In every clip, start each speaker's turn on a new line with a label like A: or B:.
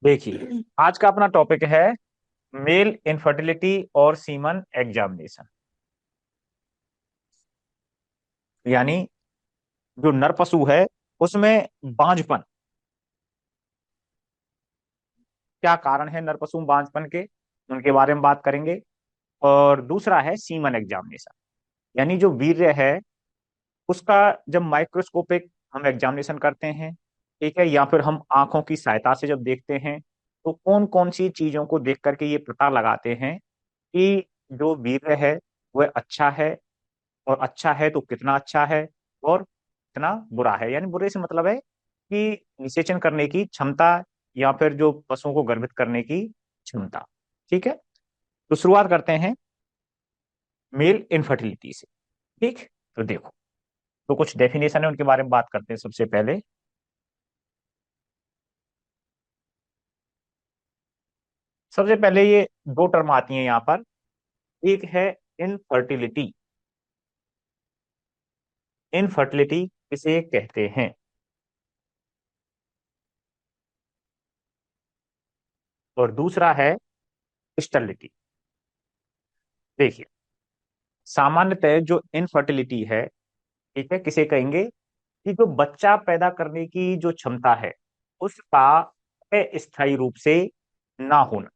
A: देखिए, आज का अपना टॉपिक है मेल इनफर्टिलिटी और सीमन एग्जामिनेशन। यानी जो नर पशु है उसमें बांझपन, क्या कारण है नर पशु में बांझपन के, उनके बारे में बात करेंगे। और दूसरा है सीमन एग्जामिनेशन, यानी जो वीर्य है उसका जब माइक्रोस्कोपिक हम एग्जामिनेशन करते हैं, ठीक है, या फिर हम आंखों की सहायता से जब देखते हैं, तो कौन कौन सी चीजों को देख करके ये पता लगाते हैं कि जो वीर्य है वह अच्छा है, और अच्छा है तो कितना अच्छा है और कितना बुरा है। यानी बुरे से मतलब है कि निषेचन करने की क्षमता, या फिर जो पशुओं को गर्भित करने की क्षमता। ठीक है, तो शुरुआत करते हैं मेल इनफर्टिलिटी से। ठीक, तो देखो, तो कुछ डेफिनेशन है उनके बारे में बात करते हैं सबसे पहले। सबसे पहले ये दो टर्म आती हैं यहाँ पर। एक है इनफर्टिलिटी। इनफर्टिलिटी किसे कहते हैं? और दूसरा है स्टर्लिटी। देखिए, सामान्यतः जो इनफर्टिलिटी है, ठीक है, किसे कहेंगे कि जो बच्चा पैदा करने की जो क्षमता है उसका अस्थायी रूप से ना होना।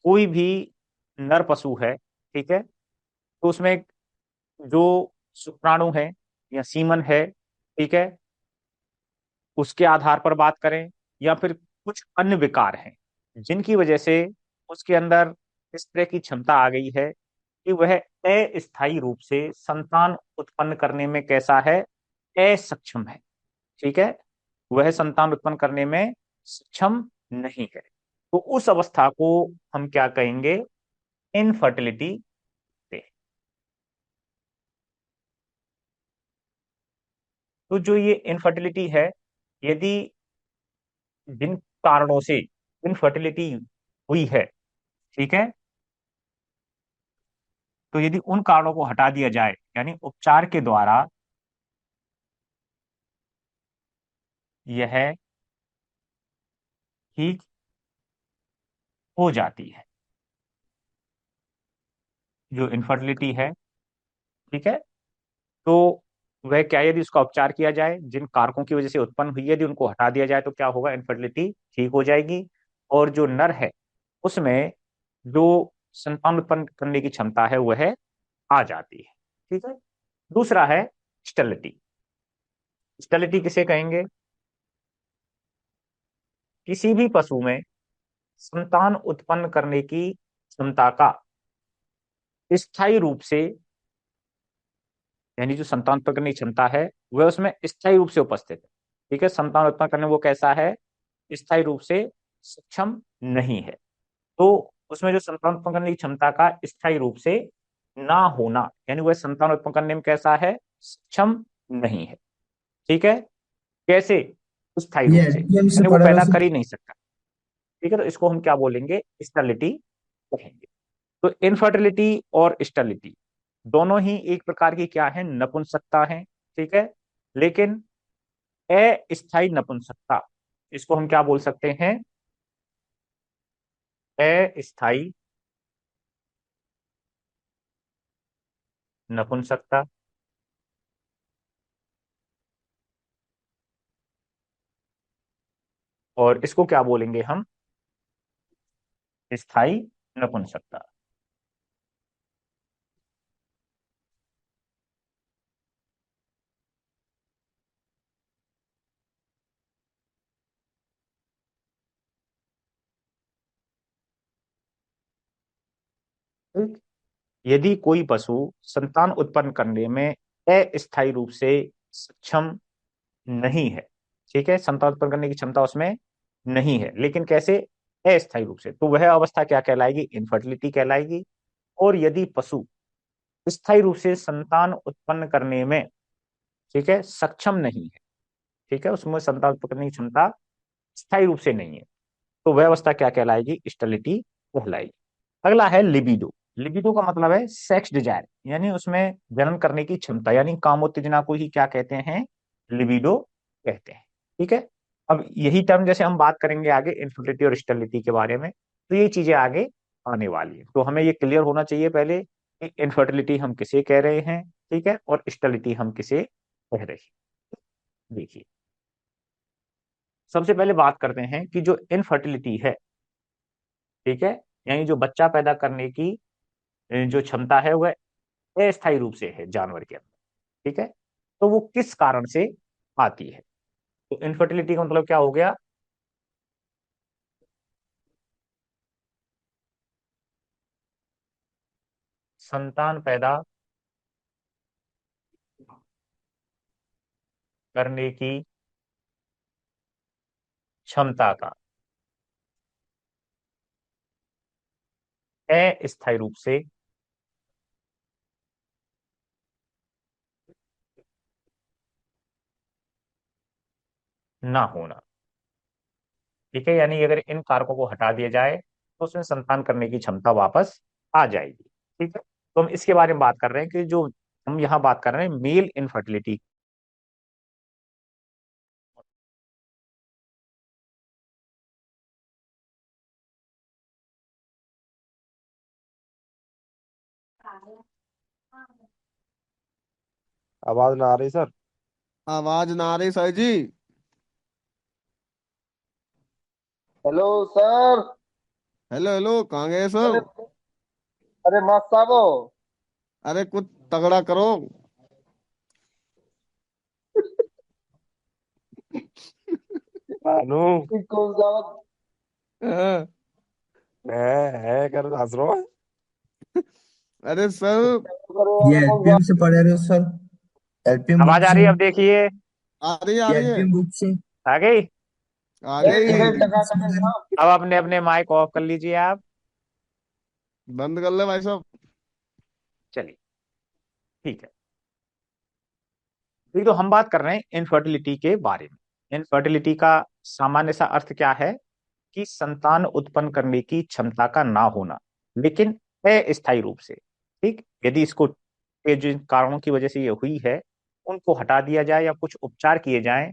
A: कोई भी नर पशु है, ठीक है, तो उसमें जो शुक्राणु है या सीमन है, ठीक है, उसके आधार पर बात करें, या फिर कुछ अन्य विकार हैं जिनकी वजह से उसके अंदर इस तरह की क्षमता आ गई है कि वह अस्थायी रूप से संतान उत्पन्न करने में कैसा है, असक्षम है। ठीक है, वह संतान उत्पन्न करने में सक्षम नहीं है। तो उस अवस्था को हम क्या कहेंगे? इनफर्टिलिटी कहते हैं। तो जो ये इनफर्टिलिटी है, यदि जिन कारणों से इनफर्टिलिटी हुई है, ठीक है, तो यदि उन कारणों को हटा दिया जाए, यानी उपचार के द्वारा यह ठीक हो जाती है, जो इनफर्टिलिटी है, ठीक है, तो वह क्या, यदि उसका उपचार किया जाए, जिन कारकों की वजह से उत्पन्न हुई है यदि उनको हटा दिया जाए, तो क्या होगा? इनफर्टिलिटी ठीक हो जाएगी। और जो नर है उसमें जो संतान उत्पन्न करने की क्षमता है वह आ जाती है। ठीक है, दूसरा है स्टेरिलिटी। स्टेरिलिटी किसे कहेंगे? किसी भी पशु में संतान उत्पन्न करने की क्षमता का स्थायी रूप से, यानी जो संतान उत्पन्न करने की क्षमता है वह उसमें स्थायी रूप से उपस्थित है। ठीक है, संतान उत्पन्न करने में वो कैसा है? स्थायी रूप से सक्षम नहीं है। तो उसमें जो संतान उत्पन्न करने की क्षमता का स्थायी रूप से ना होना, यानी वह संतान उत्पन्न करने में कैसा है? सक्षम नहीं है। ठीक है, कैसे? स्थायी
B: ये
A: रूप से,
B: एडीएम से
A: यानी वो
B: पढ़ा
A: पैदा
B: वैसे।
A: कर ही नहीं सकता। ठीक है, तो इसको हम क्या बोलेंगे? स्टर्लिटी कहेंगे। तो इनफर्टिलिटी और स्टर्लिटी दोनों ही एक प्रकार की क्या है? नपुंसकता है। ठीक है, लेकिन अस्थायी नपुंसकता, इसको हम क्या बोल सकते हैं? अस्थायी नपुंसकता। और इसको क्या बोलेंगे हम? स्थायी नपुंसकता। ठीक? यदि कोई पशु संतान उत्पन्न करने में अस्थायी रूप से सक्षम नहीं है, ठीक है, संतान उत्पन्न करने की क्षमता उसमें नहीं है, लेकिन कैसे? अस्थायी रूप से, तो वह अवस्था क्या कहलाएगी? इनफर्टिलिटी कहलाएगी। और यदि पशु स्थायी रूप से संतान उत्पन्न करने में, ठीक है, सक्षम नहीं है, ठीक है, उसमें संतान उत्पन्न करने की क्षमता स्थायी रूप से नहीं है, तो वह अवस्था क्या कहलाएगी? स्टेरिलिटी कहलाएगी। अगला है लिबिडो। लिबिडो का मतलब है सेक्स डिजायर, यानी उसमें जन्म करने की क्षमता, यानी कामोत्तेजना को ही क्या कहते हैं? लिबिडो कहते हैं। ठीक है, अब यही टर्म जैसे हम बात करेंगे आगे इनफर्टिलिटी और स्टेरिलिटी के बारे में, तो ये चीजें आगे आने वाली है। तो हमें ये क्लियर होना चाहिए पहले कि इनफर्टिलिटी हम किसे कह रहे हैं, ठीक है, और स्टेरिलिटी हम किसे कह रहे हैं। देखिए, सबसे पहले बात करते हैं कि जो इनफर्टिलिटी है, ठीक है, यानी जो बच्चा पैदा करने की जो क्षमता है वह अस्थायी रूप से है जानवर के अंदर, ठीक है, तो वो किस कारण से आती है। तो इनफर्टिलिटी का मतलब क्या हो गया? संतान पैदा करने की क्षमता का अस्थायी रूप से ना होना, ठीक है, यानी अगर इन कारकों को हटा दिया जाए तो उसमें संतान करने की क्षमता वापस आ जाएगी, ठीक है। तो हम इसके बारे में बात कर रहे हैं कि जो हम यहाँ बात कर रहे हैं मेल इनफर्टिलिटी।
B: आवाज ना आ रही सर।
C: आवाज ना आ रही sir ji.
D: Hello sir.
C: Hello hello, कहाँ गए
D: अरे
C: सब?
D: अरे मास्टर साहब।
C: अरे कुछ तगड़ा करो।
B: भानु।
D: कौन सा बात
C: हाँ,
B: है कर हंस रहा है।
C: अरे सर।
D: करो
E: ये
D: यार, कौन सा।
E: एलपीएम से पढ़े रहे हो सर? एलपीएम
A: आवाज
E: बुक
A: आ
E: से?
A: रही है? अब देखिए,
C: आ
E: ये
C: रही है।
E: एलपीएम बुक से?
A: आ गई।
C: आ
D: एकदम
C: गई।
E: एलपीएम बुक से
D: टकाटक
E: पढ़े रहे
D: एकदम।
A: अब अपने अपने माइक ऑफ कर लीजिए आप।
C: बंद कर ले भाई साहब।
A: चलिए, ठीक है। तो हम बात कर रहे हैं इनफर्टिलिटी के बारे में। इनफर्टिलिटी का सामान्य सा अर्थ क्या है? कि संतान उत्पन्न करने की क्षमता का ना होना, लेकिन अस्थायी रूप से, ठीक। यदि इसको ये जिन कारणों की वजह से ये हुई है उनको हटा दिया जाए या कुछ उपचार किए जाएं,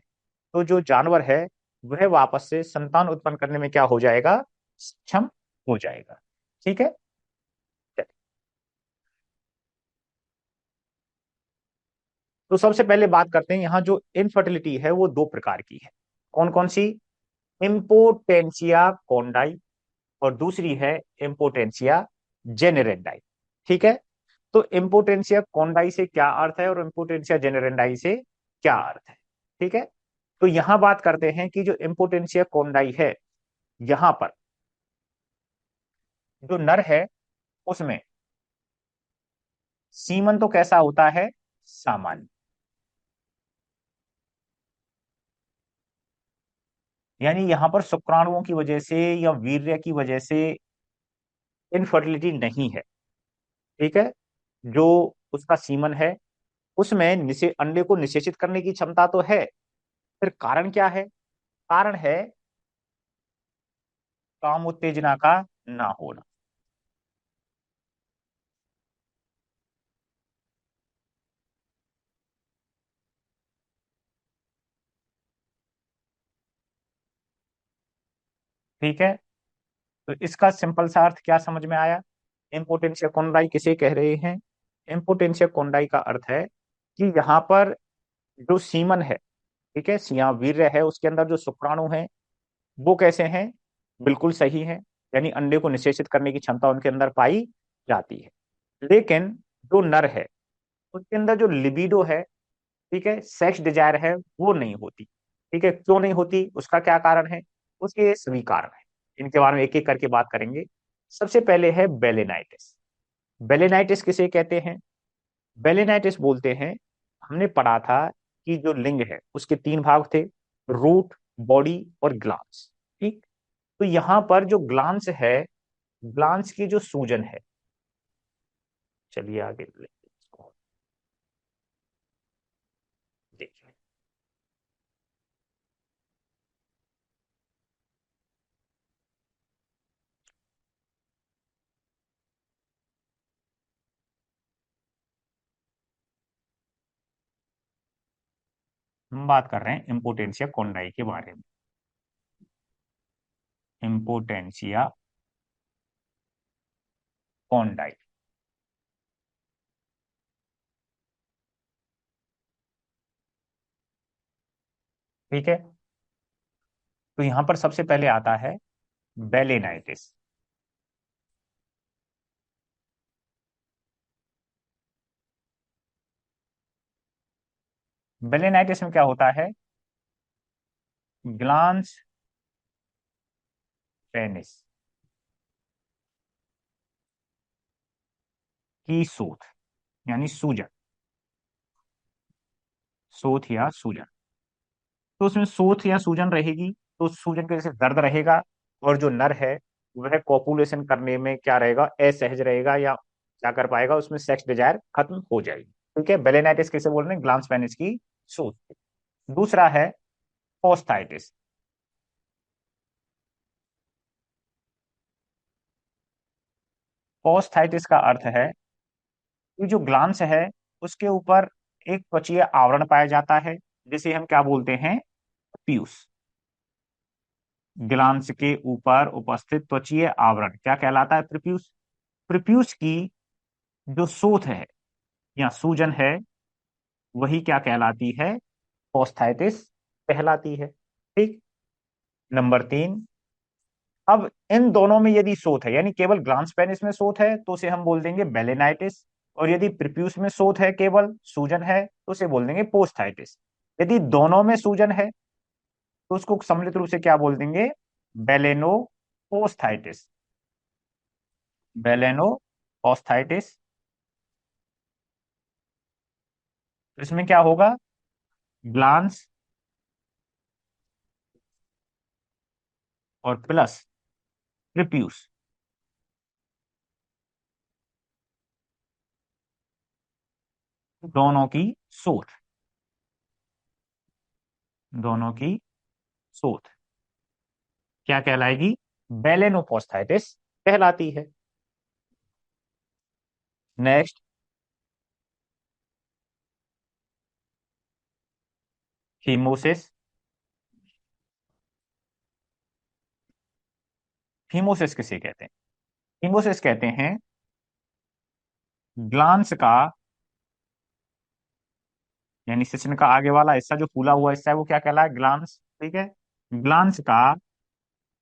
A: तो जो जानवर है वह वापस से संतान उत्पन्न करने में क्या हो जाएगा? सक्षम हो जाएगा, ठीक है। तो सबसे पहले बात करते हैं, यहाँ जो इनफर्टिलिटी है वो दो प्रकार की है। कौन कौन सी? इम्पोटेंशिया कोंडाई और दूसरी है इम्पोटेंशिया जेनेरेंडाई, ठीक है। तो इम्पोटेंशिया कोंडाई से क्या अर्थ है और इम्पोटेंशिया जेनेरेंडाई से क्या अर्थ है, ठीक है। तो यहां बात करते हैं कि जो इम्पोटेंशिया कोंडाई है, यहां पर जो नर है उसमें सीमन तो कैसा होता है? सामान्य। यानी यहां पर शुक्राणुओं की वजह से या वीर्य की वजह से इनफर्टिलिटी नहीं है, ठीक है। जो उसका सीमन है उसमें अंडे को निषेचित करने की क्षमता तो है। फिर कारण क्या है? कारण है काम उत्तेजना का ना होना। ठीक है, तो इसका सिंपल सा अर्थ क्या समझ में आया? इम्पोटेंशिया कोंडाई किसे कह रहे हैं? इम्पोटेंशिया कोंडाई का अर्थ है कि यहाँ पर जो सीमन है, ठीक है, सिया वीर्य है, उसके अंदर जो शुक्राणु है वो कैसे हैं? बिल्कुल सही है, यानी अंडे को निषेचित करने की क्षमता उनके अंदर पाई जाती है। लेकिन जो नर है उसके अंदर जो लिबिडो है, ठीक है, सेक्स डिजायर है, वो नहीं होती। ठीक है, क्यों नहीं होती, उसका क्या कारण है? उसके सभी कारण है, इनके बारे में एक एक करके बात करेंगे। सबसे पहले है बेलेनाइटिस। बेलेनाइटिस किसे कहते हैं? बेलेनाइटिस बोलते हैं, हमने पढ़ा था कि जो लिंग है उसके तीन भाग थे, रूट, बॉडी और ग्लांस, ठीक। तो यहां पर जो ग्लांस है, ग्लांस की जो सूजन है, चलिए आगे लेते हैं इसको, देखिए। हम बात कर रहे हैं इम्पोटेंशिया कोंडाई के बारे में। इम्पोटेंशिया कॉन्डाई। ठीक है, तो यहां पर सबसे पहले आता है बेलेनाइटिस। बेलेनाइटिस में क्या होता है? ग्लांस पेनिस की सूथ, यानी सूजन, सोथ या सूजन। तो उसमें सोथ या सूजन रहेगी, तो सूजन की वजह से दर्द रहेगा, और जो नर है वह कॉपुलेशन करने में क्या रहेगा, असहज रहेगा, या क्या कर पाएगा, उसमें सेक्स डिजायर खत्म हो जाएगी। ठीक है, बेलेनाइटिस किसे बोल रहे हैं? ग्लांस पेनिस की सूथ। दूसरा है पोस्टाइटिस। पोस्टाइटिस का अर्थ है कि जो ग्लांस है उसके ऊपर एक त्वचीय आवरण पाया जाता है, जिसे हम क्या बोलते हैं? पीयूष। ग्लांस के ऊपर उपस्थित त्वचीय आवरण क्या कहलाता है? प्रीप्यूस। प्रीप्यूस की जो सूथ है या सूजन है, वही क्या कहलाती है? पोस्थाइटिस कहलाती है। ठीक। नंबर 3, अब इन दोनों में यदि सोथ है, यानी केवल ग्लांस पेनिस में सोथ है, तो उसे हम बोल देंगे बेलेनाइटिस। और यदि प्रीप्यूस में सोथ है, केवल सूजन है, तो उसे बोल देंगे पोस्थाइटिस। यदि दोनों में सूजन है, तो उसको सम्मिलित रूप से क्या बोल देंगे? बेलेनोपोस्थाइटिस। बेलेनोपोस्थाइटिस। तो इसमें क्या होगा? ग्लांस और प्लस प्रीप्यूस, दोनों की सोथ, दोनों की सोथ क्या कहलाएगी? बेलेनोपोस्थाइटिस कहलाती है। नेक्स्ट, हीमोसिस। हीमोसिस किसे कहते हैं? हीमोसिस कहते हैं ग्लांस का, यानी सिस्टम का आगे वाला हिस्सा जो फूला हुआ हिस्सा है, वो क्या कहलाए? ग्लांस। ठीक है, ग्लांस का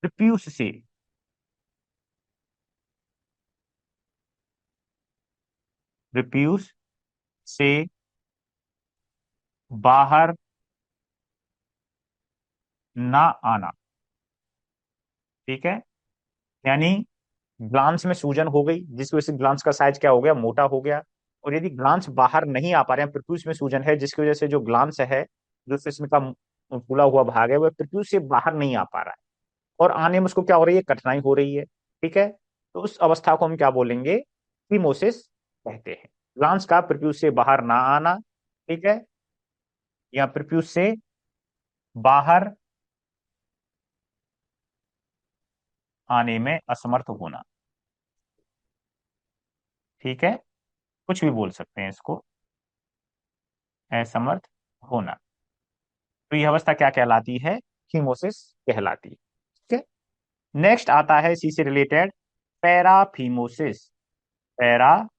A: प्रीप्यूस से, प्रीप्यूस से बाहर ना आना। ठीक है, यानी ग्लांस में सूजन हो गई, जिसकी वजह से ग्लांस का साइज क्या हो गया? मोटा हो गया। और यदि ग्लांस बाहर नहीं आ पा रहे हैं, प्रीप्यूस में सूजन है, जिसकी वजह से जो ग्लांस है, जो जिसम का फूला हुआ भाग है, वह प्रीप्यूस से बाहर नहीं आ पा रहा है, और आने में उसको क्या हो रही है? कठिनाई हो रही है। ठीक है, तो उस अवस्था को हम क्या बोलेंगे? हीमोसिस कहते हैं। ग्लांस का प्रीप्यूस से बाहर ना आना, ठीक है, या प्रीप्यूस से बाहर आने में असमर्थ होना। ठीक है, कुछ भी बोल सकते हैं इसको, असमर्थ होना। तो यह अवस्था क्या कहलाती है? हीमोसिस कहलाती है। ठीक है, नेक्स्ट आता है इसी से रिलेटेड पैराफीमोसिस। पैराफीमोसिस।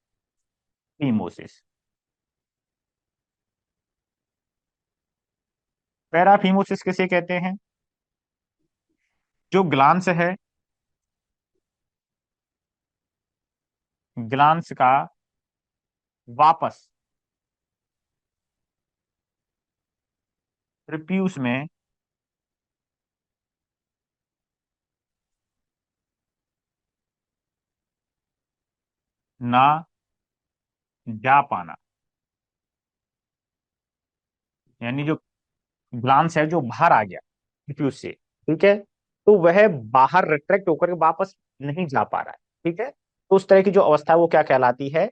A: पैराफीमोसिस किसे कहते हैं? जो ग्लांस है, ग्लांस का वापस प्रीप्यूस में ना जा पाना, यानी जो ग्लांस है जो बाहर आ गया प्रीप्यूस से, ठीक है, तो वह बाहर रिट्रैक्ट होकर के वापस नहीं जा पा रहा है। ठीक है, तो उस तरह की जो अवस्था है वो क्या कहलाती है?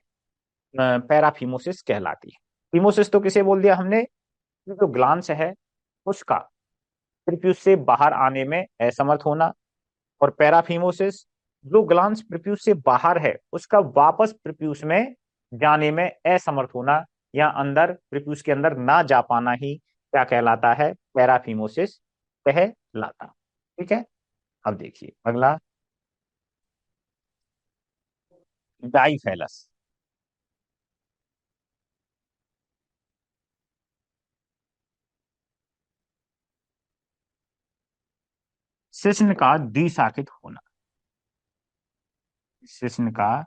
A: पैराफीमोसिस कहलाती है। फीमोसिस तो किसे बोल दिया हमने? जो ग्लांस है उसका प्रीप्यूस से बाहर आने में असमर्थ होना। और पैराफीमोसिस, जो ग्लांस प्रीप्यूस से बाहर है उसका वापस प्रीप्यूस में जाने में असमर्थ होना, या अंदर प्रीप्यूस के अंदर ना जा पाना ही क्या कहलाता है? पैराफीमोसिस कहलाता। ठीक है, अब देखिए अगला, डाईफेलस। शिश्न का द्विशाखित होना, शिश्न का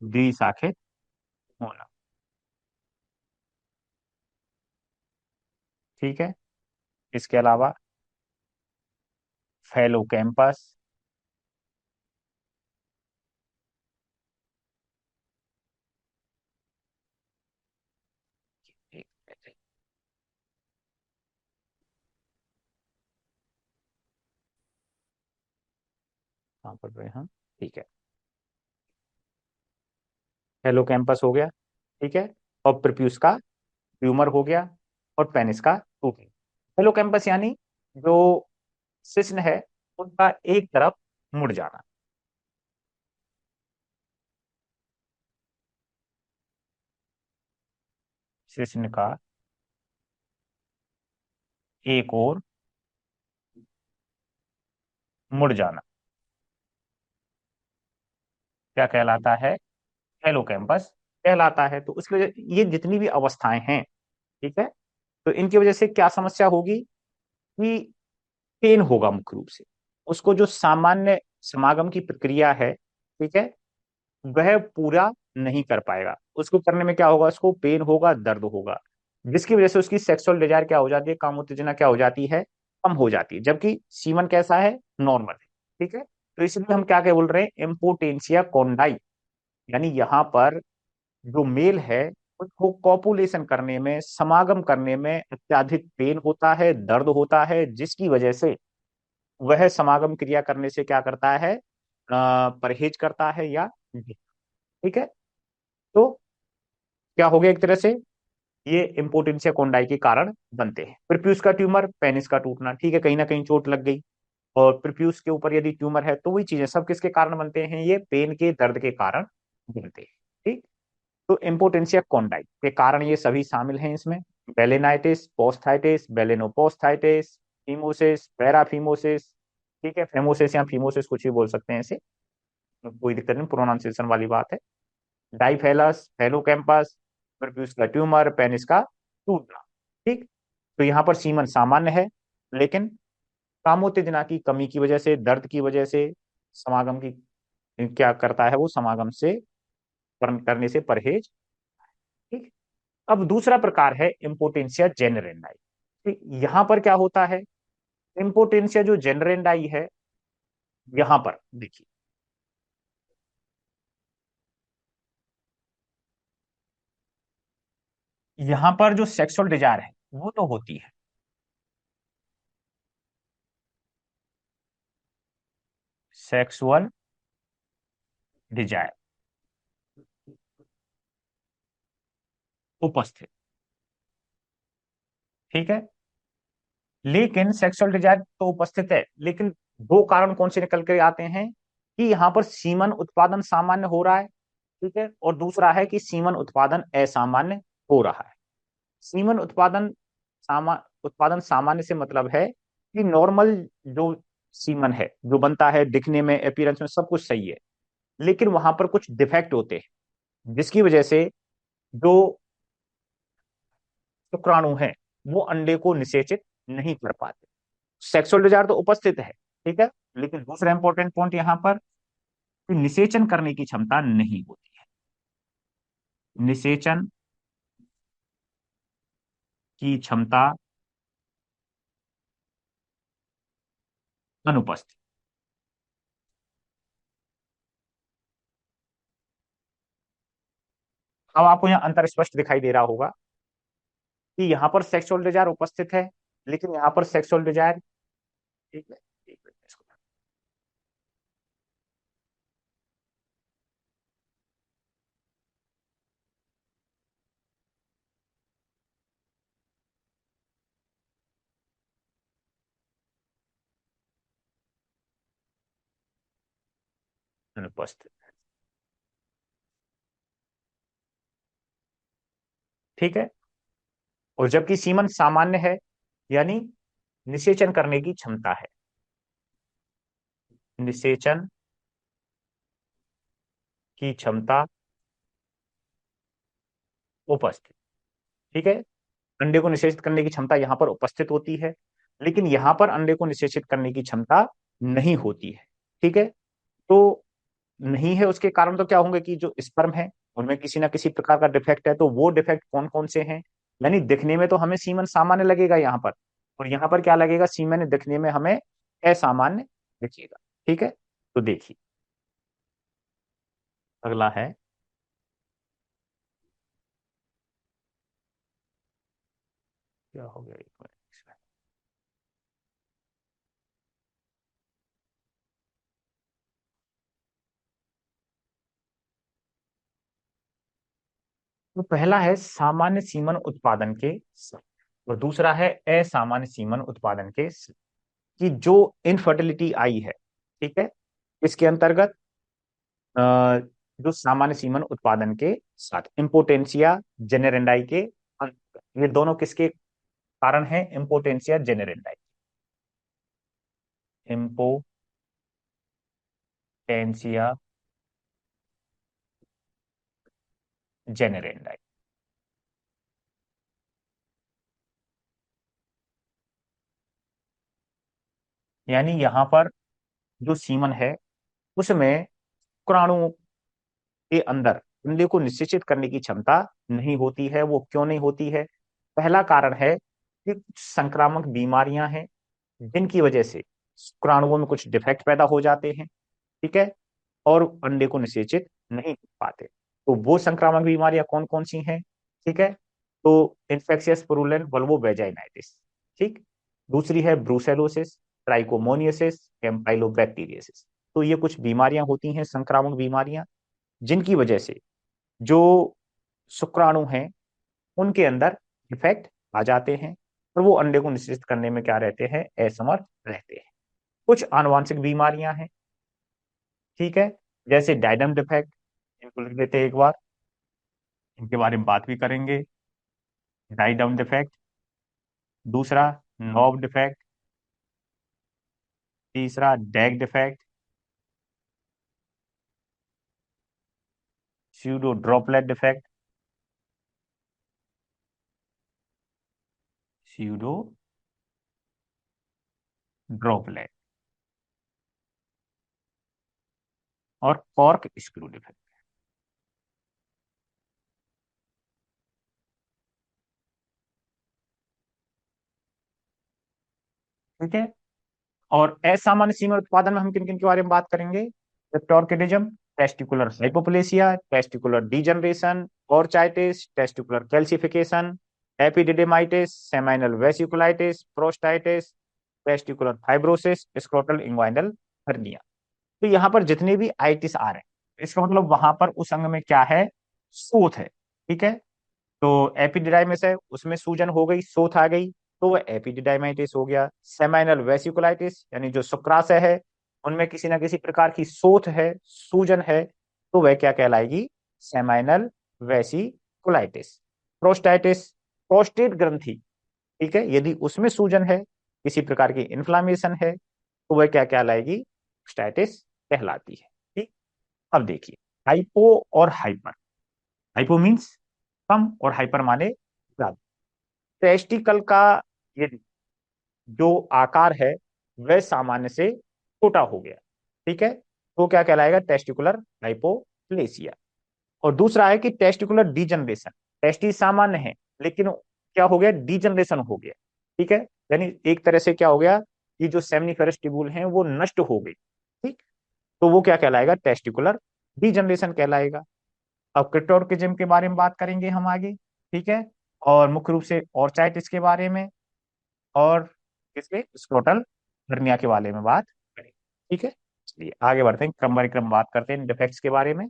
A: द्विशाखित होना। ठीक है, इसके अलावा फेलोकैंपस, कहाँ पढ़ रहे हैं हम, ठीक है, फेलोकैंपस हो गया। ठीक है, और प्रोप्यूस का ट्यूमर हो गया, और पेनिस का टूटना। फेलोकैंपस यानी जो शिश्न है उनका एक तरफ मुड़ जाना। शिश्न का एक और मुड़ जाना क्या कहलाता है, फेलोकैंपस कहलाता है। तो उसकी वजह, ये जितनी भी अवस्थाएं हैं, ठीक है, तो इनकी वजह से क्या समस्या होगी कि पेन होगा मुख्य रूप से। उसको जो सामान्य समागम की प्रक्रिया है, ठीक है, वह पूरा नहीं कर पाएगा। उसको करने में क्या होगा, उसको पेन होगा, दर्द होगा, जिसकी वजह से उसकी सेक्सुअल डिजायर क्या हो जाती है, काम उत्तेजना क्या हो जाती है, कम हो जाती है। जबकि सीमन कैसा है, नॉर्मल है। ठीक है, तो इसलिए हम क्या क्या बोल रहे हैं, इम्पोटेंसिया कोंडाई, यानी यहाँ पर जो मेल है उसको कॉपुलेशन करने में, समागम करने में अत्यधिक पेन होता है, दर्द होता है, जिसकी वजह से वह समागम क्रिया करने से क्या करता है, परहेज करता है या, ठीक है। तो क्या हो गया, एक तरह से ये इम्पोर्टेंसिया कोंडाई के कारण बनते हैं। प्रीप्यूस का ट्यूमर, पेनिस का टूटना, ठीक है, कहीं ना कहीं चोट लग गई, और प्रीप्यूस के ऊपर यदि ट्यूमर है, तो वही चीजें सब किसके कारण बनते हैं, ये पेन के दर्द के कारण बनते हैं। ठीक, तो इम्पोर्टेंसिया कोंडाई के कारण ये सभी शामिल हैं इसमें, बेलेनाइटिस, पोस्थाइटिस, बेलेनोपोस्थाइटिस, फीमोसिस, पैराफीमोसिस, ठीक है, फेमोसिस या फीमोसिस कुछ भी बोल सकते हैं इसे, कोई दिक्कत नहीं, प्रोनाउंसिएशन वाली बात है। डाइफेलस, फेलोकैंपस, प्रोप्यूस का ट्यूमर, पेनिस का टूटना। ठीक, तो यहाँ पर सीमन सामान्य है, लेकिन कामोत्तेजना की कमी की वजह से, दर्द की वजह से, समागम की क्या करता है, वो समागम से करने से परहेज। ठीक, अब दूसरा प्रकार है इम्पोटेंसिया जेनरेंडाई। ठीक, यहां पर क्या होता है, इम्पोटेंसिया जो जेनरेंडाई है, यहां पर देखिए, यहां पर जो सेक्सुअल डिजायर है वो तो होती है, सेक्सुअल डिजायर उपस्थित, ठीक है, लेकिन सेक्सुअल डिजायर तो उपस्थित है, लेकिन दो कारण कौन से निकल के आते हैं, कि यहाँ पर सीमन उत्पादन सामान्य हो रहा है, ठीक है, और दूसरा है कि सीमन उत्पादन असामान्य हो रहा है। सीमन उत्पादन सामान्य से मतलब है कि नॉर्मल जो सीमन है, जो बनता है, दिखने में, अपीयरेंस में सब कुछ सही है, लेकिन वहां पर कुछ डिफेक्ट होते हैं, जिसकी वजह से जो शुक्राणु है वो अंडे को निषेचित नहीं कर पाते। सेक्सुअल डिजायर तो उपस्थित है, ठीक है, लेकिन दूसरा इंपॉर्टेंट पॉइंट यहां पर कि निषेचन करने की क्षमता नहीं होती है, निषेचन की क्षमता अनुपस्थित। अब आपको यहाँ अंतर स्पष्ट दिखाई दे रहा होगा कि यहाँ पर सेक्सुअल डिजायर उपस्थित है, लेकिन यहाँ पर सेक्सुअल डिजायर, एक मिनट, एक मिनट, इसको अनुपस्थित, ठीक है, और जबकि सीमन सामान्य है, यानी निषेचन करने की क्षमता है, निषेचन की क्षमता उपस्थित। ठीक है, अंडे को निषेचित करने की क्षमता यहां पर उपस्थित होती है, लेकिन यहां पर अंडे को निषेचित करने की क्षमता नहीं होती है। ठीक है, तो नहीं है, उसके कारण तो क्या होंगे कि जो स्पर्म है उनमें किसी ना किसी प्रकार का डिफेक्ट है। तो वो डिफेक्ट कौन कौन से हैं? यानी दिखने में तो हमें सीमन सामान्य लगेगा यहाँ पर, और यहाँ पर क्या लगेगा? सीमन दिखने में हमें असामान्य दिखेगा। ठीक है, तो देखिए अगला है, क्या हो गया, एक मिनट। तो पहला है सामान्य सीमन उत्पादन के समय, और दूसरा है असामान्य सीमन उत्पादन के समय। कि जो इनफर्टिलिटी आई है, ठीक है, इसके अंतर्गत अ, जो सामान्य सीमन उत्पादन के साथ इम्पोटेंसिया जेनेरेंडाई के अंतर्गत, ये दोनों किसके कारण है? इम्पोटेंसिया जेनेरेंडाई, इम्पोटेंसिया जेनेरेंडाई। यानी यहां पर जो सीमन है उसमें शुक्राणु के अंदर अंडे को निषेचित करने की क्षमता नहीं होती है। वो क्यों नहीं होती है? पहला कारण है कि कुछ संक्रामक बीमारियां हैं जिनकी वजह से शुक्राणुओं में कुछ डिफेक्ट पैदा हो जाते हैं। ठीक है, और अंडे को निषेचित नहीं कर पाते। तो वो संक्रामक बीमारियां कौन कौन सी हैं? ठीक है, तो इन्फेक्शियस पुरुलेंट वल्वोवेजाइनाइटिस, ठीक, दूसरी है ब्रूसेलोसिस, ट्राइकोमोनियसिस, कैम्पाइलोबैक्टीरियसिस। तो ये कुछ बीमारियां होती हैं, संक्रामक बीमारियां, जिनकी वजह से जो शुक्राणु हैं उनके अंदर डिफेक्ट आ जाते हैं, और वो अंडे को निषेचित करने में क्या रहते हैं? असमर्थ रहते हैं। कुछ आनुवंशिक बीमारियां हैं, ठीक है, जैसे डाइडम डिफेक्ट, इनको लिख देते हैं एक बार, इनके बारे में बात भी करेंगे। डाइडम डिफेक्ट, दूसरा नॉब डिफेक्ट, तीसरा dag defect, pseudo droplet defect, pseudo droplet, और कॉर्क स्क्रू डिफेक्ट। ठीक है, और असामान्य सीमन उत्पादन में हम किन किन के बारे में बात करेंगे? टॉर्किडिज्म, testicular hypoplasia, testicular degeneration, orchitis, testicular calcification, epididymitis, seminal vesiculitis, prostatitis, testicular fibrosis, scrotal inguinal hernia. तो यहाँ पर जितने भी आइटिस आ रहे हैं, इसका मतलब वहां पर उस अंग में क्या है? सोथ है। ठीक है, तो एपिडिडाइमिस है, उसमें सूजन हो गई, सोथ आ गई, तो वह एपिडिडाइमाइटिस हो गया। सेमाइनल वेसिकुलाइटिस यानी जो शुक्राशय है उनमें किसी ना किसी प्रकार की सोथ है, सूजन है, तो वह क्या कहलाएगी? Seminal vesiculitis. प्रोस्टाइटिस, प्रोस्टेट ग्रंथि, ठीक है, यदि उसमें सूजन है, किसी प्रकार की इन्फ्लामेशन है, तो वह क्या कहलाएगी? स्टाइटिस कहलाती है। ठीक, अब देखिए हाइपो और हाइपर। हाइपो मीन्स कम, और हाइपर माने ज्यादा। टेस्टिकल का यदि जो आकार है वह सामान्य से छोटा हो गया, ठीक है, तो क्या कहलाएगा? Testicular hypoplasia. और दूसरा है कि टेस्टिकुलर डीजनरेशन, टेस्टी सामान्य है लेकिन क्या हो गया? डीजनरेशन हो गया। ठीक है, यानी एक तरह से क्या हो गया कि जो सेमनीफेरस टिब्यूल हैं वो नष्ट हो गई। ठीक, तो वो क्या कहलाएगा? टेस्टिकुलर डीजनरेशन कहलाएगा। अब क्रिप्टोर्किज्म के बारे में बात करेंगे हम आगे, ठीक है, और मुख्य रूप से ऑर्चाइटिस के बारे में, और किसके? स्क्रोटल हर्निया के बारे में बात करेंगे। ठीक है, चलिए आगे बढ़ते हैं, क्रम बाय क्रम बात करते हैं डिफेक्ट्स के बारे में।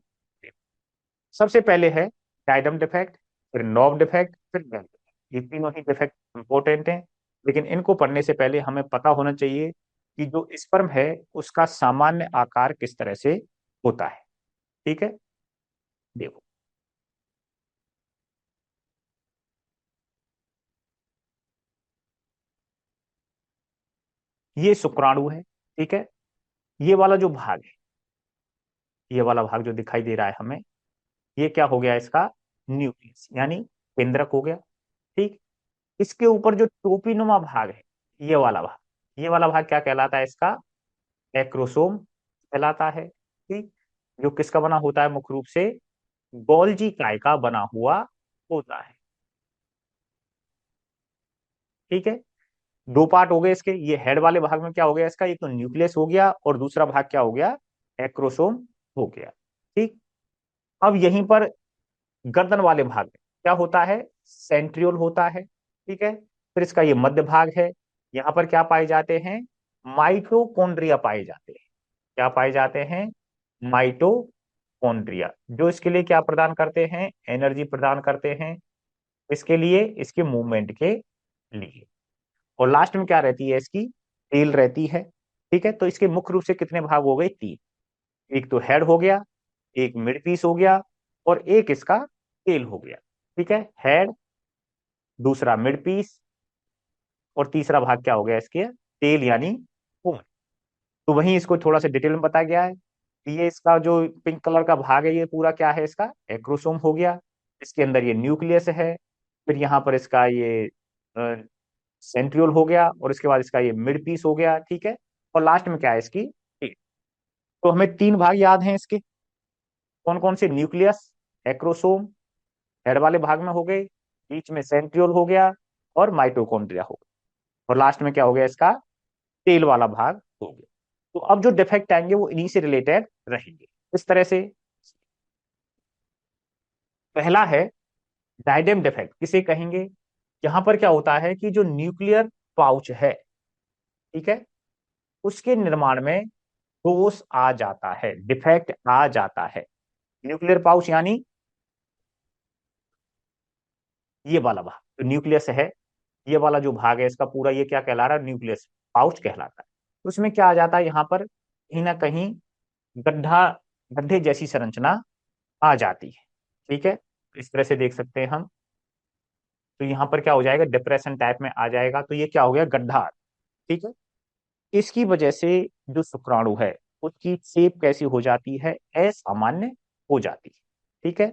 A: सबसे पहले है डाइडम डिफेक्ट, फिर नॉब डिफेक्ट, फिर वेल डिफेक्ट। ये तीनों ही डिफेक्ट इंपॉर्टेंट हैं, लेकिन इनको पढ़ने से पहले हमें पता होना चाहिए कि जो स्पर्म है उसका सामान्य आकार किस तरह से होता है। ठीक है, देखो ये शुक्राणु है, ठीक है। ये वाला जो भाग है, ये वाला भाग जो दिखाई दे रहा है हमें, ये क्या हो गया इसका, न्यूक्लियस यानी केंद्रक हो गया, ठीक। इसके ऊपर जो टोपीनुमा भाग है, ये वाला भाग, ये वाला भाग क्या कहलाता है इसका, एक्रोसोम कहलाता है, ठीक। जो किसका बना होता है, मुख्य रूप से गोल्जी काय का बना हुआ होता है, ठीक है। दो पार्ट हो गए इसके, ये हेड वाले भाग में क्या हो गया इसका, ये तो न्यूक्लियस हो गया, और दूसरा भाग क्या हो गया, एक्रोसोम हो गया, ठीक। अब यहीं पर गर्दन वाले भाग में क्या होता है, सेंट्रियोल होता है, ठीक है। फिर इसका ये मध्य भाग है, यहाँ पर क्या पाए जाते हैं, माइटोकॉन्ड्रिया पाए जाते हैं। क्या पाए जाते हैं, माइटोकॉन्ड्रिया, जो इसके लिए क्या प्रदान करते हैं, एनर्जी प्रदान करते हैं, इसके लिए, इसके मूवमेंट के लिए। और लास्ट में क्या रहती है, इसकी टेल रहती है, ठीक है। तो इसके मुख्य रूप से कितने भाग हो गए, तीन। एक तो हेड हो गया, एक मिड पीस हो गया, और एक इसका टेल हो गया, ठीक है। हेड, दूसरा मिड पीस, और तीसरा भाग क्या हो गया इसके, टेल यानी पूंछ। तो वहीं इसको थोड़ा सा डिटेल में बताया गया है कि ये इसका जो पिंक कलर का भाग है, ये पूरा क्या है इसका, एक्रोसोम हो गया। इसके अंदर ये न्यूक्लियस है, फिर यहाँ पर इसका ये सेंट्रियोल हो गया, और इसके बाद इसका ये मिड पीस हो गया, ठीक है। और लास्ट में क्या है इसकी टेल। तो हमें तीन भाग याद हैं इसके, कौन कौन से, न्यूक्लियस, एक्रोसोम, हेड वाले भाग में हो गए, बीच में सेंट्रियोल हो गया, और माइटोकॉन्ड्रिया हो गया, और लास्ट में क्या हो गया इसका, टेल वाला भाग हो गया। तो अब जो डिफेक्ट आएंगे वो इन्हीं से रिलेटेड रहेंगे, इस तरह से। पहला है डायडेम डिफेक्ट, किसे कहेंगे, यहां पर क्या होता है कि जो न्यूक्लियर पाउच है, ठीक है, उसके निर्माण में दोष आ जाता है, डिफेक्ट आ जाता है। न्यूक्लियर पाउच यानी ये वाला भाग तो न्यूक्लियस है, ये वाला जो भाग है इसका पूरा, ये क्या कहला रहा है, न्यूक्लियस पाउच कहलाता है। तो उसमें क्या आ जाता है, यहाँ पर कहीं ना कहीं गड्ढा, गड्ढे जैसी संरचना आ जाती है, ठीक है। तो इस तरह से देख सकते हैं हम। तो यहाँ पर क्या हो जाएगा, डिप्रेशन टाइप में आ जाएगा, तो ये क्या हो गया, गड्ढा, ठीक है। इसकी वजह से जो शुक्राणु है उसकी शेप कैसी हो जाती है, असामान्य हो जाती है, ठीक है।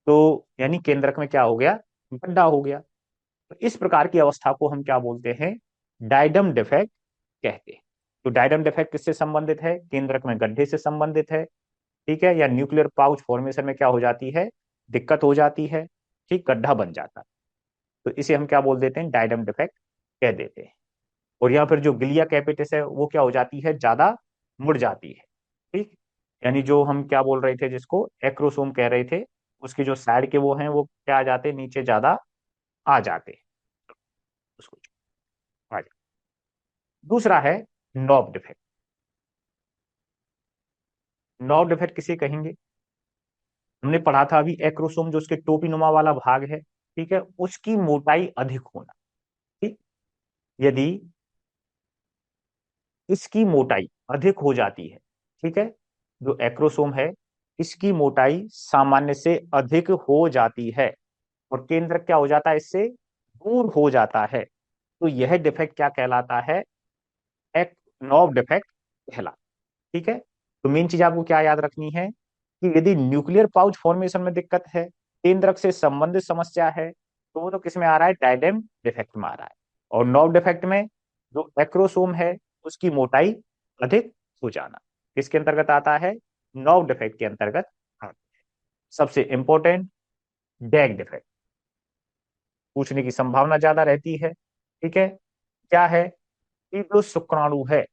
A: तो यानी केंद्रक में क्या हो गया, गड्ढा हो गया। तो इस प्रकार की अवस्था को हम क्या बोलते हैं, डायडम डिफेक्ट कहते हैं। तो डायडम डिफेक्ट किससे संबंधित है, केंद्रक में गड्ढे से संबंधित है, ठीक है, या न्यूक्लियर पाउच फॉर्मेशन में क्या हो जाती है, दिक्कत हो जाती है, ठीक, गड्ढा बन जाता है। तो इसे हम क्या बोल देते हैं, डायडम डिफेक्ट कह देते हैं। और यहाँ पर जो ग्लिया कैपिटस है वो क्या हो जाती है, ज्यादा मुड़ जाती है, ठीक। यानी जो हम क्या बोल रहे थे, जिसको एक्रोसोम कह रहे थे, उसके जो साइड के वो हैं वो क्या आ जाते हैं, नीचे ज्यादा आ जाते हैं, उसको आ जाते। दूसरा है नॉब डिफेक्ट। नॉब डिफेक्ट किसे कहेंगे, हमने पढ़ा था अभी, एक्रोसोम जो उसके टोपीनुमा वाला भाग है, ठीक है, उसकी मोटाई अधिक होना, ठीक। यदि इसकी मोटाई अधिक हो जाती है, ठीक है, जो एक्रोसोम है इसकी मोटाई सामान्य से अधिक हो जाती है, और केंद्र क्या हो जाता है, इससे दूर हो जाता है, तो यह डिफेक्ट क्या कहलाता है, एक नॉब डिफेक्ट कहलाता है, ठीक है। तो मेन चीज आपको क्या याद रखनी है कि यदि न्यूक्लियर पाउच फॉर्मेशन में दिक्कत है, केंद्रक से संबंधित समस्या है, तो वो तो किस में आ रहा है, डायडेम डिफेक्ट में आ रहा है। और नॉब डिफेक्ट में जो एक्रोसोम है उसकी मोटाई अधिक हो जाना किसके अंतर्गत आता है, नॉब डिफेक्ट के अंतर्गत आता है। सबसे इंपॉर्टेंट, डैग डिफेक्ट पूछने की संभावना ज्यादा रहती है, ठीक है। क्या है कि जो शुक्राणु है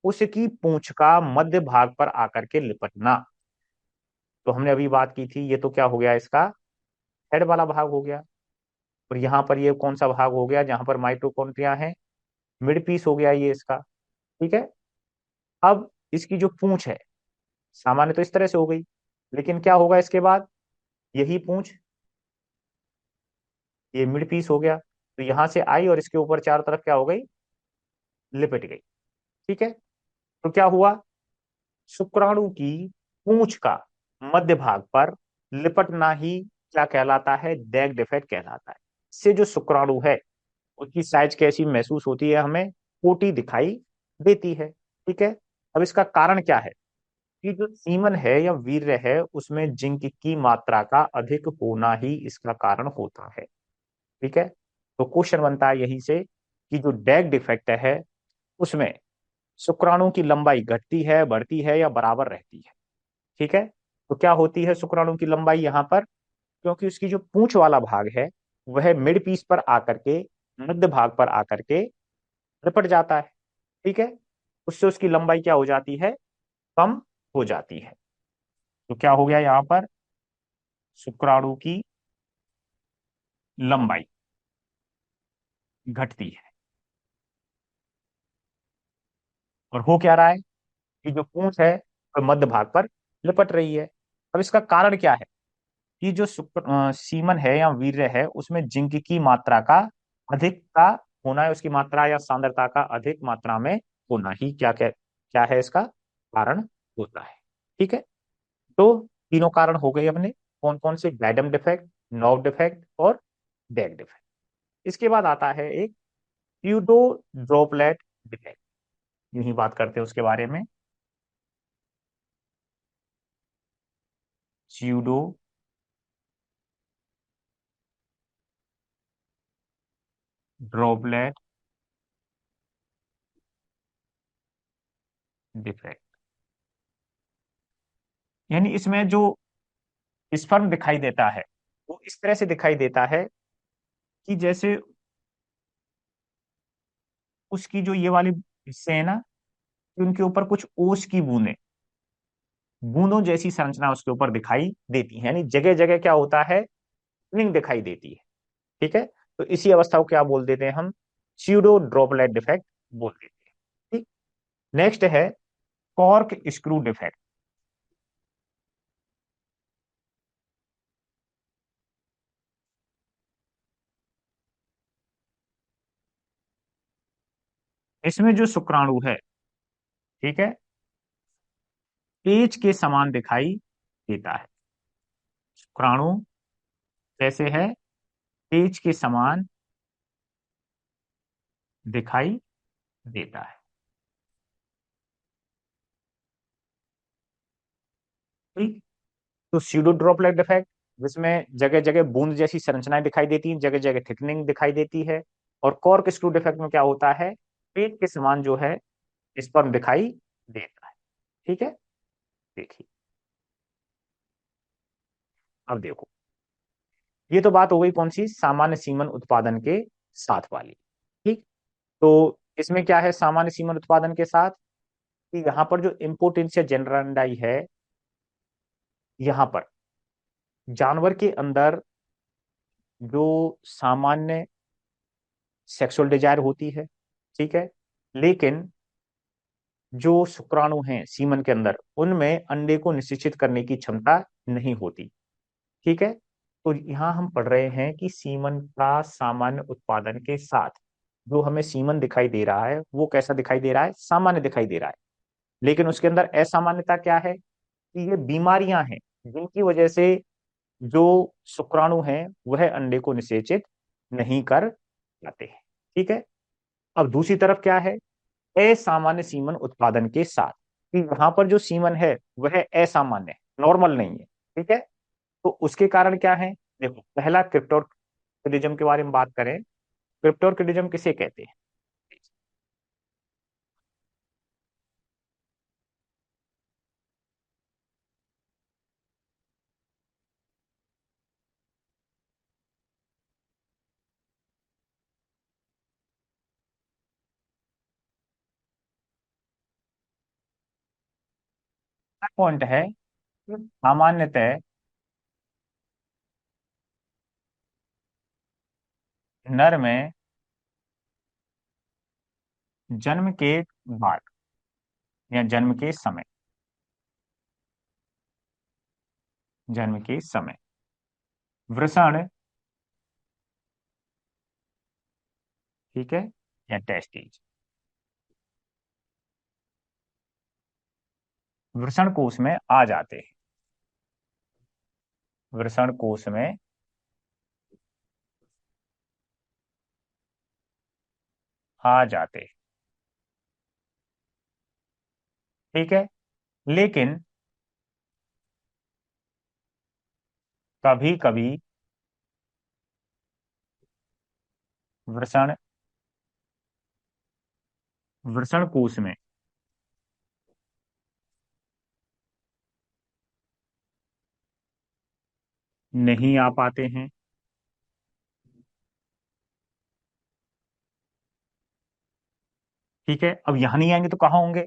A: उसकी पूंछ का मध्य भाग पर आकर के लिपटना। तो हमने अभी बात की थी, ये तो क्या हो गया इसका, हेड वाला भाग हो गया, और यहाँ पर ये कौन सा भाग हो गया, जहां पर माइटोकॉन्ड्रिया है, मिड पीस हो गया ये इसका, ठीक है। अब इसकी जो पूंछ है, सामान्य तो इस तरह से हो गई, लेकिन क्या होगा इसके बाद, यही पूंछ, ये मिड पीस हो गया, तो यहां से आई और इसके ऊपर चारों तरफ क्या हो गई, लिपट गई, ठीक है। तो क्या हुआ, शुक्राणु की पूंछ का मध्य भाग पर लिपटना ही क्या कहलाता है, डैग डिफेक्ट कहलाता है। इससे जो शुक्राणु है उसकी साइज कैसी महसूस होती है हमें, कोटि दिखाई देती है। ठीक है, अब इसका कारण क्या है कि जो सीमन है या वीर्य है उसमें जिंक की मात्रा का अधिक होना ही इसका कारण होता है। ठीक है, तो क्वेश्चन बनता है यही से कि जो डैग डिफेक्ट है उसमें शुक्राणु की लंबाई घटती है, बढ़ती है या बराबर रहती है। ठीक है, तो क्या होती है शुक्राणु की लंबाई यहाँ पर, क्योंकि उसकी जो पूंछ वाला भाग है वह मिड पीस पर आकर के, मध्य भाग पर आकर के लिपट जाता है। ठीक है, उससे उसकी लंबाई क्या हो जाती है, कम हो जाती है। तो क्या हो गया यहाँ पर, शुक्राणु की लंबाई घटती है। और हो क्या रहा है कि जो पूंछ है वह मध्य भाग पर लिपट रही है। अब इसका कारण क्या है कि जो सीमन है या वीर्य है उसमें जिंक की मात्रा का अधिक का होना है, उसकी मात्रा या सांद्रता का अधिक मात्रा में होना ही क्या क्या क्या है इसका कारण होता है। ठीक है, तो तीनों कारण हो गए अपने, कौन कौन से, गैडम डिफेक्ट, नॉव डिफेक्ट और डैग डिफेक्ट। इसके बाद आता है एक प्यूडो ड्रॉपलेट डिफेक्ट, यही बात करते हैं उसके बारे में। स्यूडो ड्रॉपलेट डिफेक्ट, यानी इसमें जो स्पर्म दिखाई देता है वो इस तरह से दिखाई देता है कि जैसे उसकी जो ये वाले हिस्से है ना, कि उनके ऊपर कुछ ओस की बूंदें, बूंदों जैसी संरचना उसके ऊपर दिखाई देती है, यानी जगह जगह क्या होता है, रिंग दिखाई देती है। ठीक है, तो इसी अवस्था को क्या बोल देते हैं हम, स्यूडो ड्रॉपलेट डिफेक्ट बोल देते हैं। ठीक, नेक्स्ट है कॉर्क स्क्रू डिफेक्ट। इसमें जो शुक्राणु है, ठीक है, पेच के समान दिखाई देता है। शुक्राणु कैसे है, पेच के समान दिखाई देता है। ठीक, तो स्यूडो ड्रॉपलेट इफेक्ट, जिसमें जगह जगह बूंद जैसी संरचनाएं दिखाई देती हैं, जगह जगह थिकनिंग दिखाई देती है। और कॉर्क स्क्रू डिफेक्ट में क्या होता है, पेट के समान जो है स्पर्म दिखाई देता है। ठीक है, देखिए अब देखो, ये तो बात हो गई कौन सी, सामान्य सीमन उत्पादन के साथ वाली। ठीक, तो इसमें क्या है सामान्य सीमन उत्पादन के साथ, कि यहाँ पर जो इम्पोर्टेंशिया जेनरंडाई है, यहाँ पर जानवर के अंदर जो सामान्य सेक्सुअल डिजायर होती है। ठीक है, लेकिन जो शुक्राणु हैं सीमन के अंदर उनमें अंडे को निषेचित करने की क्षमता नहीं होती। ठीक है, तो यहाँ हम पढ़ रहे हैं कि सीमन का सामान्य उत्पादन के साथ जो हमें सीमन दिखाई दे रहा है वो कैसा दिखाई दे रहा है, सामान्य दिखाई दे रहा है। लेकिन उसके अंदर असामान्यता क्या है कि ये बीमारियां हैं जिनकी वजह से जो शुक्राणु हैं वह अंडे को निषेचित नहीं कर पाते हैं। ठीक है, अब दूसरी तरफ क्या है, असामान्य सीमन उत्पादन के साथ, कि यहाँ पर जो सीमन है वह असामान्य है, नॉर्मल नहीं है। ठीक है, तो उसके कारण क्या है, देखो पहला क्रिप्टोर्किडिज्म के बारे में बात करें, क्रिप्टोर्किडिज्म किसे कहते हैं। पॉइंट है कि सामान्यतः नर में जन्म के बाद या जन्म के समय वृषण, ठीक है, या टेस्टिज वृषण कोश में आ जाते हैं, वृषण कोश में आ जाते हैं। ठीक है। लेकिन कभी कभी वृषण वृषण कोश में नहीं आ पाते हैं। ठीक है, अब यहां नहीं आएंगे तो कहाँ होंगे?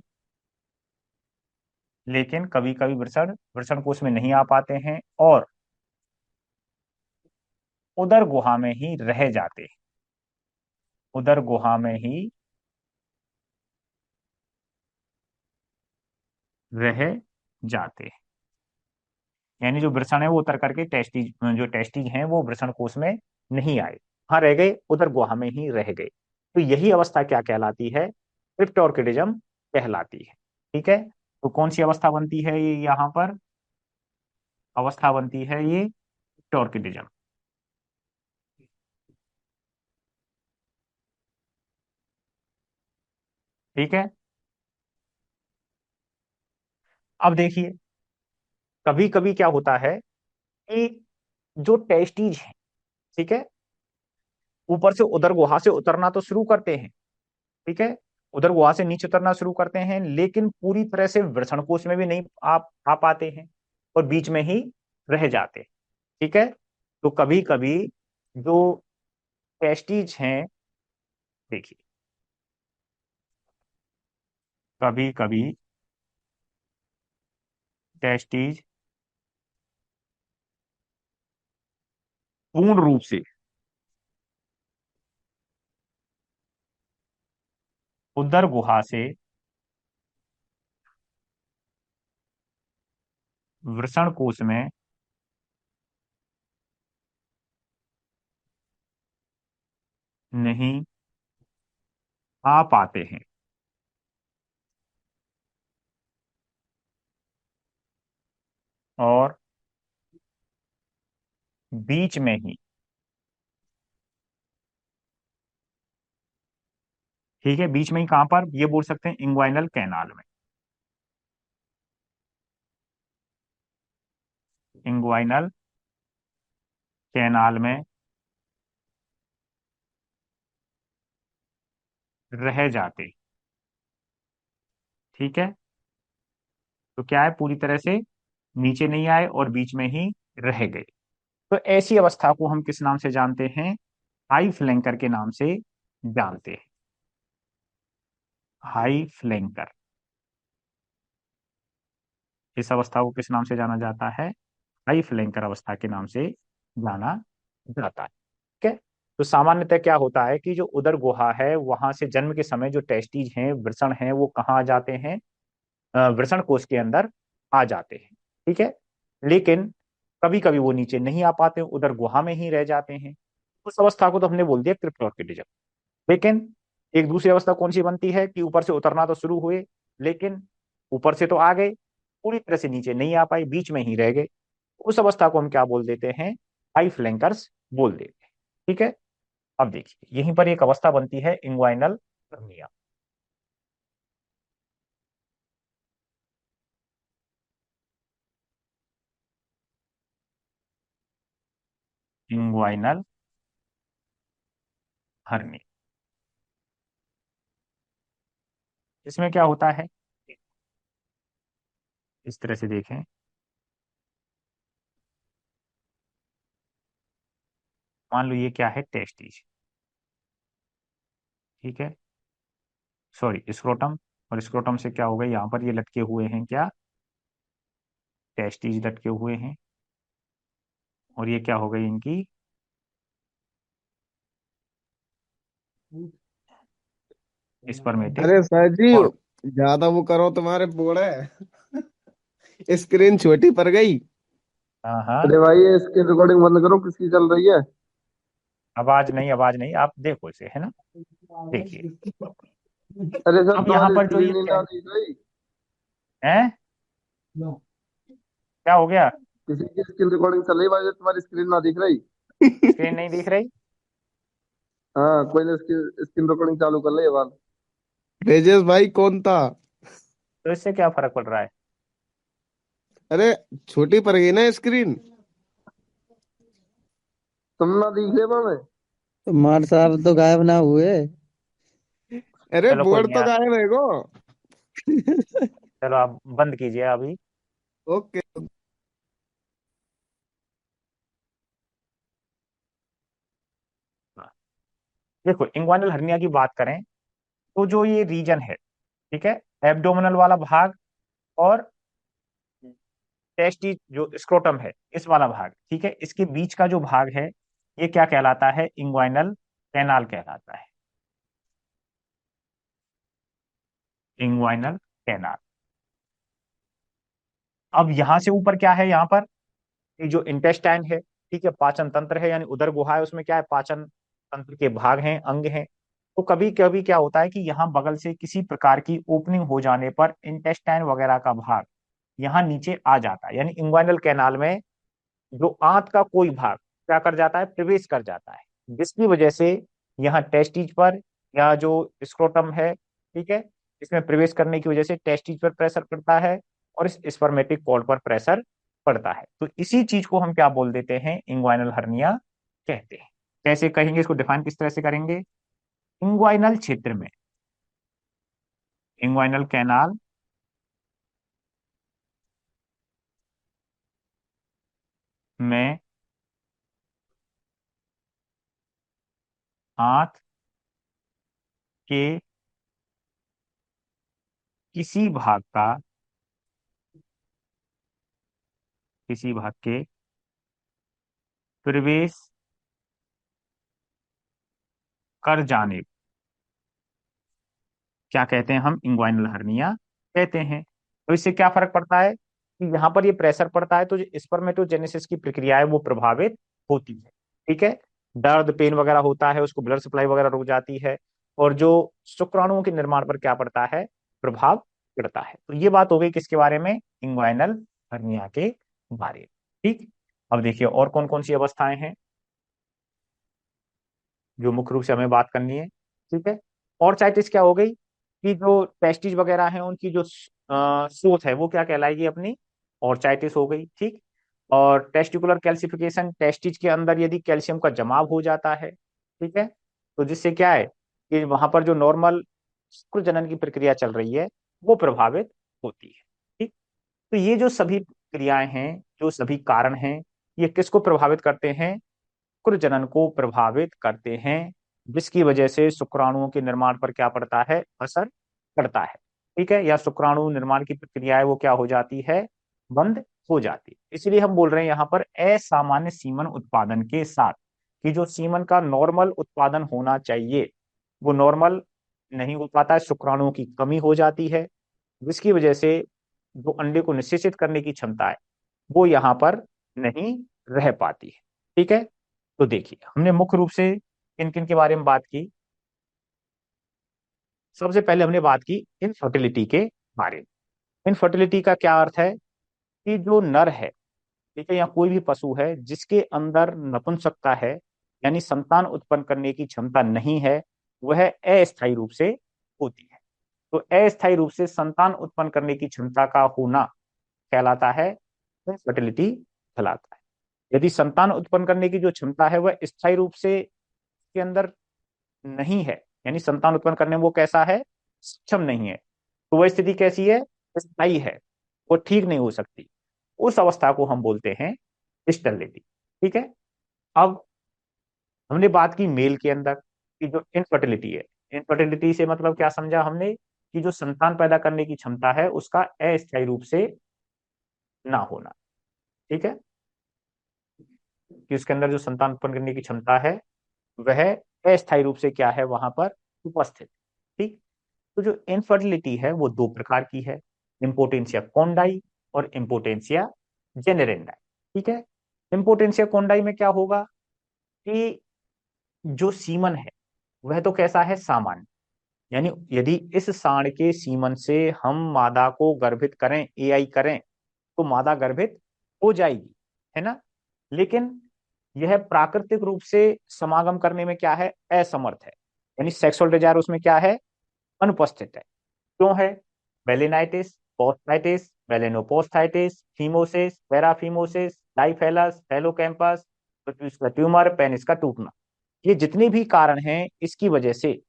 A: लेकिन कभी कभी वृषण वृषण कोश में नहीं आ पाते हैं और उदर गुहा में ही रह जाते हैं। उदर गुहा में ही रह जाते हैं। यानी जो वृषण है वो उतर करके टेस्टिज, जो टेस्टिज हैं वो वृषण कोश में नहीं आए, हाँ रह गए, उदर गुहा में ही रह गए। तो यही अवस्था क्या कहलाती है? क्रिप्टोर्किडिज्म कहलाती है। ठीक है, तो कौन सी अवस्था बनती है ये यहाँ पर? अवस्था बनती है ये क्रिप्टोर्किडिज्म। ठीक है, अब देखिए कभी कभी क्या होता है कि जो टेस्टीज है, ठीक है, ऊपर से उदर गुहा से उतरना तो शुरू करते हैं। ठीक है, उदर गुहा से नीचे उतरना शुरू करते हैं, लेकिन पूरी तरह से वृषण कोश में भी नहीं आ पाते हैं और बीच में ही रह जाते हैं। ठीक है, तो कभी कभी जो टेस्टीज हैं, देखिए कभी कभी टेस्टीज पूर्ण रूप से उदर गुहा से वृषण कोश में नहीं आ पाते हैं। और बीच में ही, ठीक है, बीच में ही कहां पर ये बोल सकते हैं? इंग्वाइनल कैनाल में। इंग्वाइनल कैनाल में रह जाते। ठीक है, तो क्या है, पूरी तरह से नीचे नहीं आए और बीच में ही रह गए। तो ऐसी अवस्था को हम किस नाम से जानते हैं? हाई फ्लैंकर के नाम से जानते हैं। हाई फ्लैंकर, इस अवस्था को किस नाम से जाना जाता है? हाई फ्लैंकर अवस्था के नाम से जाना जाता है। ठीक है, तो सामान्यतः क्या होता है कि जो उदर गुहा है वहां से जन्म के समय जो टेस्टीज हैं, वृषण हैं, वो कहाँ आ जाते हैं? वृषण कोश के अंदर आ जाते हैं। ठीक है, लेकिन कभी कभी वो नीचे नहीं आ पाते, उधर गुहा में ही रह जाते हैं। उस अवस्था को तो हमने बोल दिया क्रिप्टोर्किडिज्म। लेकिन एक दूसरी अवस्था कौन सी बनती है कि ऊपर से उतरना तो शुरू हुए, लेकिन ऊपर से तो आ गए, पूरी तरह से नीचे नहीं आ पाए, बीच में ही रह गए। उस अवस्था को हम क्या बोल देते हैं? हाई फ्लैंकर्स बोल देते हैं। ठीक है, अब देखिए यहीं पर एक अवस्था बनती है इंग्वाइनल हर्निया। इंग्वाइनल हर्निया, इसमें क्या होता है? इस तरह से देखें, मान लो ये क्या है? टेस्टिज। ठीक है, सॉरी स्क्रोटम। और स्क्रोटम से क्या होगा? यहाँ पर ये लटके हुए हैं क्या? टेस्टिज लटके हुए हैं। और ये क्या हो गई इनकी? स्पर्मेटिक
C: अरे सर जी,
A: और,
C: ज्यादा वो करो तुम्हारे बोड़े स्क्रीन छोटी पड़ गई।
A: हाँ हाँ,
D: अरे भाई ये इसकी रिकॉर्डिंग बंद करो, किसकी चल रही है?
A: आवाज नहीं, आवाज नहीं, आप देखो इसे, है ना? देखिए
D: अरे सर
A: अब यहाँ
D: तुम्हारी
A: पर जो
D: स्क्रीन
A: ये
D: नहीं ना दिख रही।
A: है, क्या हो गया?
D: किसी की स्क्रीन रिकॉर्डिंग चल रही है भाई, तुम्हारी स्क्रीन ना दिख रही।
A: स्क्रीन नहीं दिख रही?
D: हाँ, कोई ने स्क्रीन स्क्रीन रिकॉर्डिंग चालू कर ली है बात।
C: ब्रिजेश भाई कौन था?
A: तो इससे क्या फर्क पड़ रहा है?
C: अरे छोटी पड़ गई ना स्क्रीन।
D: तुम ना दिख रहे मैं।
F: मार साहब तो गायब ना हुए।
C: अरे
A: चलो कोई
C: बोर्ड
A: नहीं
C: तो
A: यार,
C: गायब है गो।
A: चलो आप बंद कीजिए अभी।
C: ओके।
A: हाँ, देखो इंग्वाइनल हर्निया की बात करें तो जो ये रीजन है, ठीक है, एब्डोमिनल वाला भाग और टेस्टी जो स्क्रोटम है इस वाला भाग, ठीक है, इसके बीच का जो भाग है ये क्या कहलाता है? इंग्वाइनल कैनाल कहलाता है। Inguinal canal. अब यहां से ऊपर क्या है? यहाँ पर ये जो इंटेस्टाइन है, ठीक है, पाचन तंत्र है, यानी उदर गुहा है, उसमें क्या है? पाचन तंत्र के भाग हैं, अंग हैं। तो कभी कभी क्या होता है कि यहाँ बगल से किसी प्रकार की ओपनिंग हो जाने पर इंटेस्टाइन वगैरह का भाग यहाँ नीचे आ जाता है, यानी इंग्वाइनल कैनाल में जो आंत का कोई भाग क्या कर जाता है? प्रवेश कर जाता है, जिसकी वजह से यहाँ टेस्टिज पर या जो स्क्रोटम है, ठीक है, इसमें प्रवेश करने की वजह से टेस्टिज पर प्रेशर पड़ता है और इस स्पर्मेटिक कॉर्ड पर प्रेशर पड़ता है। तो इसी चीज को हम क्या बोल देते हैं? इंग्वाइनल हर्निया कहते हैं। कैसे कहेंगे इसको? डिफाइन किस तरह से करेंगे? इंग्वाइनल क्षेत्र में, इंग्वाइनल कैनाल में आंत के किसी भाग का, किसी भाग के प्रवेश कर जाने क्या कहते हैं? हम इंग्वाइनल हर्निया कहते हैं। तो इससे क्या फर्क पड़ता है कि यहाँ पर ये प्रेशर पड़ता है तो जो स्पर्मेटोजेनेसिस की प्रक्रिया है वो प्रभावित होती है, ठीक है, दर्द पेन वगैरह होता है, उसको ब्लड सप्लाई वगैरह रुक जाती है, और जो शुक्राणुओं के निर्माण पर क्या पड़ता है? प्रभाव पड़ता है। तो ये बात हो गई किसके बारे में? इंग्वाइनल हर्निया के बारे में। ठीक। अब देखिए और कौन कौन सी अवस्थाएं हैं जो मुख्य रूप से हमें बात करनी है, ठीक है। ऑर्थराइटिस क्या हो गई कि जो टेस्टिज वगैरह हैं उनकी जो सोच है वो क्या कहलाएगी? अपनी ऑर्थराइटिस हो गई, ठीक। और टेस्टिकुलर कैल्सिफिकेशन, टेस्टिज के अंदर यदि कैल्शियम का जमाव हो जाता है, ठीक है, तो जिससे क्या है कि वहां पर जो नॉर्मल शुक्र जनन की प्रक्रिया चल रही है वो प्रभावित होती है, ठीक। तो ये जो सभी क्रियाएं हैं, जो सभी कारण हैं, ये किसको प्रभावित करते हैं? शुक्र जनन को प्रभावित करते हैं, जिसकी वजह से शुक्राणुओं के निर्माण पर क्या पड़ता है? असर पड़ता है, ठीक है, या शुक्राणु निर्माण की प्रक्रिया है वो क्या हो जाती है? बंद हो जाती है। इसलिए हम बोल रहे हैं यहाँ पर असामान्य सीमन उत्पादन के साथ कि जो सीमन का नॉर्मल उत्पादन होना चाहिए वो नॉर्मल नहीं हो पाता है, शुक्राणुओं की कमी हो जाती है, जिसकी वजह से जो अंडे को निषेचित करने की क्षमता है वो यहाँ पर नहीं रह पाती है, ठीक है। तो देखिए हमने मुख्य रूप से किन किन के बारे में बात की। सबसे पहले हमने बात की इनफर्टिलिटी के बारे में। इनफर्टिलिटी का क्या अर्थ है कि जो नर है, ठीक है, या कोई भी पशु है जिसके अंदर नपुंसकता है, यानी संतान उत्पन्न करने की क्षमता नहीं है, वह अस्थायी रूप से होती है। तो अस्थायी रूप से संतान उत्पन्न करने की क्षमता का होना कहलाता है इनफर्टिलिटी कहलाता है। यदि संतान उत्पन्न करने की जो क्षमता है वह स्थायी रूप से के अंदर नहीं है, यानी संतान उत्पन्न करने में वो कैसा है? सक्षम नहीं है, तो वह स्थिति कैसी है? स्थायी है, वो ठीक नहीं हो सकती। उस अवस्था को हम बोलते हैं स्टेरिलिटी, ठीक है। अब हमने बात की मेल के अंदर कि जो इनफर्टिलिटी है, इनफर्टिलिटी से मतलब क्या समझा हमने कि जो संतान पैदा करने की क्षमता है उसका अस्थायी रूप से ना होना, ठीक है, कि उसके अंदर जो संतान उत्पन्न करने की क्षमता है वह अस्थायी रूप से क्या है वहां पर उपस्थित, ठीक। तो जो इनफर्टिलिटी है वो दो प्रकार की है, इम्पोटेंशिया कोंडाई और इम्पोटेंशिया जेनेरेंडाई, ठीक है। इम्पोटेंशिया कोंडाई में क्या होगा कि जो सीमन है वह तो कैसा है? सामान्य, यानी यदि इस सांड के सीमन से हम मादा को गर्भित करें, एआई करें, तो मादा गर्भित हो जाएगी, है ना। लेकिन यह प्राकृतिक रूप से समागम करने में क्या है? असमर्थ है, यानी सेक्सुअल डिजायर उसमें क्या है? अनुपस्थित है। क्यों है? बेलिनाइटिस, पोस्टाइटिस, मेलेनोपोस्टाइटिस, फीमोसिस, पैराफीमोसिस, डाइफेलस, हेलोकैम्पस, पृथ्वी का ट्यूमर, पेनिस का टूटना। ये जितने भी कारण हैं, इसकी वजह से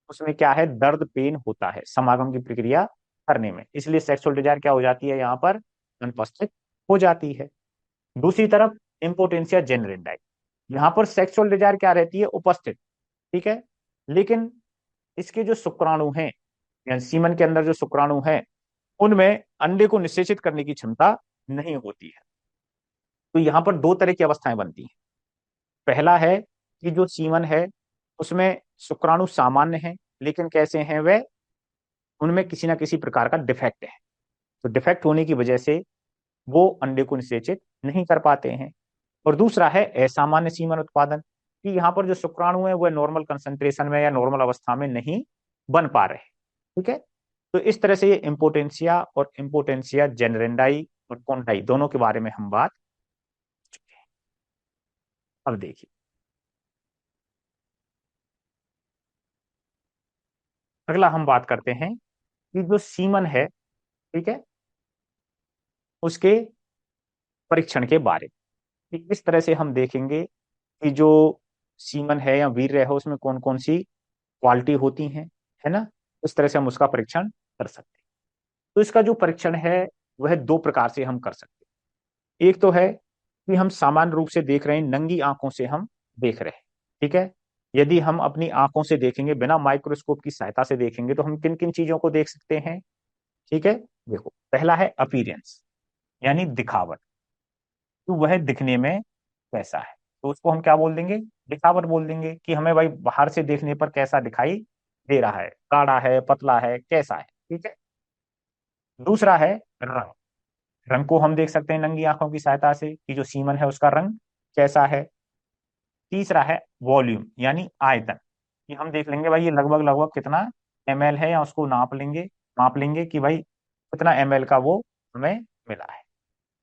A: उसमें क्या है, दर्द पेन होता है समागम की प्रक्रिया करने में, इसलिए सेक्सुअल डिजायर क्या हो जाती है, यहाँ पर अनुपस्थित हो जाती है। दूसरी तरफ इम्पोटेंसिया जेनरेंडाई, यहाँ पर सेक्सुअल डिजायर क्या रहती है, उपस्थित, ठीक है, लेकिन इसके जो शुक्राणु हैं, या सीमन के अंदर जो शुक्राणु हैं, उनमें अंडे को निषेचित करने की क्षमता नहीं होती है। तो यहाँ पर दो तरह की अवस्थाएं बनती हैं। पहला है कि जो सीमन है उसमें शुक्राणु सामान्य है, लेकिन कैसे हैं वे, उनमें किसी ना किसी प्रकार का डिफेक्ट है। तो डिफेक्ट होने की वजह से वो अंडे को निषेचित नहीं कर पाते हैं। और दूसरा है असामान्य सीमन उत्पादन, कि यहाँ पर जो शुक्राणु है वह नॉर्मल कंसंट्रेशन में या नॉर्मल अवस्था में नहीं बन पा रहे। ठीक है, तो इस तरह से ये इम्पोटेंसिया और इम्पोटेंसिया जेनरेंडाई और कोंडाई दोनों के बारे में हम बात कर चुके हैं। अब देखिए, अगला हम बात करते हैं कि जो सीमन है, ठीक है, उसके परीक्षण के बारे में। कि किस तरह से हम देखेंगे कि जो सीमन है या वीर्य है उसमें कौन कौन सी क्वालिटी होती हैं, है ना, इस तरह से हम उसका परीक्षण कर सकते हैं। तो इसका जो परीक्षण है वह दो प्रकार से हम कर सकते हैं। एक तो है कि हम सामान्य रूप से देख रहे हैं, नंगी आंखों से हम देख रहे हैं, ठीक है। यदि हम अपनी आंखों से देखेंगे, बिना माइक्रोस्कोप की सहायता से देखेंगे, तो हम किन किन चीजों को देख सकते हैं, ठीक है। देखो, पहला है अपीयरेंस, यानी दिखावट, तो वह दिखने में कैसा है, तो उसको हम क्या बोल देंगे, दिखावट बोल देंगे, कि हमें भाई बाहर से देखने पर कैसा दिखाई दे रहा है, गाढ़ा है, पतला है, कैसा है, ठीक है। दूसरा है रंग, रंग को हम देख सकते हैं नंगी आंखों की सहायता से कि जो सीमन है उसका रंग कैसा है। तीसरा है वॉल्यूम, यानी आयतन, कि हम देख लेंगे भाई ये लगभग लगभग कितना ml है, या उसको नाप लेंगे कि भाई कितना ml का वो हमें मिला है।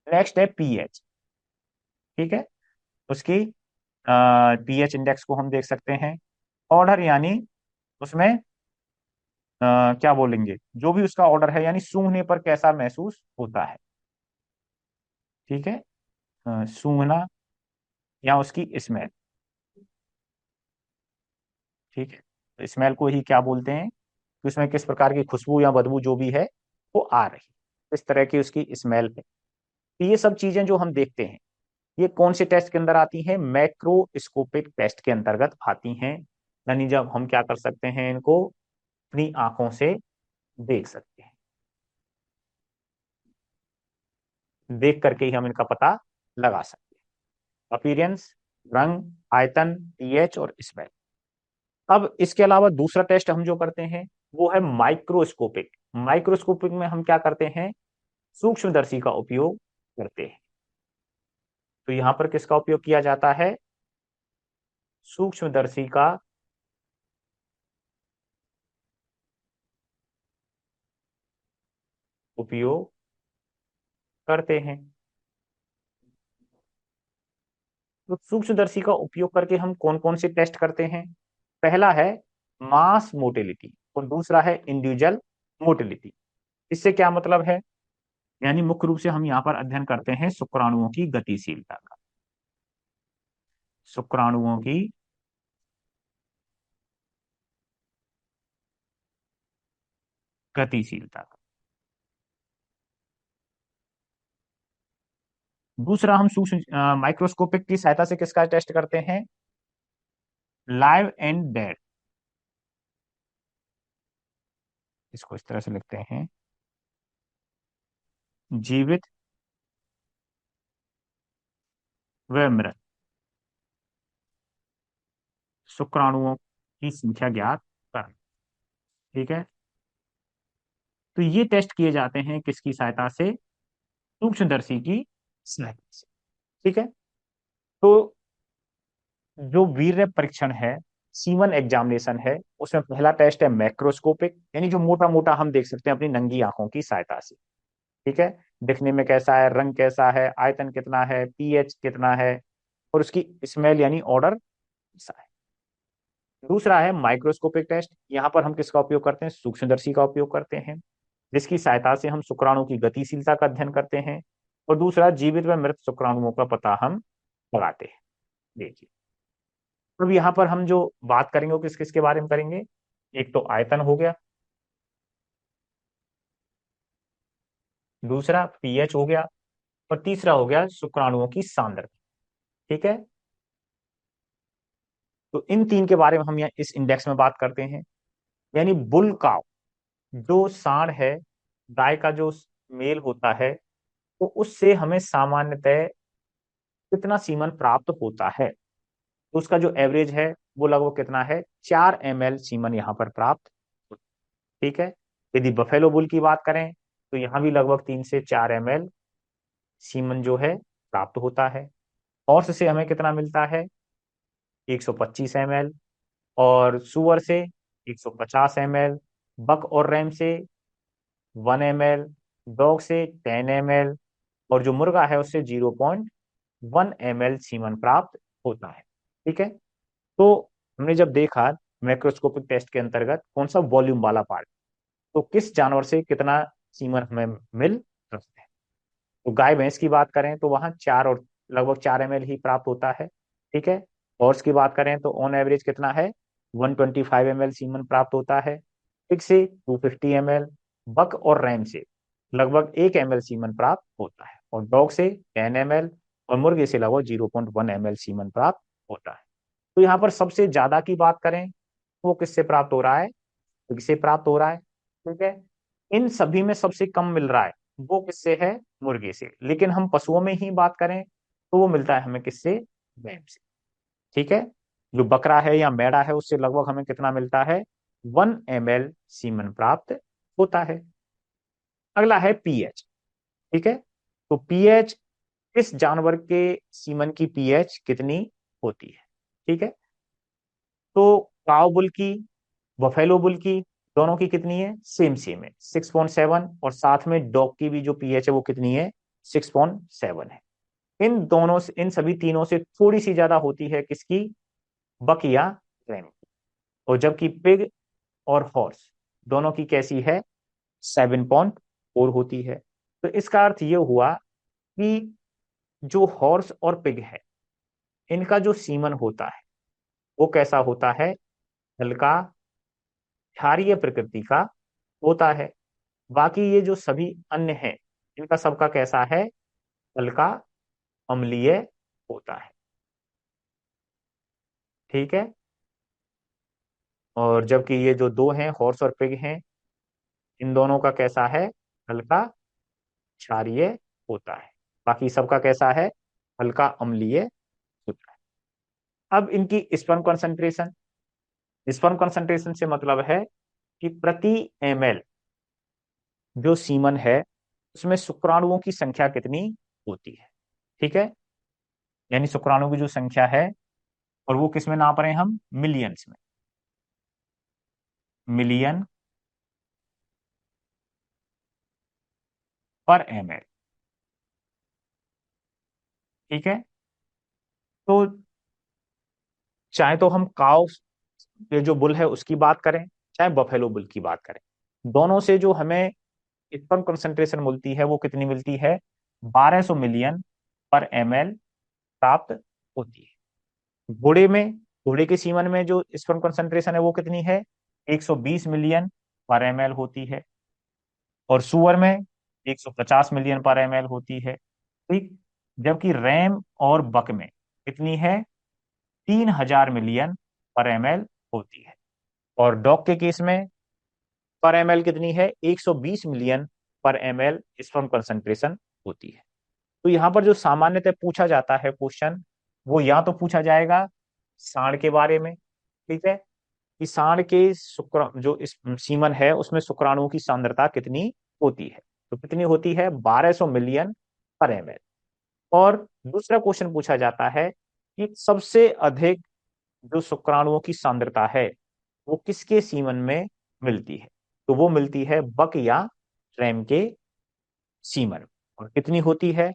A: नेक्स्ट है पीएच, ठीक है, उसकी पीएच इंडेक्स को हम देख सकते हैं। ऑर्डर, यानी उसमें क्या बोलेंगे, जो भी उसका ऑर्डर है, यानी सूंघने पर कैसा महसूस होता है, ठीक है, सूंघना या उसकी स्मेल, ठीक है, स्मेल को ही क्या बोलते हैं कि उसमें किस प्रकार की खुशबू या बदबू जो भी है वो आ रही है, इस तरह की उसकी स्मेल है। तो ये सब चीजें जो हम देखते हैं, ये कौन से टेस्ट के अंदर आती हैं, मैक्रोस्कोपिक टेस्ट के अंतर्गत आती हैं। यानी जब हम क्या कर सकते हैं, इनको अपनी आंखों से देख सकते हैं, देख करके ही हम इनका पता लगा सकते हैं, अपीयरेंस, रंग, आयतन, पीएच और स्मेल। अब इसके अलावा दूसरा टेस्ट हम जो करते हैं वो है माइक्रोस्कोपिक। माइक्रोस्कोपिक में हम क्या करते हैं, सूक्ष्मदर्शी का उपयोग करते हैं। तो यहां पर किसका उपयोग किया जाता है, सूक्ष्मदर्शी का उपयोग करते हैं। तो सूक्ष्मदर्शी का उपयोग करके हम कौन कौन से टेस्ट करते हैं, पहला है मास मोटिलिटी और दूसरा है इंडिविजुअल मोटिलिटी। इससे क्या मतलब है, यानी मुख्य रूप से हम यहाँ पर अध्ययन करते हैं शुक्राणुओं की गतिशीलता का, शुक्राणुओं की गतिशीलता का। दूसरा हम सूक्ष्म माइक्रोस्कोपिक की सहायता से किसका टेस्ट करते हैं, लाइव एंड डेड, इसको इस तरह से लिखते हैं, जीवित व मृत शुक्राणुओं की संख्या ज्ञात करना, ठीक है। तो ये टेस्ट किए जाते हैं किसकी सहायता से, सूक्ष्मदर्शी की सहायता से, ठीक है। तो जो वीर्य परीक्षण है, सीमन एग्जामिनेशन है, उसमें पहला टेस्ट है मैक्रोस्कोपिक, यानी जो मोटा मोटा हम देख सकते हैं अपनी नंगी आंखों की सहायता से, ठीक है, दिखने में कैसा है, रंग कैसा है, आयतन कितना है, पीएच कितना है, और उसकी स्मेल यानी ऑर्डर कैसा है। दूसरा है माइक्रोस्कोपिक टेस्ट, यहाँ पर हम किसका उपयोग करते हैं, सूक्ष्मदर्शी का उपयोग करते हैं। जिसकी सहायता से हम शुक्राणु की गतिशीलता का अध्ययन करते हैं। और दूसरा, जीवित व मृत शुक्राणुओं का पता हम लगाते हैं। देखिए, अब यहाँ पर हम जो बात करेंगे वो किस किस के बारे में करेंगे। एक तो आयतन हो गया, दूसरा पीएच हो गया, और तीसरा हो गया शुक्राणुओं की सांद्रता। ठीक है, तो इन तीन के बारे में हम यहाँ इस इंडेक्स में बात करते हैं। यानी बुल काउ, जो सांड है, गाय का जो मेल होता है, तो उससे हमें सामान्यतः कितना सीमन प्राप्त होता है। तो उसका जो एवरेज है वो लगभग कितना है, 4 ml सीमन यहाँ पर प्राप्त होता है। ठीक है, यदि बफेलो बुल की बात करें तो यहाँ भी लगभग 3 से 4 ml सीमन जो है प्राप्त होता है। हॉर्स से हमें कितना मिलता है, 125 ml, और सुअर से 150 ml, बक और रैम से 1 ml, डॉग से 10 ml, और जो मुर्गा है उससे 0.1 ml सीमन प्राप्त होता है। ठीक है, तो हमने जब देखा मैक्रोस्कोपिक टेस्ट के अंतर्गत कौन सा वॉल्यूम वाला पार्ट, तो किस जानवर से कितना सीमन हमें मिल सकता है। तो गाय भैंस की बात करें तो वहां लगभग 4 ml ही प्राप्त होता है। ठीक है, हॉर्स की बात करें तो ऑन एवरेज कितना है, 125 ml सीमन प्राप्त होता है। पिग से 250 ml, बक और रैम से लगभग 1 ml सीमन प्राप्त होता है, और डॉग से 10 ml, और मुर्गे से लगभग 0.1 ml सीमन प्राप्त होता है। तो यहाँ पर सबसे ज्यादा की बात करें वो किससे प्राप्त हो रहा है, पिग से प्राप्त हो रहा है। ठीक है, इन सभी में सबसे कम मिल रहा है वो किससे है, मुर्गे से। लेकिन हम पशुओं में ही बात करें तो वो मिलता है हमें किससे, बैम से। ठीक है, जो बकरा है या मेढ़ा है उससे लगभग हमें कितना मिलता है, 1 ml सीमन प्राप्त होता है। अगला है पीएच। ठीक है, तो पीएच, किस जानवर के सीमन की पीएच कितनी होती है। ठीक है, तो काव बुल की, बफेलो बुल की, दोनों की कितनी है, सेम सेम है, 6.7, और साथ में डॉग की भी जो पीएच है वो कितनी है, 6.7 है। इन दोनों से, इन सभी तीनों से थोड़ी सी ज्यादा होती है किसकी, बक या रैम की। और जबकि पिग और हॉर्स दोनों की कैसी है, 7.4 होती है। तो इसका अर्थ ये हुआ कि जो हॉर्स और पिग है इनका जो सीमन होता है वो कैसा होता है, हल्का क्षारीय प्रकृति का होता है। बाकी ये जो सभी अन्य हैं इनका सबका कैसा है, हल्का अम्लीय होता है। ठीक है, और जबकि ये जो दो हैं, हॉर्स और पिग हैं, इन दोनों का कैसा है, हल्का क्षारीय होता है। बाकी सबका कैसा है, हल्का अम्लीय होता है। अब इनकी स्पर्म कंसंट्रेशन से मतलब है कि प्रति ml जो सीमन है उसमें शुक्राणुओं की संख्या कितनी होती है। ठीक है, यानी शुक्राणु की जो संख्या है, और वो किस में नाप रहे हैं हम, मिलियंस में, मिलियन पर ml। ठीक है, तो चाहे तो हम काउ, ये जो बुल है उसकी बात करें, चाहे बफेलो बुल की बात करें, दोनों से जो हमें स्पर्म कंसंट्रेशन मिलती है वो कितनी मिलती है, 1200 मिलियन पर ml प्राप्त होती है। घोड़े के सीमन में जो स्पर्म कंसंट्रेशन है वो कितनी है, 120 मिलियन पर ml होती है, और सुअर में 150 मिलियन पर ml होती है। ठीक, जबकि रैम और बक में कितनी है, 3000 मिलियन पर ml होती है, और डॉग के केस में पर ml कितनी है, 120 मिलियन पर ml स्पर्म कंसंट्रेशन होती है। तो यहाँ पर जो सामान्यतः पूछा जाता है क्वेश्चन, वो या तो पूछा जाएगा सांड के बारे में। ठीक है, कि सांड के शुक्र जो इस सीमन है उसमें शुक्राणुओं की सांद्रता कितनी होती है, तो कितनी होती है, 1200 मिलियन पर ml। और दूसरा क्वेश्चन पूछा जाता है कि सबसे अधिक जो शुक्राणुओं की सांद्रता है वो किसके सीमन में मिलती है, तो वो मिलती है बक या रैम के सीमन, और कितनी होती है,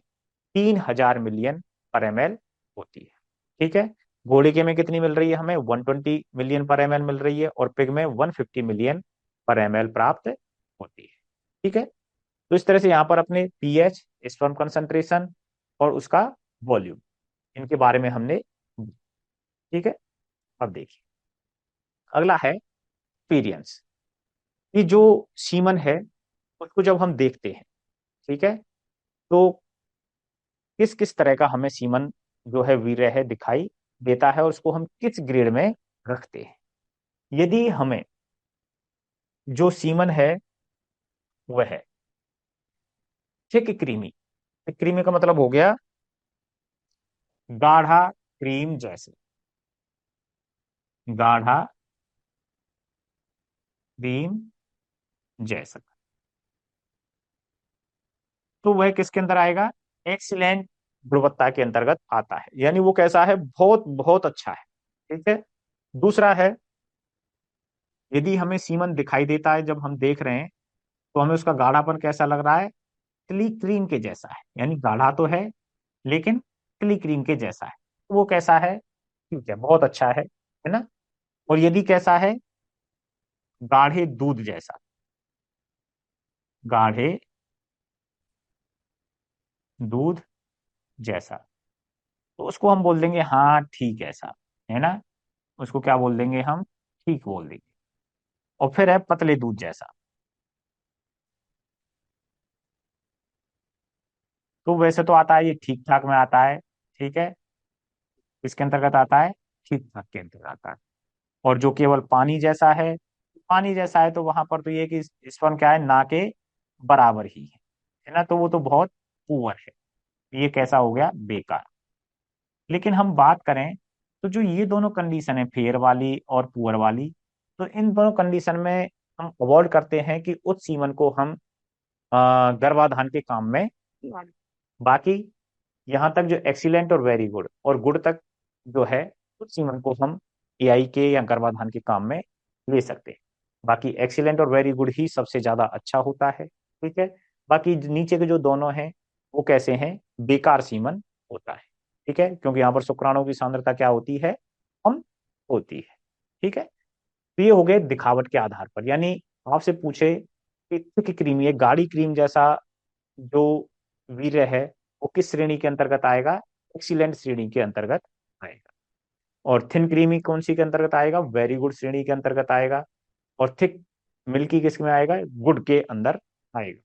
A: 3000 मिलियन पर ml होती है। ठीक है, घोड़े के में कितनी मिल रही है हमें, 120 मिलियन पर ml मिल रही है, और पिग में 150 मिलियन पर ml प्राप्त होती है। ठीक है। तो इस तरह से यहाँ पर अपने पीएच, स्पर्म कंसंट्रेशन और उसका वॉल्यूम, इनके बारे में हमने, ठीक है। अब देखिए अगला है एक्सपीरियंस। ये जो सीमन है उसको जब हम देखते हैं, ठीक है, तो किस किस तरह का हमें सीमन जो है वीर्य है दिखाई देता है और उसको हम किस ग्रेड में रखते हैं। यदि हमें जो सीमन है वह है थिक क्रीमी, क्रीमी का मतलब हो गया गाढ़ा क्रीम जैसे, गाढ़ा क्रीम जैसा, तो वह किसके अंदर आएगा, एक्सीलेंट गुणवत्ता के अंतर्गत आता है। यानी वो कैसा है, बहुत बहुत अच्छा है, ठीक है। दूसरा है, यदि हमें सीमन दिखाई देता है जब हम देख रहे हैं, तो हमें उसका गाढ़ापन कैसा लग रहा है, तिली क्रीम के जैसा है। यानी गाढ़ा तो है लेकिन तिली क्रीम के जैसा है, तो वो कैसा है, ठीक है, बहुत अच्छा है ना। और यदि कैसा है, गाढ़े दूध जैसा, गाढ़े दूध जैसा, तो उसको हम बोल देंगे हाँ ठीक है ऐसा, है ना। उसको क्या बोल देंगे हम, ठीक बोल देंगे। और फिर है पतले दूध जैसा, तो वैसे तो आता है ये ठीक ठाक में आता है, ठीक है, इसके अंतर्गत आता है, ठीक ठाक के अंतर्गत आता है। और जो केवल पानी जैसा है, पानी जैसा है तो वहां पर तो ये कि स्पर्म क्या है, ना के बराबर ही है ना, तो वो तो बहुत पुअर है, ये कैसा हो गया, बेकार। लेकिन हम बात करें तो जो ये दोनों कंडीशन है, फेयर वाली और पुअर वाली, तो इन दोनों कंडीशन में हम अवॉइड करते हैं कि उस सीमन को हम गर्भाधान के काम में लगाएं। बाकी यहाँ तक जो एक्सीलेंट और वेरी गुड और गुड तक जो है, उस सीमन को हम एआई के या गर्भाधान के काम में ले सकते हैं। बाकी एक्सीलेंट और वेरी गुड ही सबसे ज्यादा अच्छा होता है, ठीक है। बाकी नीचे के जो दोनों हैं वो कैसे हैं, बेकार सीमन होता है, ठीक है, क्योंकि यहाँ पर शुक्राणुओं की सांद्रता क्या होती है, कम होती है, ठीक है। तो ये हो गए दिखावट के आधार पर, यानी आपसे पूछे कि थिक क्रीम, ये गाढ़ी क्रीम जैसा जो वीर्य है वो किस श्रेणी के अंतर्गत आएगा, एक्सीलेंट श्रेणी के अंतर्गत आएगा। और थिन क्रीमी कौन सी के अंतर्गत आएगा, वेरी गुड श्रेणी के अंतर्गत आएगा। और थिक मिल्की किस में आएगा, गुड के अंदर आएगा।